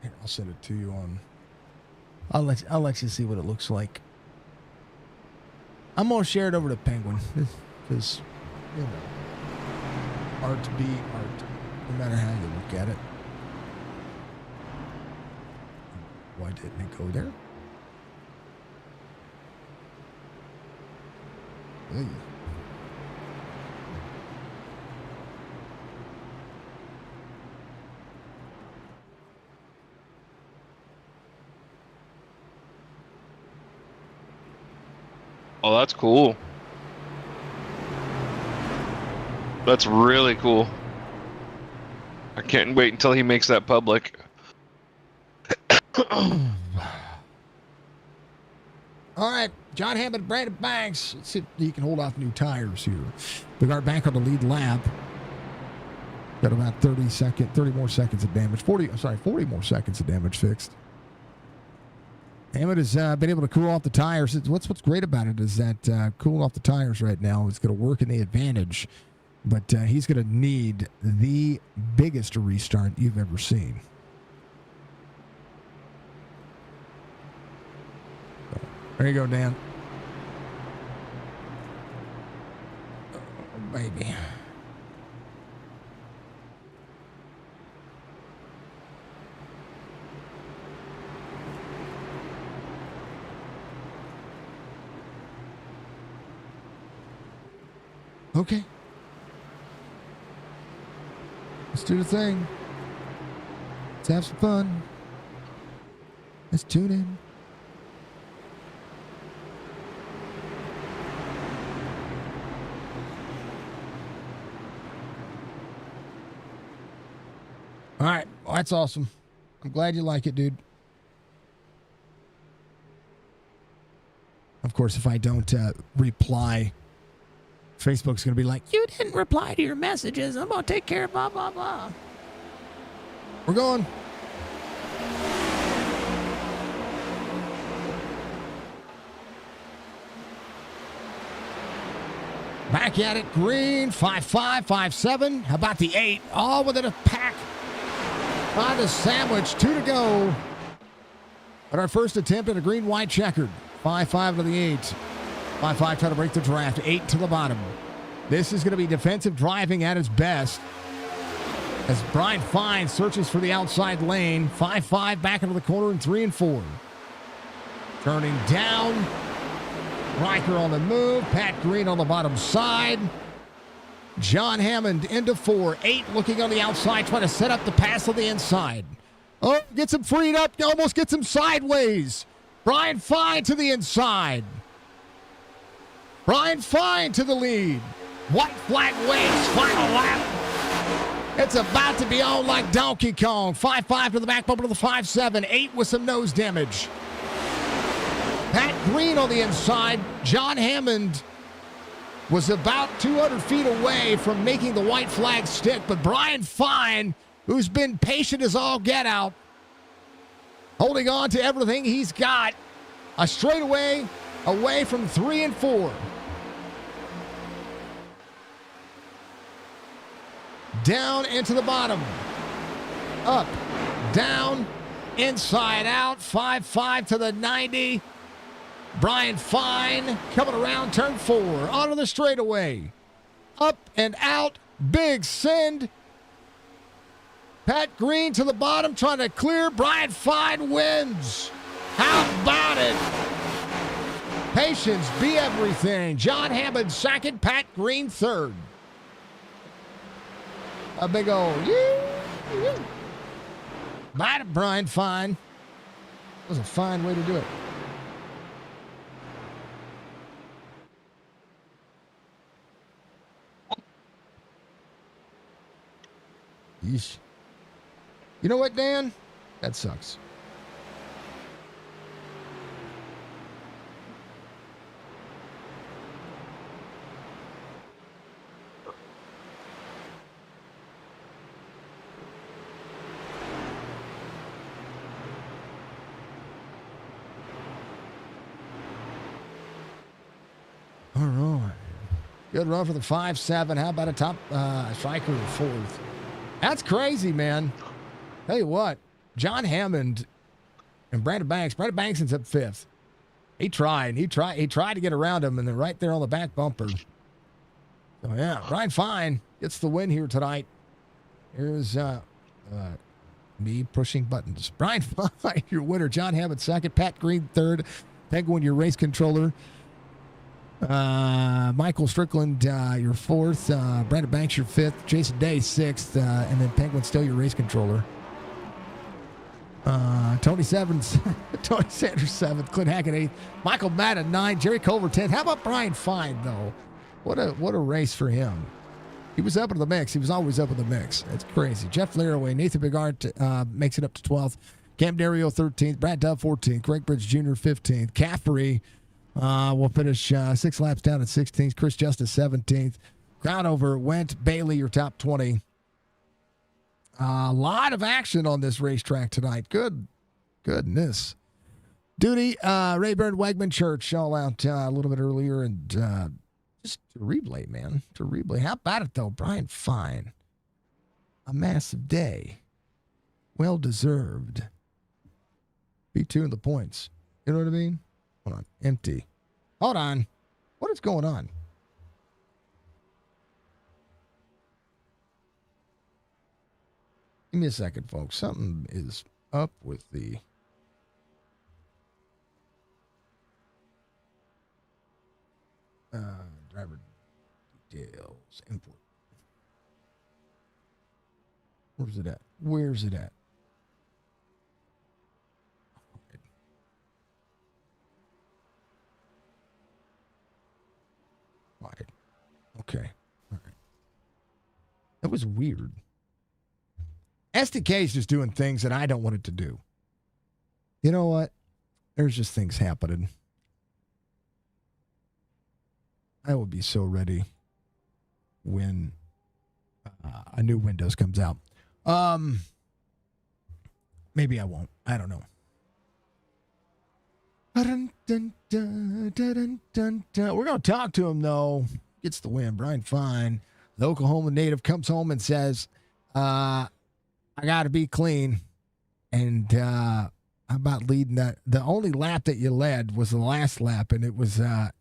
Here, I'll send it to you on. I'll let you see what it looks like. I'm gonna share it over to Penguin because, you know, art be art, no matter how you look at it. Why didn't it go there? Hey. Oh, that's cool. That's really cool. I can't wait until he makes that public. All right, John Hammond, Brandon Banks. Let's see if he can hold off new tires here. We got back on the lead lap. Got about 30 more seconds of damage. 40 more seconds of damage fixed. Hammond has been able to cool off the tires. What's great about it is that cooling off the tires right now is going to work in the advantage. But he's going to need the biggest restart you've ever seen. There you go, Dan. Oh, baby. Okay. Let's do the thing. Let's have some fun. Let's tune in. All right. Well, that's awesome. I'm glad you like it, dude. Of course, if I don't reply, Facebook's going to be like, you didn't reply to your messages. I'm going to take care of blah, blah, blah. We're going. Back at it. Green, 5-5, 5-7. How about the 8? All within a pack. On the sandwich. 2 to go. At our first attempt at a green-white checkered. 5-5 to the 8. 5-5 trying to break the draft. 8 to the bottom. This is going to be defensive driving at its best. As Brian Fine searches for the outside lane. 5-5 back into the corner in 3 and 4. Turning down. Riker on the move. Pat Green on the bottom side. John Hammond into 4. 8 looking on the outside, trying to set up the pass on the inside. Oh, gets him freed up. Almost gets him sideways. Brian Fine to the inside. Brian Fine to the lead. White flag waves. Final lap. It's about to be on like Donkey Kong. 5-5 to the back bumper to the 5-7. 8 with some nose damage. Pat Green on the inside. John Hammond was about 200 feet away from making the white flag stick, but Brian Fine, who's been patient as all get out, holding on to everything he's got, a straightaway away from 3 and 4. Down into the bottom. Up, down, inside out, 5-5 to the 90. Brian Fine coming around turn 4. Onto the straightaway. Up and out. Big send. Pat Green to the bottom trying to clear. Brian Fine wins. How about it? Patience be everything. John Hammond second. Pat Green third. A big old bye to Brian Fine. That was a fine way to do it. Yeesh. You know what, Dan? That sucks. All right. Good run for the 5-7. How about a top striker in 4th? That's crazy, man. Tell you what, John Hammond and Brandon Banks. Brandon Banks ends up 5th. He tried to get around him, and then right there on the back bumper. So yeah, Brian Fine gets the win here tonight. Here's me pushing buttons. Brian Fine, your winner. John Hammond 2nd. Pat Green 3rd. Penguin, your race controller. Michael Strickland, your 4th. Brandon Banks, your 5th. Jason Day, 6th. And then Penguin still your race controller. Tony Sanders, 7th. Clint Hackett, 8th. Michael Madden, 9th. Jerry Culver, 10th. How about Brian Fine, though? What a race for him. He was up in the mix. He was always up in the mix. That's crazy. Jeff Laraway, Nathan Bigart makes it up to 12th. Cam Dario, 13th. Brad Dove, 14th. Greg Bridge Jr., 15th. Caffrey will finish 6 laps down at 16th. Chris Justice, 17th. Crownover went. Bailey, your top 20. A lot of action on this racetrack tonight. Goodness. Duty, Rayburn Wegman Church, all out a little bit earlier, and just to replay, man. To replay. How about it, though? Brian Fine. A massive day. Well deserved. B2 in the points. You know what I mean? Hold on. Empty. Hold on. What is going on? Give me a second, folks. Something is up with the... driver details. Import. Where's it at? Where's it at? Wide. Okay. All right. That was weird. SDK is just doing things that I don't want it to do. You know what? There's just things happening. I will be so ready when a new Windows comes out. Maybe I won't. I don't know. We're going to talk to him, though. Gets the win. Brian Fine, the Oklahoma native, comes home and says, I got to be clean. And how about leading that? The only lap that you led was the last lap, and it was a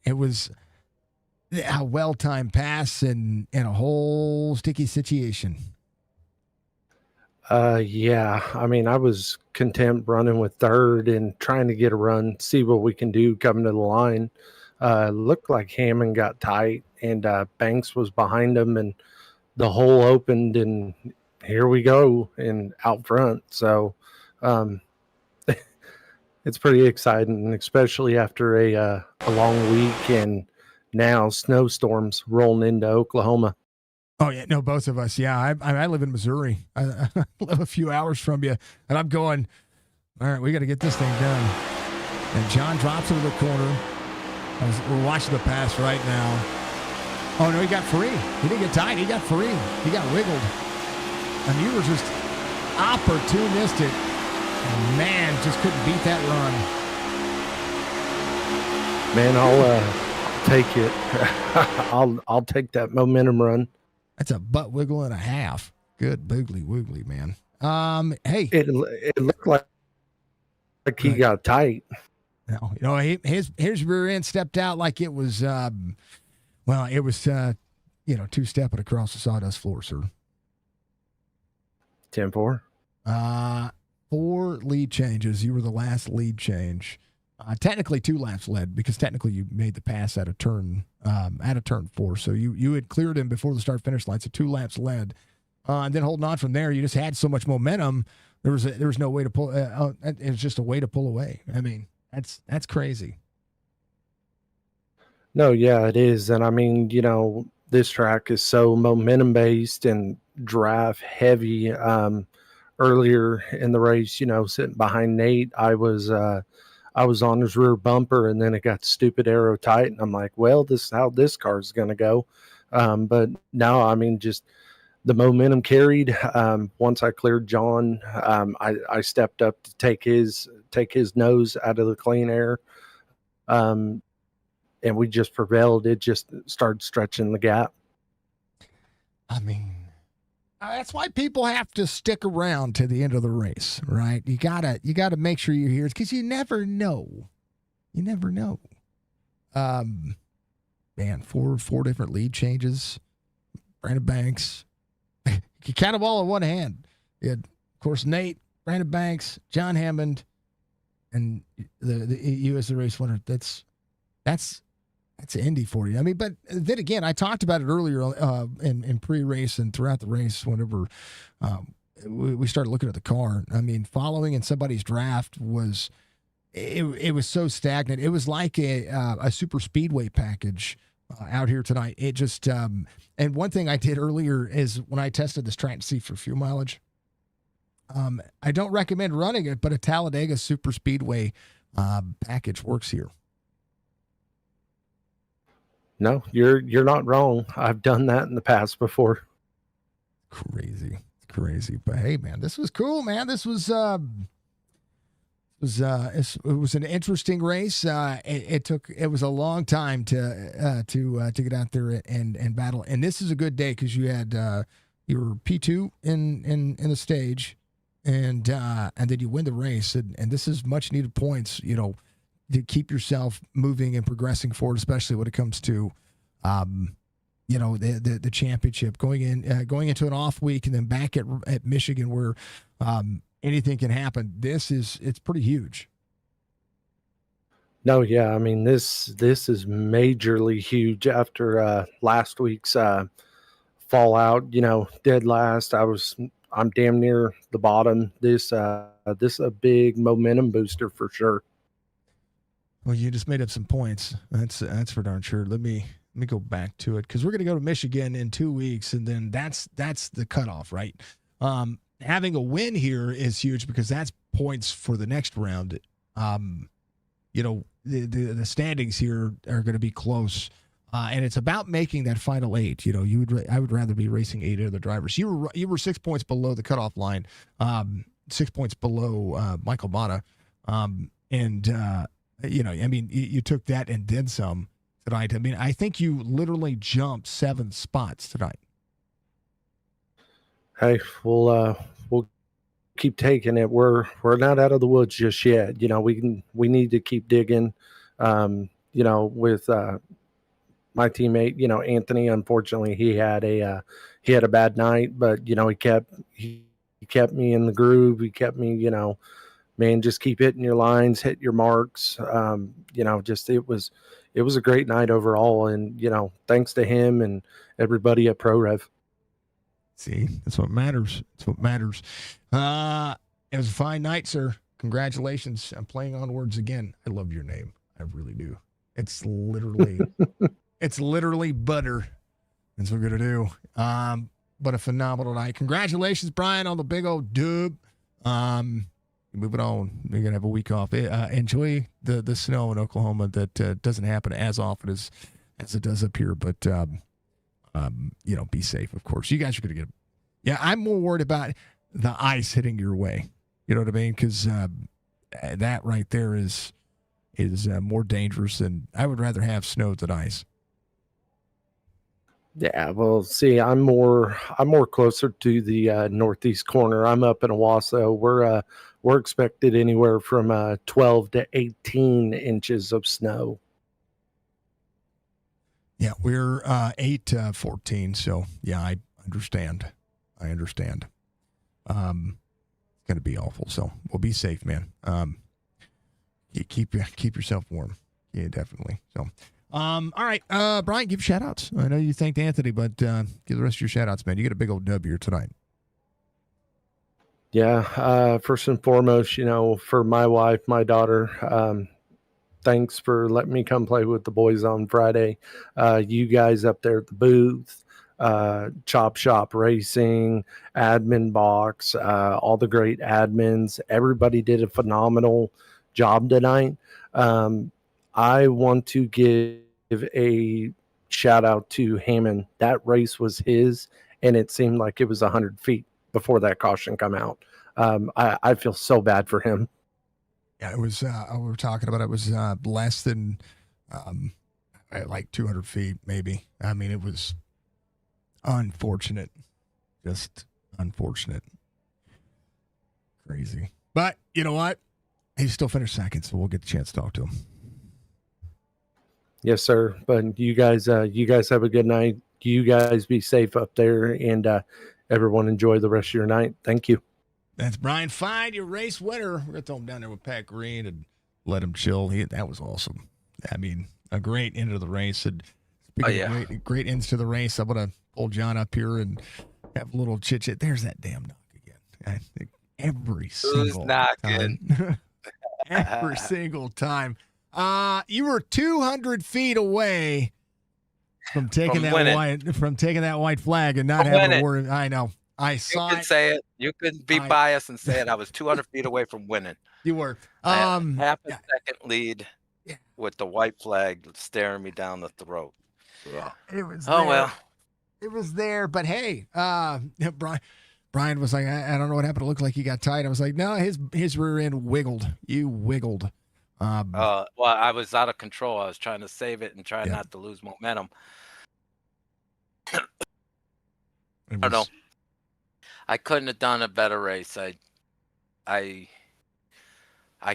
well-timed pass and in a whole sticky situation. Yeah, I mean, I was content running with third and trying to get a run, see what we can do coming to the line. Looked like Hammond got tight and Banks was behind him, and the hole opened, and here we go and out front. So it's pretty exciting, especially after a long week and now snowstorms rolling into Oklahoma. Oh, yeah. No, both of us. Yeah. I live in Missouri. I live a few hours from you. And I'm going, all right, we got to get this thing done. And John drops into the corner. We're watching the pass right now. Oh, no, he got free. He didn't get tied. He got free. He got wiggled. And you were just opportunistic. And man, just couldn't beat that run. Man, I'll take it. I'll take that momentum run. That's a butt wiggle and a half. Good boogly wiggly, man. Hey, it looked like he got tight. No, you know, his rear end stepped out like it was, it was, two-stepping across the sawdust floor, sir. 10-4. 4 lead changes. You were the last lead change. Technically 2 laps led because technically you made the pass at a turn 4. So you had cleared him before the start finish line. So 2 laps led, and then holding on from there, you just had so much momentum. There was no way to pull. It was just a way to pull away. I mean, that's crazy. No, yeah, it is. And I mean, this track is so momentum based and drive heavy. Earlier in the race, sitting behind Nate, I was on his rear bumper, and then it got stupid aero tight, and I'm like, well, this is how this car is going to go. But no, I mean, just the momentum carried. Once I cleared John, I stepped up to take his nose out of the clean air, and we just prevailed. It just started stretching the gap. I mean, that's why people have to stick around to the end of the race, right? You gotta make sure you're here because you never know. You never know. Man, four different lead changes. Brandon Banks, you count them all in one hand. You had, of course, Nate, Brandon Banks, John Hammond, and the U.S. race winner. That's Indy for you. I mean, but then again, I talked about it earlier in pre-race and throughout the race whenever we started looking at the car. I mean, following in somebody's draft was so stagnant. It was like a super speedway package out here tonight. It just and one thing I did earlier is when I tested this track to see for fuel mileage, I don't recommend running it, but a Talladega super speedway package works here. No, you're not wrong. I've done that in the past before. Crazy. But hey, man, this was cool, man. This was It was an interesting race. It was a long time to get out there and battle. And this is a good day because you had your P2 in the stage, and then you win the race. And this is much needed points, to keep yourself moving and progressing forward, especially when it comes to the championship, going into an off week and then back at Michigan where anything can happen. It's pretty huge. No, yeah, I mean this is majorly huge after last week's fallout. Dead last. I'm damn near the bottom. This is a big momentum booster for sure. Well, you just made up some points. That's for darn sure. Let me go back to it because we're going to go to Michigan in 2 weeks, and then that's the cutoff, right? Having a win here is huge because that's points for the next round. The standings here are going to be close, and it's about making that final 8. I would rather be racing 8 other drivers. You were 6 points below the cutoff line, 6 points below Michael Mata, you took that and then some tonight. I mean, I think you literally jumped 7 spots tonight. Hey, we'll keep taking it. We're not out of the woods just yet. We need to keep digging. With my teammate, Anthony, unfortunately he had a bad night, but he kept me in the groove. He kept me, man, just keep hitting your lines, hit your marks. It was a great night overall, and thanks to him and everybody at ProRev. See, that's what matters. That's what matters. It was a fine night, sir. Congratulations. I'm playing on words again. I love your name. I really do. It's literally butter. That's what we're going to do. But a phenomenal night. Congratulations, Brian, on the big old dub. Moving on. We're going to have a week off. Enjoy the snow in Oklahoma that doesn't happen as often as it does up here. But, be safe, of course. You guys are going to get – yeah, I'm more worried about the ice hitting your way. You know what I mean? Because that right there is more dangerous, and I would rather have snow than ice. Yeah, well, see, I'm more closer to the northeast corner. I'm up in Owasso. We're expected anywhere from 12 to 18 inches of snow. Yeah, we're 8 to 14, so yeah, I understand. It's going to be awful, so we'll be safe, man. Keep yourself warm. Yeah, definitely. So, all right, Brian, give shout outs. I know you thanked Anthony, but give the rest of your shout outs, man. You get a big old dub here tonight. Yeah, first and foremost, for my wife, my daughter, thanks for letting me come play with the boys on Friday. You guys up there at the booth, Chop Shop Racing, Admin Box, all the great admins. Everybody did a phenomenal job tonight. I want to give a shout out to Hammond. That race was his, and it seemed like it was 100 feet before that caution come out. I feel so bad for him. Yeah, it was, we were talking about it was less than like 200 feet, maybe. I mean, it was unfortunate. Just unfortunate. Crazy. But you know what? He still finished second, so we'll get the chance to talk to him. Yes, sir. But you guys have a good night. You guys be safe up there, and everyone enjoy the rest of your night. Thank you. That's Brian Fine, your race winner. We're going to throw him down there with Pat Green and let him chill. That was awesome. I mean, a great end of the race. And great ends to the race, I'm going to pull John up here and have a little chit-chat. There's that damn knock again. I think every single time. Every single time. You were 200 feet away from taking that white flag and not having to worry. I know. I saw you could say it. You could be biased and say it. I was 200 feet away from winning. You were. Half a second lead with the white flag staring me down the throat. Yeah, it was. Oh, there. well. It was there, but hey, Brian, Brian was like, I don't know what happened. It looked like he got tight. I was like, no, his rear end wiggled. You wiggled. Well, I was out of control. I was trying to save it and try Yeah. not to lose momentum. It I don't know. was, I couldn't have done a better race. I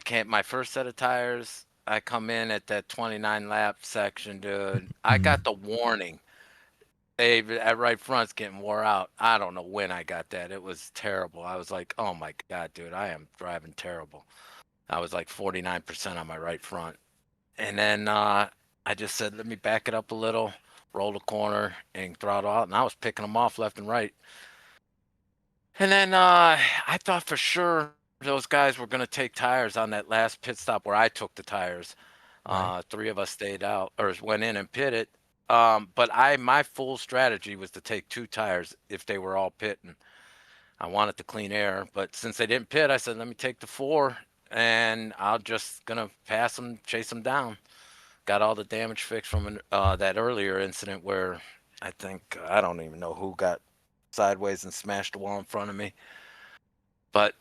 can't. My first set of tires, I come in at that 29 lap section, dude. I got the warning. Dave at right front's getting wore out. I don't know when I got that. It was terrible. I was like, oh my God, dude, I am driving terrible. I was like 49% on my right front. And then I just said, let me back it up a little, roll the corner, and throttle out. And I was picking them off left and right. And then I thought for sure those guys were going to take tires on that last pit stop where I took the tires. Right. 3 of us stayed out or went in and pitted. But my full strategy was to take 2 tires if they were all pitting. I wanted the clean air, but since they didn't pit, I said, let me take the 4 and I'm just going to pass them, chase them down. Got all the damage fixed from that earlier incident where I think, I don't even know who got sideways and smashed the wall in front of me. But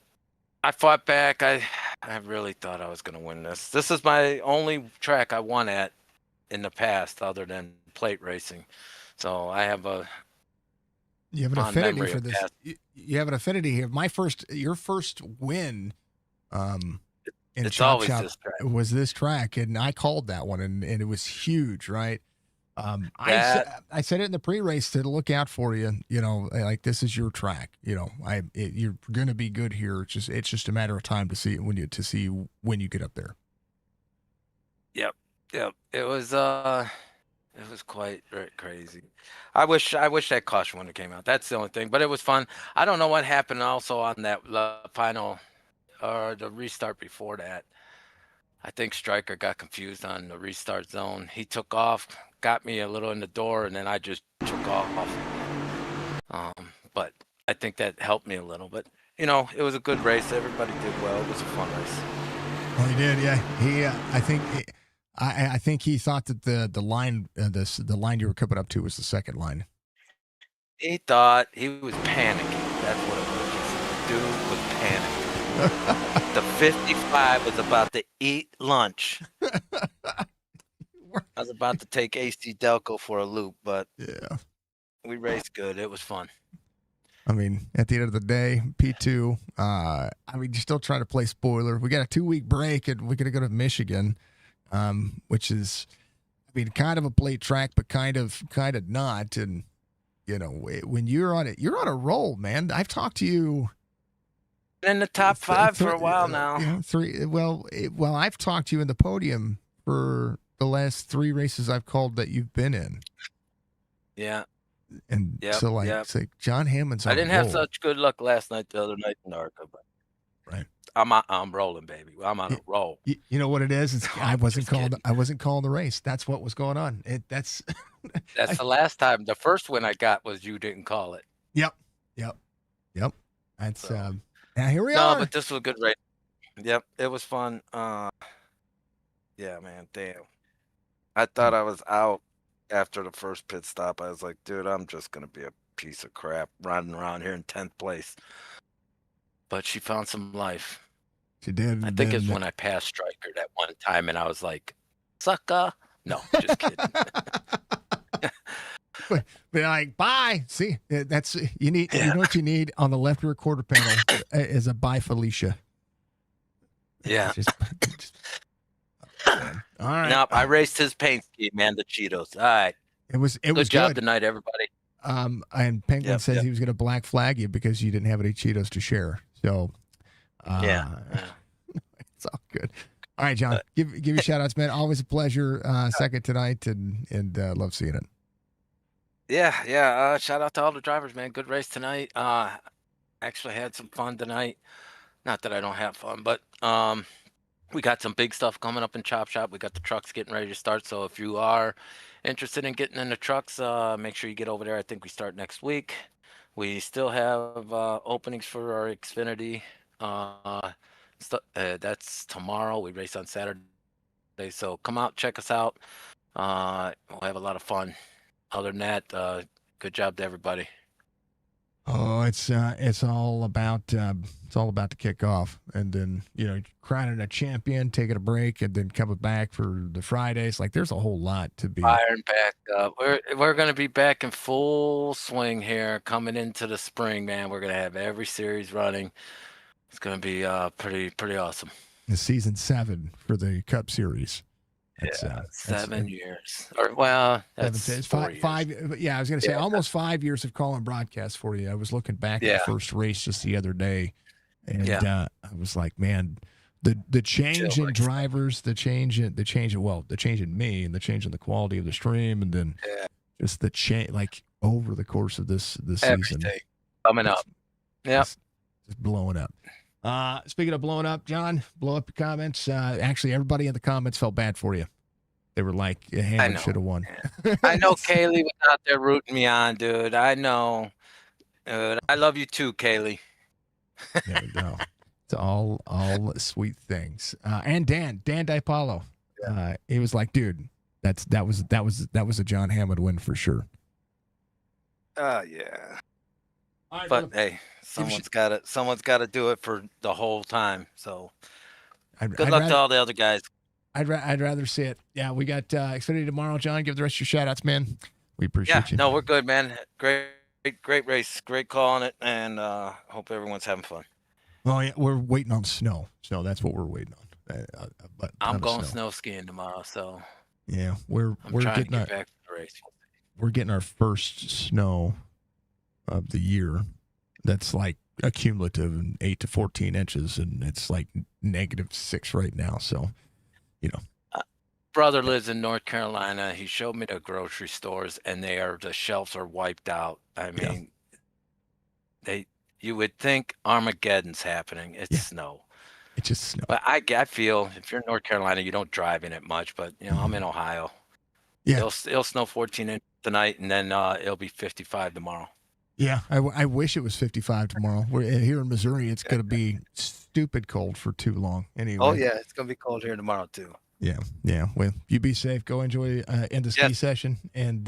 I fought back. I really thought I was going to win this. This is my only track I won at in the past other than plate racing. So I have a you have an fond affinity memory for of this. past. You have an affinity here. Your first win, in It's Chop always Shop this track. was this track, and I called that one, and it was huge, right? That- I said it in the pre-race to look out for you. You know, like this is your track. You know, you're going to be good here. It's just a matter of time to see when you get up there. Yep. It was quite crazy. I wish that caution wouldn't have came out. That's the only thing. But it was fun. I don't know what happened also on that final or the restart before that. I think Stryker got confused on the restart zone. He took off, got me a little in the door, and then I just took off. But I think that helped me a little. But it was a good race. Everybody did well. It was a fun race. Well, he did. Yeah, he. I think he thought that the line the line you were coming up to was the second line. He thought he was panicking. That's what it was. The dude was panicking. The 55 was about to eat lunch. I was about to take AC Delco for a loop, but Yeah. we raced good. It was fun. I mean, at the end of the day, P2. You're still trying to play spoiler. We got a 2-week break, and we're gonna go to Michigan, which is, kind of a plate track, but kind of not. And when you're on it, you're on a roll, man. I've talked to you In the top 5 for a while now. I've talked to you in the podium for the last 3 races I've called that you've been in. Yeah. And Yep, so, yep. it's like John Hammond's on I didn't a roll. have such good luck the other night in ARCA, but Right. I'm rolling, baby. I'm on a roll. You know what it is? I wasn't just calling the race. That's what was going on. That's the last time. The first win I got was you didn't call it. Yep. That's now here we No, are. but this was a good race. Yep, it was fun. Yeah, man, damn. I thought I was out after the first pit stop. I was like, dude, I'm just gonna be a piece of crap running around here in 10th place. But she found some life. She did. I think it's when I passed Stryker that one time, and I was like, sucker. No, just kidding. But like, bye. See, that's you need. Yeah. You know what you need on the left rear quarter panel is a bye, Felicia. Yeah. All right. Nope, I raced his paint scheme, man. The Cheetos. All right. It was Good job tonight, everybody. And Penguin says he was going to black flag you because you didn't have any Cheetos to share. So, Yeah. It's all good. All right, John, give your shout outs, man. Always a pleasure. Second tonight, and love seeing it. Yeah. Shout out to all the drivers, man. Good race tonight. Actually had some fun tonight. Not that I don't have fun, but we got some big stuff coming up in Chop Shop. We got the trucks getting ready to start. So if you are interested in getting in the trucks, make sure you get over there. I think we start next week. We still have openings for our Xfinity. That's tomorrow. We race on Saturday. So come out, check us out. We'll have a lot of fun. Other than that, good job to everybody. Oh, it's all about the kickoff, and then crowning a champion, taking a break, and then coming back for the Fridays. Like there's a whole lot to be. Firing back up. We're gonna be back in full swing here coming into the spring, man. We're gonna have every series running. It's gonna be pretty awesome. The season 7 for the Cup Series. That's, yeah, 7 years. Or well, that's it's 4 years. five. Yeah, I was gonna say almost 5 years of calling broadcasts for you. I was looking back at the first race just the other day, and I was like, man, the change in drivers, the change in me, and the change in the quality of the stream, and then just the change like over the course of this season coming up. Yeah, just blowing up. Speaking of blowing up, John, blow up your comments. Actually, everybody in the comments felt bad for you. They were like, Hammer should have won. I know Kaylee was out there rooting me on, dude. I know. Dude, I love you too, Kaylee. There we go. It's all sweet things. And Dan DiPaolo. He was like, dude, that was a John Hammond win for sure. Yeah. Right, but hey, someone's got to do it for the whole time. So good luck to all the other guys. I'd rather see it. Yeah, we got Xfinity tomorrow, John. Give the rest of your shout outs, man. We appreciate you. No, we're good, man. Great race. Great calling it, and hope everyone's having fun. Well, yeah, we're waiting on snow. So that's what we're waiting on. But I'm going snow skiing tomorrow, so yeah, we're getting to get back to the race. We're getting our first snow of the year. That's like a cumulative 8 to 14 inches, and it's like -6 right now. So, brother lives in North Carolina. He showed me the grocery stores, and the shelves are wiped out. I mean, you would think Armageddon's happening. It's snow. It's just snow. But I feel if you're in North Carolina, you don't drive in it much. But I'm in Ohio. Yeah, it'll snow 14 inches tonight, and then it'll be 55 tomorrow. Yeah, I wish it was 55 tomorrow. We're here in Missouri. It's going to be stupid cold for too long. Anyway. Oh yeah, it's going to be cold here tomorrow too. Yeah. Well, you be safe. Go enjoy in the ski session, and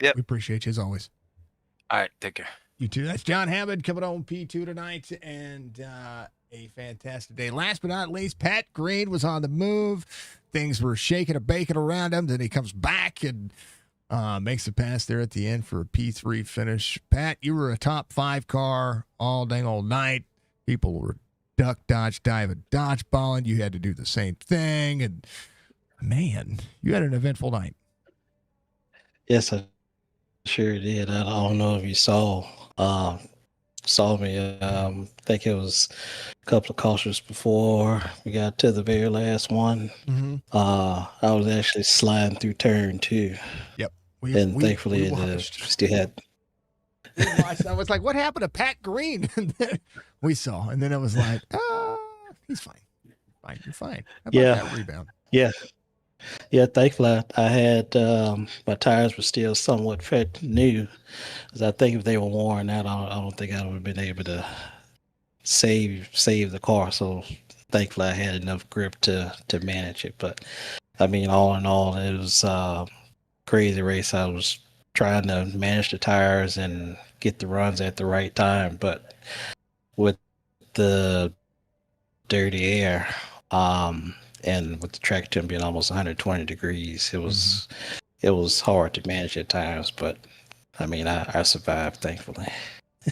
we appreciate you as always. All right, take care. You too. That's John Hammond coming on P2 tonight, and a fantastic day. Last but not least, Pat Green was on the move. Things were shaking and baking around him. Then he comes back and makes the pass there at the end for a P3 finish. Pat, you were a top 5 car all dang all night. People were duck, dodge, diving, dodgeballing. You had to do the same thing. And, man, you had an eventful night. Yes, I sure did. I don't know if you saw me. I think it was a couple of cautions before we got to the very last one. Mm-hmm. I was actually sliding through turn 2. Yep. Thankfully, still had. I was like, what happened to Pat Green? And then we saw, and then it was like, he's fine. You're fine. How about that rebound? Yeah, thankfully I had my tires were still somewhat new, because I think if they were worn out, I don't think I would have been able to save the car. So thankfully I had enough grip to manage it. But I mean, all in all, it was crazy race. I was trying to manage the tires and get the runs at the right time, but with the dirty air, and with the track temp being almost 120 degrees, it was hard to manage at times. But I mean, I survived, thankfully.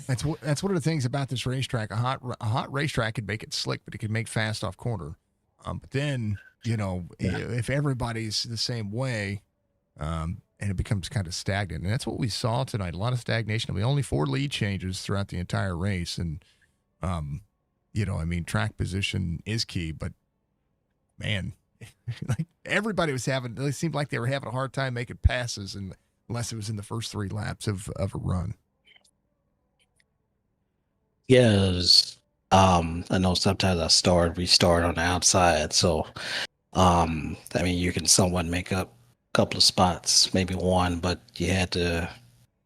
That's one of the things about this racetrack. A hot racetrack could make it slick, but it could make fast off corner. But then if everybody's the same way, and it becomes kind of stagnant, and that's what we saw tonight. A lot of stagnation. I mean, only 4 lead changes throughout the entire race, and I mean, track position is key, but man, like everybody was it seemed like they were having a hard time making passes, unless it was in the first 3 laps of a run. Yes. I know sometimes we start on the outside. So, I mean, you can somewhat make up a couple of spots, maybe one, but you had to,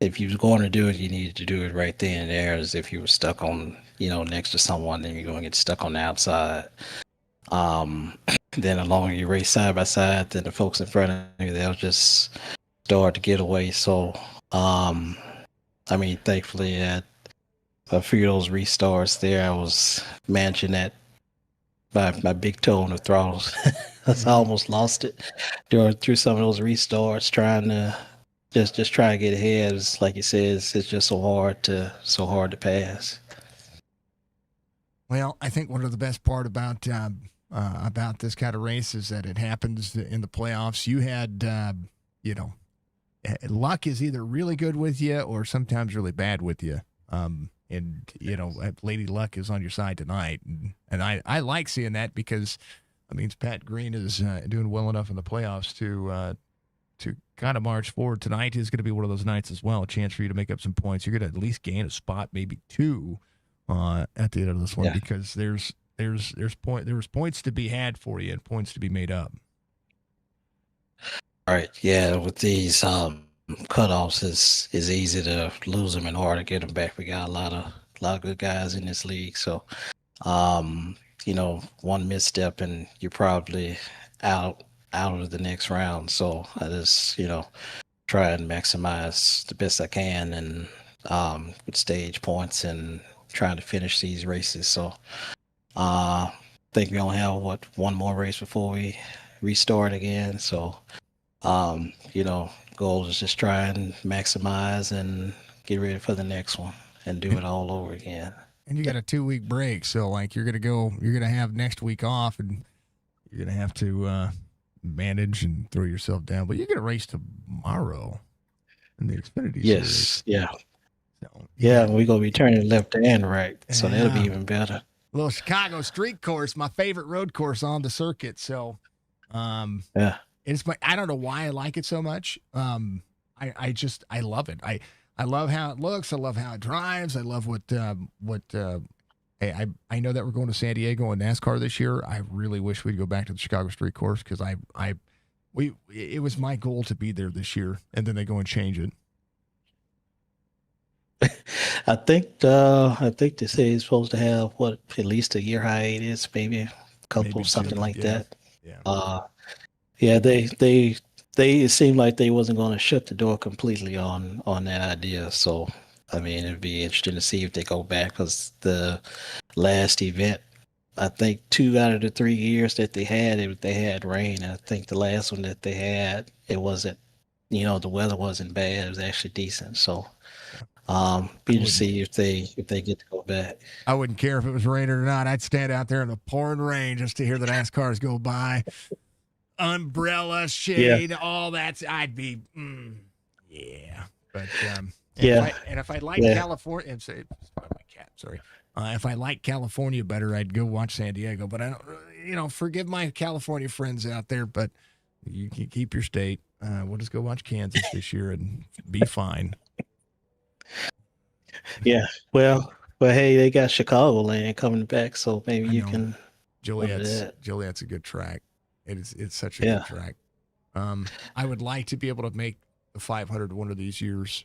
if you were going to do it, you needed to do it right then and there. As if you were stuck on, next to someone, then you're going to get stuck on the outside. Then along you race side by side, then the folks in front of you, they'll just start to get away. So, I mean, thankfully, a few of those restarts there, I was managing that my big toe on the throttles. I almost lost it through some of those restarts, trying to just try to get ahead. It's like you said, it's just so hard to pass. Well, I think one of the best part about this kind of race is that it happens in the playoffs. You had, luck is either really good with you or sometimes really bad with you. And Lady Luck is on your side tonight, and I like seeing that because that means Pat Green is doing well enough in the playoffs to kind of march forward. Tonight is going to be one of those nights as well. A chance for you to make up some points. You're going to at least gain a spot, maybe two, at the end of this one because there's points to be had for you and points to be made up. All right, yeah. With these cutoffs, is easy to lose them and hard to get them back. We got a lot of good guys in this league, so one misstep and you're probably out of the next round. So I just try and maximize the best I can and with stage points and trying to finish these races. So I think we only have one more race before we restart again. So goal is just try and maximize and get ready for the next one and do it all over again. And you got a 2-week break, so like you're gonna have next week off, and you're gonna have to manage and throw yourself down. But you're gonna race tomorrow in the Xfinity Series. Yeah. So, yeah, we're gonna be turning left and right, so that'll be even better. Little Chicago street course, my favorite road course on the circuit. So, I don't know why I like it so much. I love it. I love how it looks. I love how it drives. I love what I know that we're going to San Diego in NASCAR this year. I really wish we'd go back to the Chicago street course because it was my goal to be there this year, and then they go and change it. I think they say it's supposed to have at least a year hiatus, maybe a couple, something like that. Yeah. They it seemed like they wasn't going to shut the door completely on that idea. So I mean, it'd be interesting to see if they go back, because the last event, I think 2 out of the 3 years that they had rain. And I think the last one that they had, it wasn't, the weather wasn't bad. It was actually decent. So be to see if they get to go back. I wouldn't care if it was raining or not. I'd stand out there in the pouring rain just to hear the NASCARs go by. Umbrella, shade, all that. I'd be, But if I like California, and say, my cat, sorry. If I like California better, I'd go watch San Diego. But I don't, forgive my California friends out there, but you can keep your state. We'll just go watch Kansas this year and be fine. Yeah, well, hey, they got Chicagoland coming back, so maybe you can. Joliet's a good track. It's such a good track. I would like to be able to make the 500 one of these years.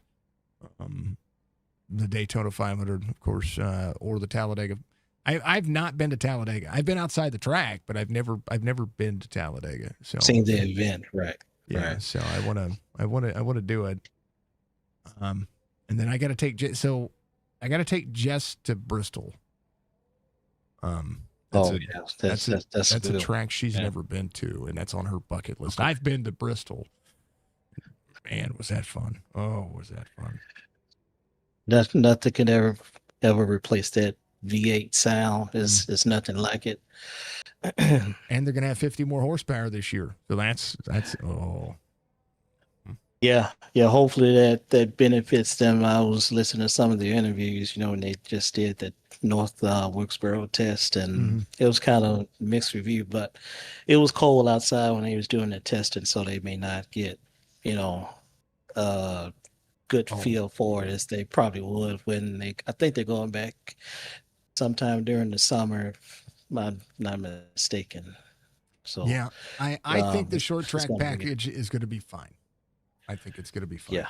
The Daytona 500, of course, or the Talladega. I've not been to Talladega. I've been outside the track, but I've never been to Talladega. So seen the event, right? Yeah. Right. So I want to do it. And then I got to take Jess to Bristol. That's a track she's never been to, and that's on her bucket list. I've been to Bristol. Man, was that fun! Oh, was that fun! Nothing can ever replace that V8 sound. It's nothing like it. And they're gonna have 50 more horsepower this year, so that's Yeah. Hopefully that benefits them. I was listening to some of the interviews, and they just did that North Wilkesboro test, and it was kind of mixed review. But it was cold outside when they was doing the testing, so they may not get, good feel for it as they probably would when I think they're going back sometime during the summer, if I'm not mistaken. So yeah, I think the short track package is going to be fine. I think it's going to be fun. Yeah.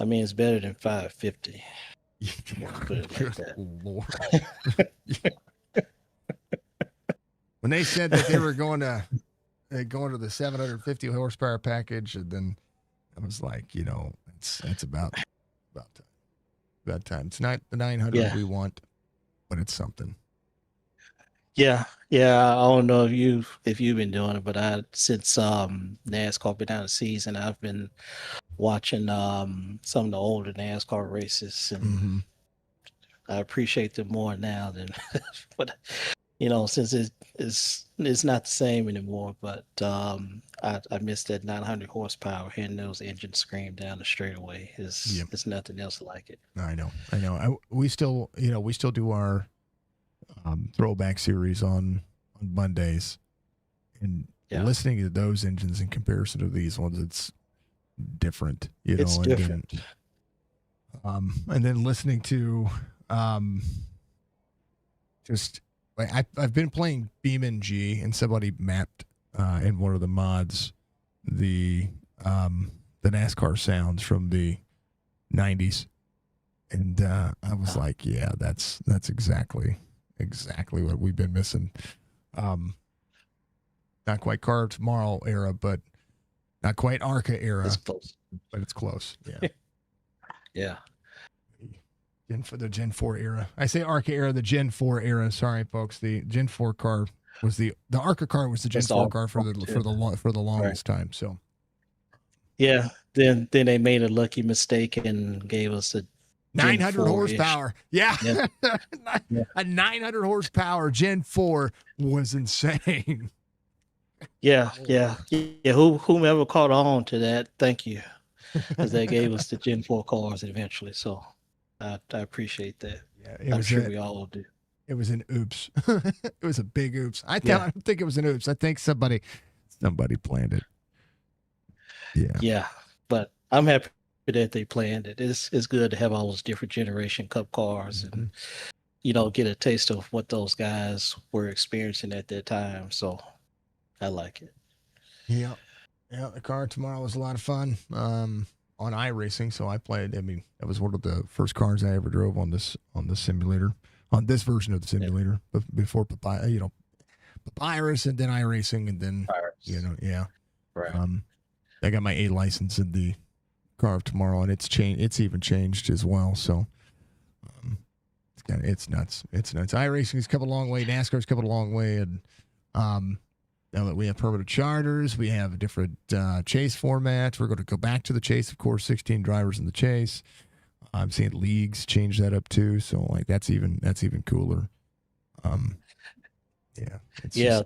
I mean, it's better than 550. Put it like that. Lord. When they said that they were going to the 750 horsepower package, and then I was like, it's about time. that time. It's not the 900 Yeah. we want, but it's something. Yeah, I don't know if you've been doing it, but since NASCAR been out of season, I've been watching some of the older NASCAR races, and Mm-hmm. I appreciate them more now than, but since it's not the same anymore. But I miss that 900 horsepower, hearing those engines scream down the straightaway. It's nothing else like it. I know. We still do our throwback series on Mondays, and listening to those engines in comparison to these ones, it's different. It's different. And then listening to just like I've been playing Beeman G, and somebody mapped in one of the mods the NASCAR sounds from the 90s, and I was like, yeah, that's exactly what we've been missing. Not quite Car of Tomorrow era, but not quite ARCA era. It's close. But it's close. Yeah. Yeah. The Gen 4 era. I say ARCA era, the Gen 4 era. Sorry, folks. The Gen 4 car was the ARCA car was the Gen 4 car for the longest time. So. Yeah. Then they made a lucky mistake and gave us a 900 horsepower. Yeah. Yeah. A 900 horsepower Gen 4 was insane. Yeah. Whomever caught on to that, thank you, because they gave us the Gen 4 cars eventually. So I appreciate that. Yeah, I'm sure we all do. It was an oops. It was a big oops. I don't think it was an oops. I think somebody planned it. Yeah. Yeah, but I'm happy that they planned it. It's good to have all those different generation cup cars and get a taste of what those guys were experiencing at that time. So I like it. Yeah. The car tomorrow was a lot of fun. On iRacing, so I played. I mean, that was one of the first cars I ever drove on this simulator, on this version of the simulator. But before Papyrus, and then iRacing, and then Right. I got my A license in the Car of Tomorrow, and it's changed. It's even changed as well. So it's nuts. It's nuts. iRacing has come a long way. NASCAR's come a long way, and now that we have permanent charters, we have a different chase format. We're going to go back to the chase, of course, 16 drivers in the chase. I'm seeing leagues change that up too, so like that's even cooler. I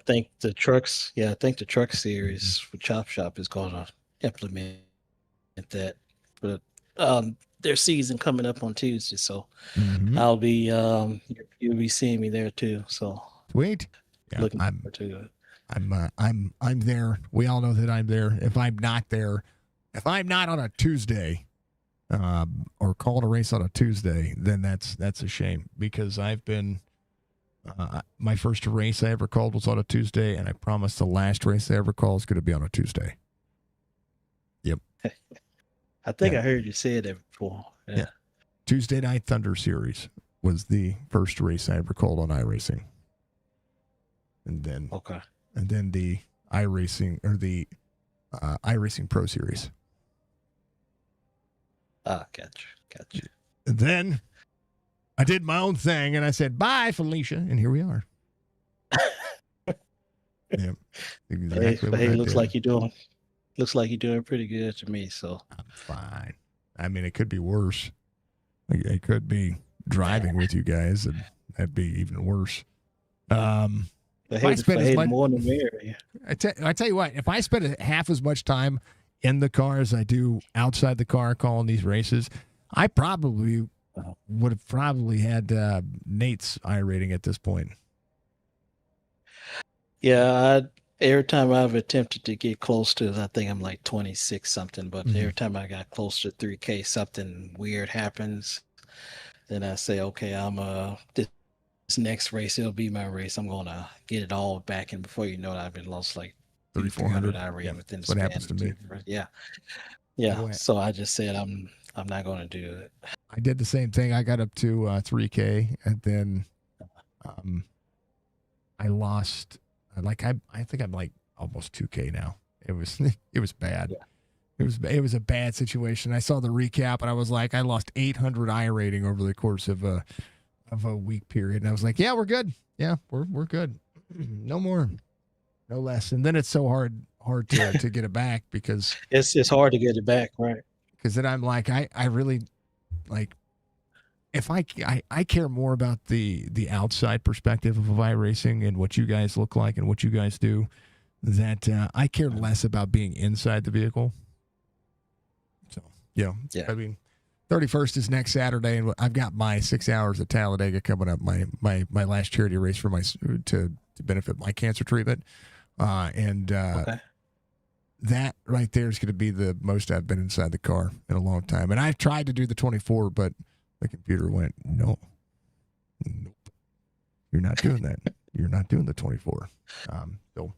think the trucks. Yeah, I think the truck series for Chop Shop is going to implement that. But their season coming up on Tuesday, so I'll be you'll be seeing me there too. So sweet. Yeah, looking forward to it. I'm there. We all know that I'm there. If I'm not there, if I'm not on a Tuesday, or called a race on a Tuesday, then that's a shame, because I've been my first race I ever called was on a Tuesday, and I promised the last race I ever called is going to be on a Tuesday. Yep. I think I heard you say that before. Yeah. Tuesday Night Thunder Series was the first race I ever called on iRacing. And then and then the iRacing, or the iRacing Pro Series. Gotcha. And then I did my own thing, and I said, bye, Felicia, and here we are. Yeah, exactly. Hey, looks like you're doing pretty good to me, so. I'm fine. I mean, it could be worse. It could be driving with you guys, and that'd be even worse. More than merry. I tell you what, if I spent half as much time in the car as I do outside the car calling these races, I probably would have had Nate's iRating at this point. Yeah, every time I've attempted to get close to, I think I'm like 26 something, but every time I got close to 3K, something weird happens. Then I say, okay, this next race, it'll be my race. I'm going to get it all back. And before you know it, I've been lost like 3,400 iRating within the span. What happens to me. Yeah. So I just said, I'm not going to do it. I did the same thing. I got up to 3K, and then I lost. I think I'm like almost 2K now. It was bad. It was a bad situation. I saw the recap and I was like, I lost 800 I rating over the course of a week period, and I was like, yeah, we're good. Yeah, we're good. No more, no less. And then it's so hard to get it back because It's hard to get it back, right? because then I'm like, I really like if I care more about the outside perspective of iRacing and what you guys look like and what you guys do, that I care less about being inside the vehicle. So yeah, I mean, 31st is next Saturday, and I've got my 6 hours at Talladega coming up. My last charity race for my to benefit my cancer treatment, that right there is going to be the most I've been inside the car in a long time. And I've tried to do the 24, but the computer went, nope, you're not doing that. You're not doing the 24. So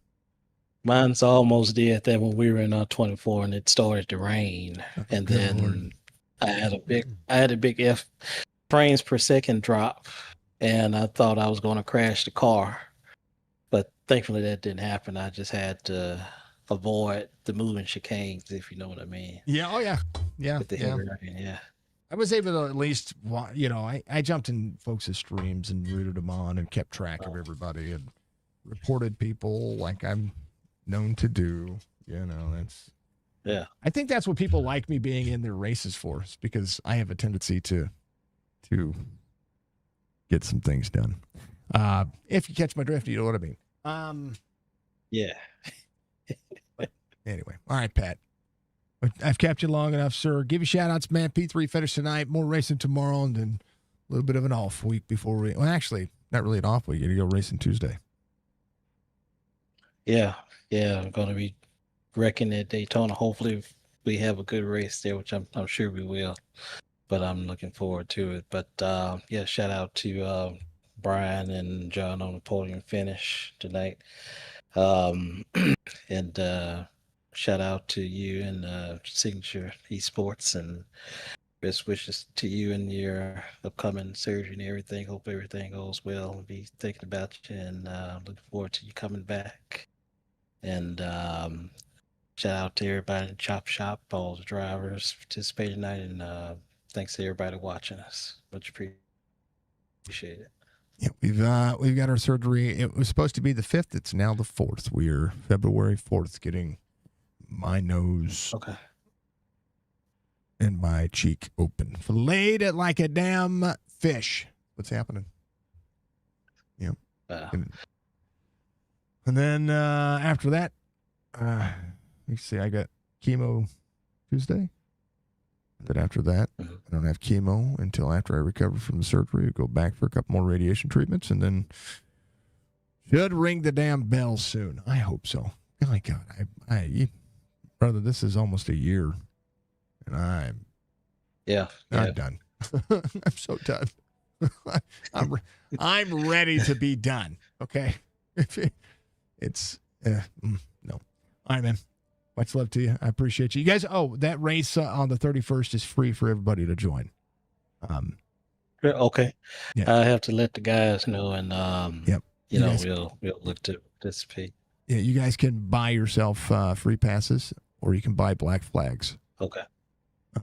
mine's almost did that when we were in 24 and it started to rain, and then Lord. I had a big frames per second drop, and I thought I was going to crash the car, but thankfully that didn't happen. I just had to avoid the moving chicanes, if you know what I mean. Yeah. Oh yeah. Yeah. With the heavy rain, yeah. I was able to at least, I jumped in folks' streams and rooted them on and kept track of everybody and reported people like I'm known to do. That's. Yeah. I think that's what people like me being in their races for, is because I have a tendency to get some things done. If you catch my drift, you know what I mean. Yeah. Anyway. All right, Pat. I've kept you long enough, sir. Give you shout outs, man. P3 finish tonight, more racing tomorrow, and then a little bit of an off week before well, actually, not really an off week. You're going to go racing Tuesday. Yeah. I'm going to be wrecking at Daytona. Hopefully we have a good race there, which I'm sure we will, but I'm looking forward to it. But shout out to Brian and John on the podium finish tonight. And shout out to you and Signature Esports, and best wishes to you and your upcoming surgery and everything. Hope everything goes well. I'll be thinking about you, and looking forward to you coming back. And shout out to everybody in Chop Shop, all the drivers participating tonight, and thanks to everybody watching us. Much appreciated. Yeah, we've got our surgery. It was supposed to be the 5th. It's now the 4th. We're February 4th getting my nose and my cheek open, filleted it like a damn fish. What's happening? Yep. And then after that, let me see. I got chemo Tuesday. Then after that, I don't have chemo until after I recover from the surgery. I go back for a couple more radiation treatments, and then should ring the damn bell soon. I hope so. My God, brother, this is almost a year, and I'm done. I'm so done. I'm ready to be done. Okay, it's no. All right, man. Much love to you. I appreciate you. You guys, that race on the 31st is free for everybody to join. Okay. Yeah. I have to let the guys know, and yep. We'll look to participate. Yeah, you guys can buy yourself free passes, or you can buy black flags. Okay.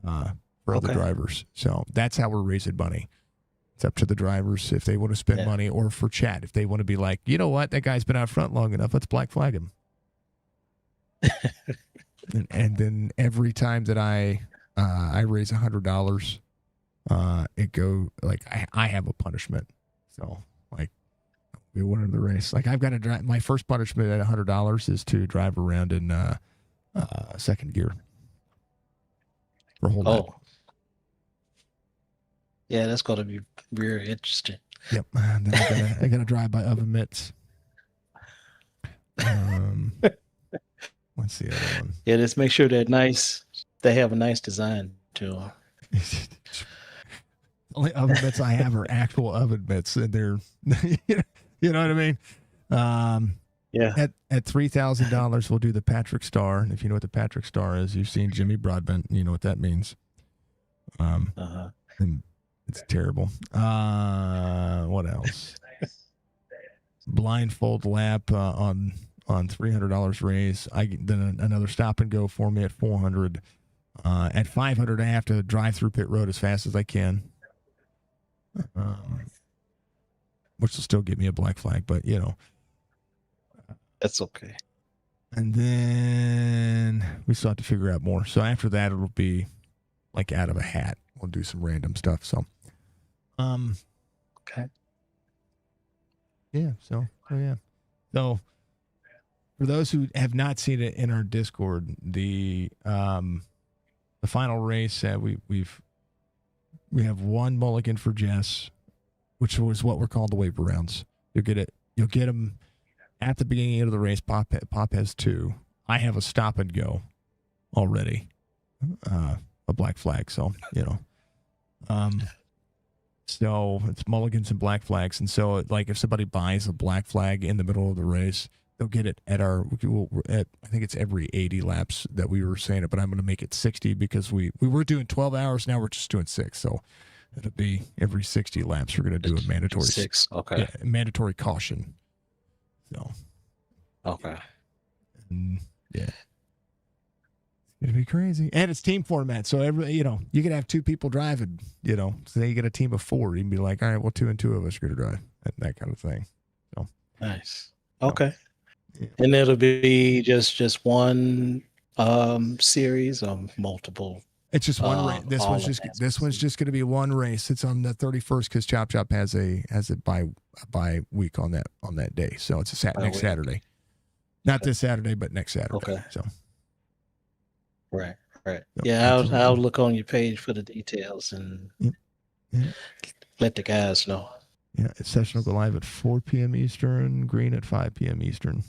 For other drivers. So that's how we're raising money. It's up to the drivers if they want to spend money, or for chat if they want to be like, you know what, that guy's been out front long enough. Let's black flag him. and then every time that I raise $100, it go like I have a punishment. So like we won the race. Like I've got to drive. My first punishment at $100 is to drive around in second gear for a whole night. Yeah, that's going to be very interesting. Yep. And then I gotta drive by oven mitts. What's the other one? Yeah, just make sure they have a nice design to them. Only oven mitts I have are actual oven mitts, and they're, you know what I mean? Yeah. At $3,000, we'll do the Patrick Star. And if you know what the Patrick Star is, you've seen Jimmy Broadbent. You know what that means. And it's terrible. What else? Blindfold lap on on $300 raise. Then another stop and go for me at $400. At $500, I have to drive through pit road as fast as I can, which will still give me a black flag, but That's okay. And then we still have to figure out more. So after that, it'll be like out of a hat. We'll do some random stuff. So, Okay. yeah. So for those who have not seen it in our Discord, the final race we have one mulligan for Jess, which was what we're called the waiver rounds. You'll get them at the beginning of the race. Pop has 2. I have a stop and go already, a black flag. So so it's mulligans and black flags. And so like if somebody buys a black flag in the middle of the race, they'll get it at I think it's every 80 laps that we were saying it, but I'm going to make it 60 because we were doing 12 hours. Now we're just doing 6. So it'll be every 60 laps. We're going to do a mandatory 6. Okay. Yeah, mandatory caution. So, Okay. Yeah. It'd be crazy. And it's team format. So you could have 2 people driving, so then you get a team of 4. You can be like, all right, well, 2 and 2 of us are going to drive. That kind of thing. So Nice. Okay. Yeah. And it'll be just one series or multiple. It's just one race. This one's just going to be one race. It's on the 31st because Chop has a bye week on that day. So it's next Saturday. Not this Saturday, but next Saturday. Okay. So Right. So, Yeah, I'll look on your page for the details and let the guys know. Yeah, session will go live at 4 p.m. Eastern, green at 5 p.m. Eastern.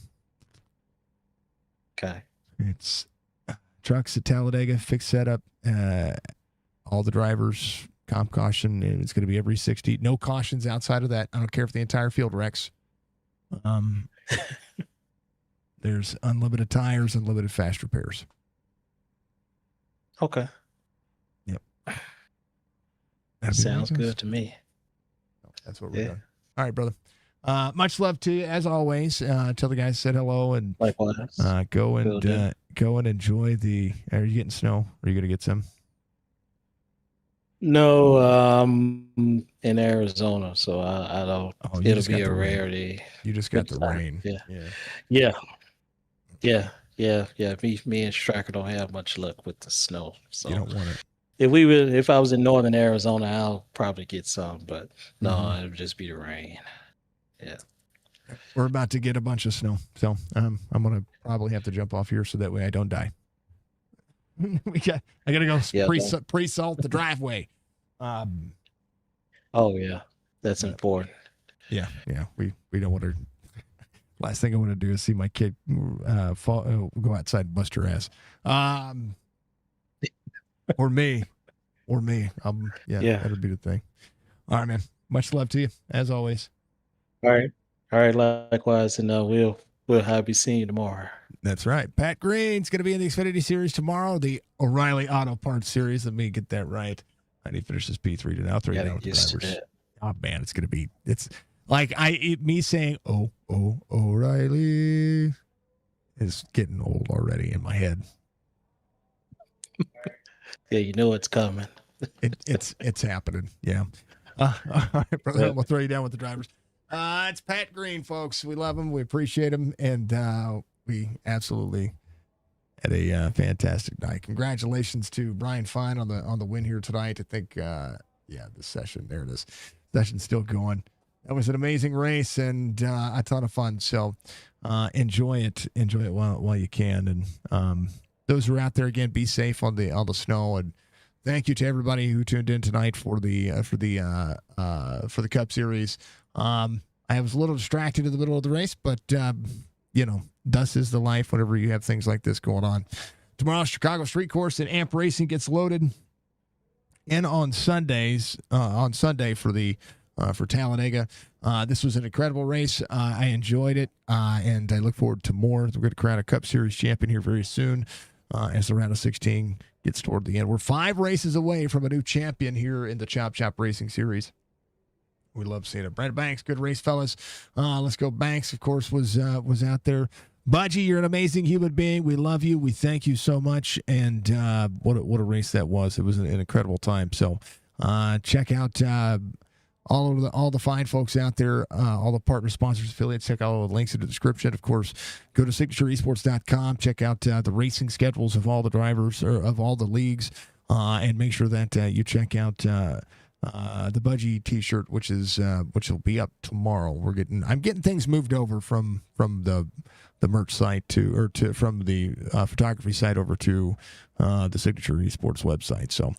Okay. It's trucks at Talladega, fixed setup, all the drivers, comp caution, and it's going to be every 60. No cautions outside of that. I don't care if the entire field wrecks. There's unlimited tires, unlimited fast repairs. Okay. Yep. Sounds good to me. That's what we're doing. All right, brother. Much love to you as always. Tell the guys said hello and likewise. Go and enjoy the. Are you getting snow? Are you going to get some? No, in Arizona, so I don't. Oh, you it'll just be got a the rain. rarity. You just got the rain. Yeah. Me and Striker don't have much luck with the snow. So You don't want it. if I was in northern Arizona, I'll probably get some, but no, it'll just be the rain. Yeah. We're about to get a bunch of snow, so I'm gonna probably have to jump off here so that way I don't die. I gotta go pre-salt the driveway. Oh yeah, that's important. Yeah. We don't want to. Last thing I want to do is see my kid go outside and bust her ass, or me. That'd be the thing. All right, man. Much love to you as always. All right. Likewise, and we'll have you seeing you tomorrow. That's right. Pat Green's going to be in the Xfinity Series tomorrow, the O'Reilly Auto Parts Series. Let me get that right. I need to finish this P3 to now. 3 down with the drivers. Oh, man, it's like me saying, oh, O'Reilly is getting old already in my head. Yeah, you know it's coming. It's happening. Yeah. All right, brother, I'm going to throw you down with the drivers. It's Pat Green, folks. We love him. We appreciate him. And we absolutely had a fantastic night. Congratulations to Brian Fine on the win here tonight. I think, the session, there it is. Session's still going. That was an amazing race and a ton of fun. So enjoy it while you can. And those who are out there, again, be safe on the snow. And thank you to everybody who tuned in tonight for the Cup Series. I was a little distracted in the middle of the race, but thus is the life whenever you have things like this going on. Tomorrow, Chicago Street Course and Amp Racing gets loaded. And on Sunday for Talladega. This was an incredible race. I enjoyed it, and I look forward to more. We're going to crown a Cup Series champion here very soon as the round of 16 gets toward the end. We're 5 races away from a new champion here in the Chop Racing Series. We love seeing it. Brandon Banks, good race, fellas. Let's go. Banks, of course, was out there Budgie, you're an amazing human being. We love you. We thank you so much. And what a race that was. It was an incredible time. So check out all the fine folks out there, all the partner sponsors, affiliates. Check out all the links in the description. Of course, go to signatureesports.com. Check out the racing schedules of all the drivers or of all the leagues, and make sure that you check out the Budgie T-shirt, which will be up tomorrow. I'm getting things moved over from the merch site from the photography site over to the Signature Esports website. So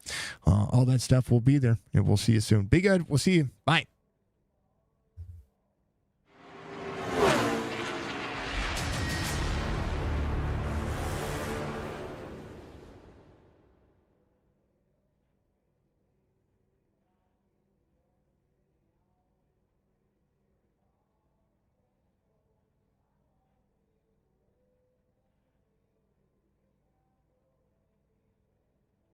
all that stuff will be there, and we'll see you soon. Be good. We'll see you. Bye.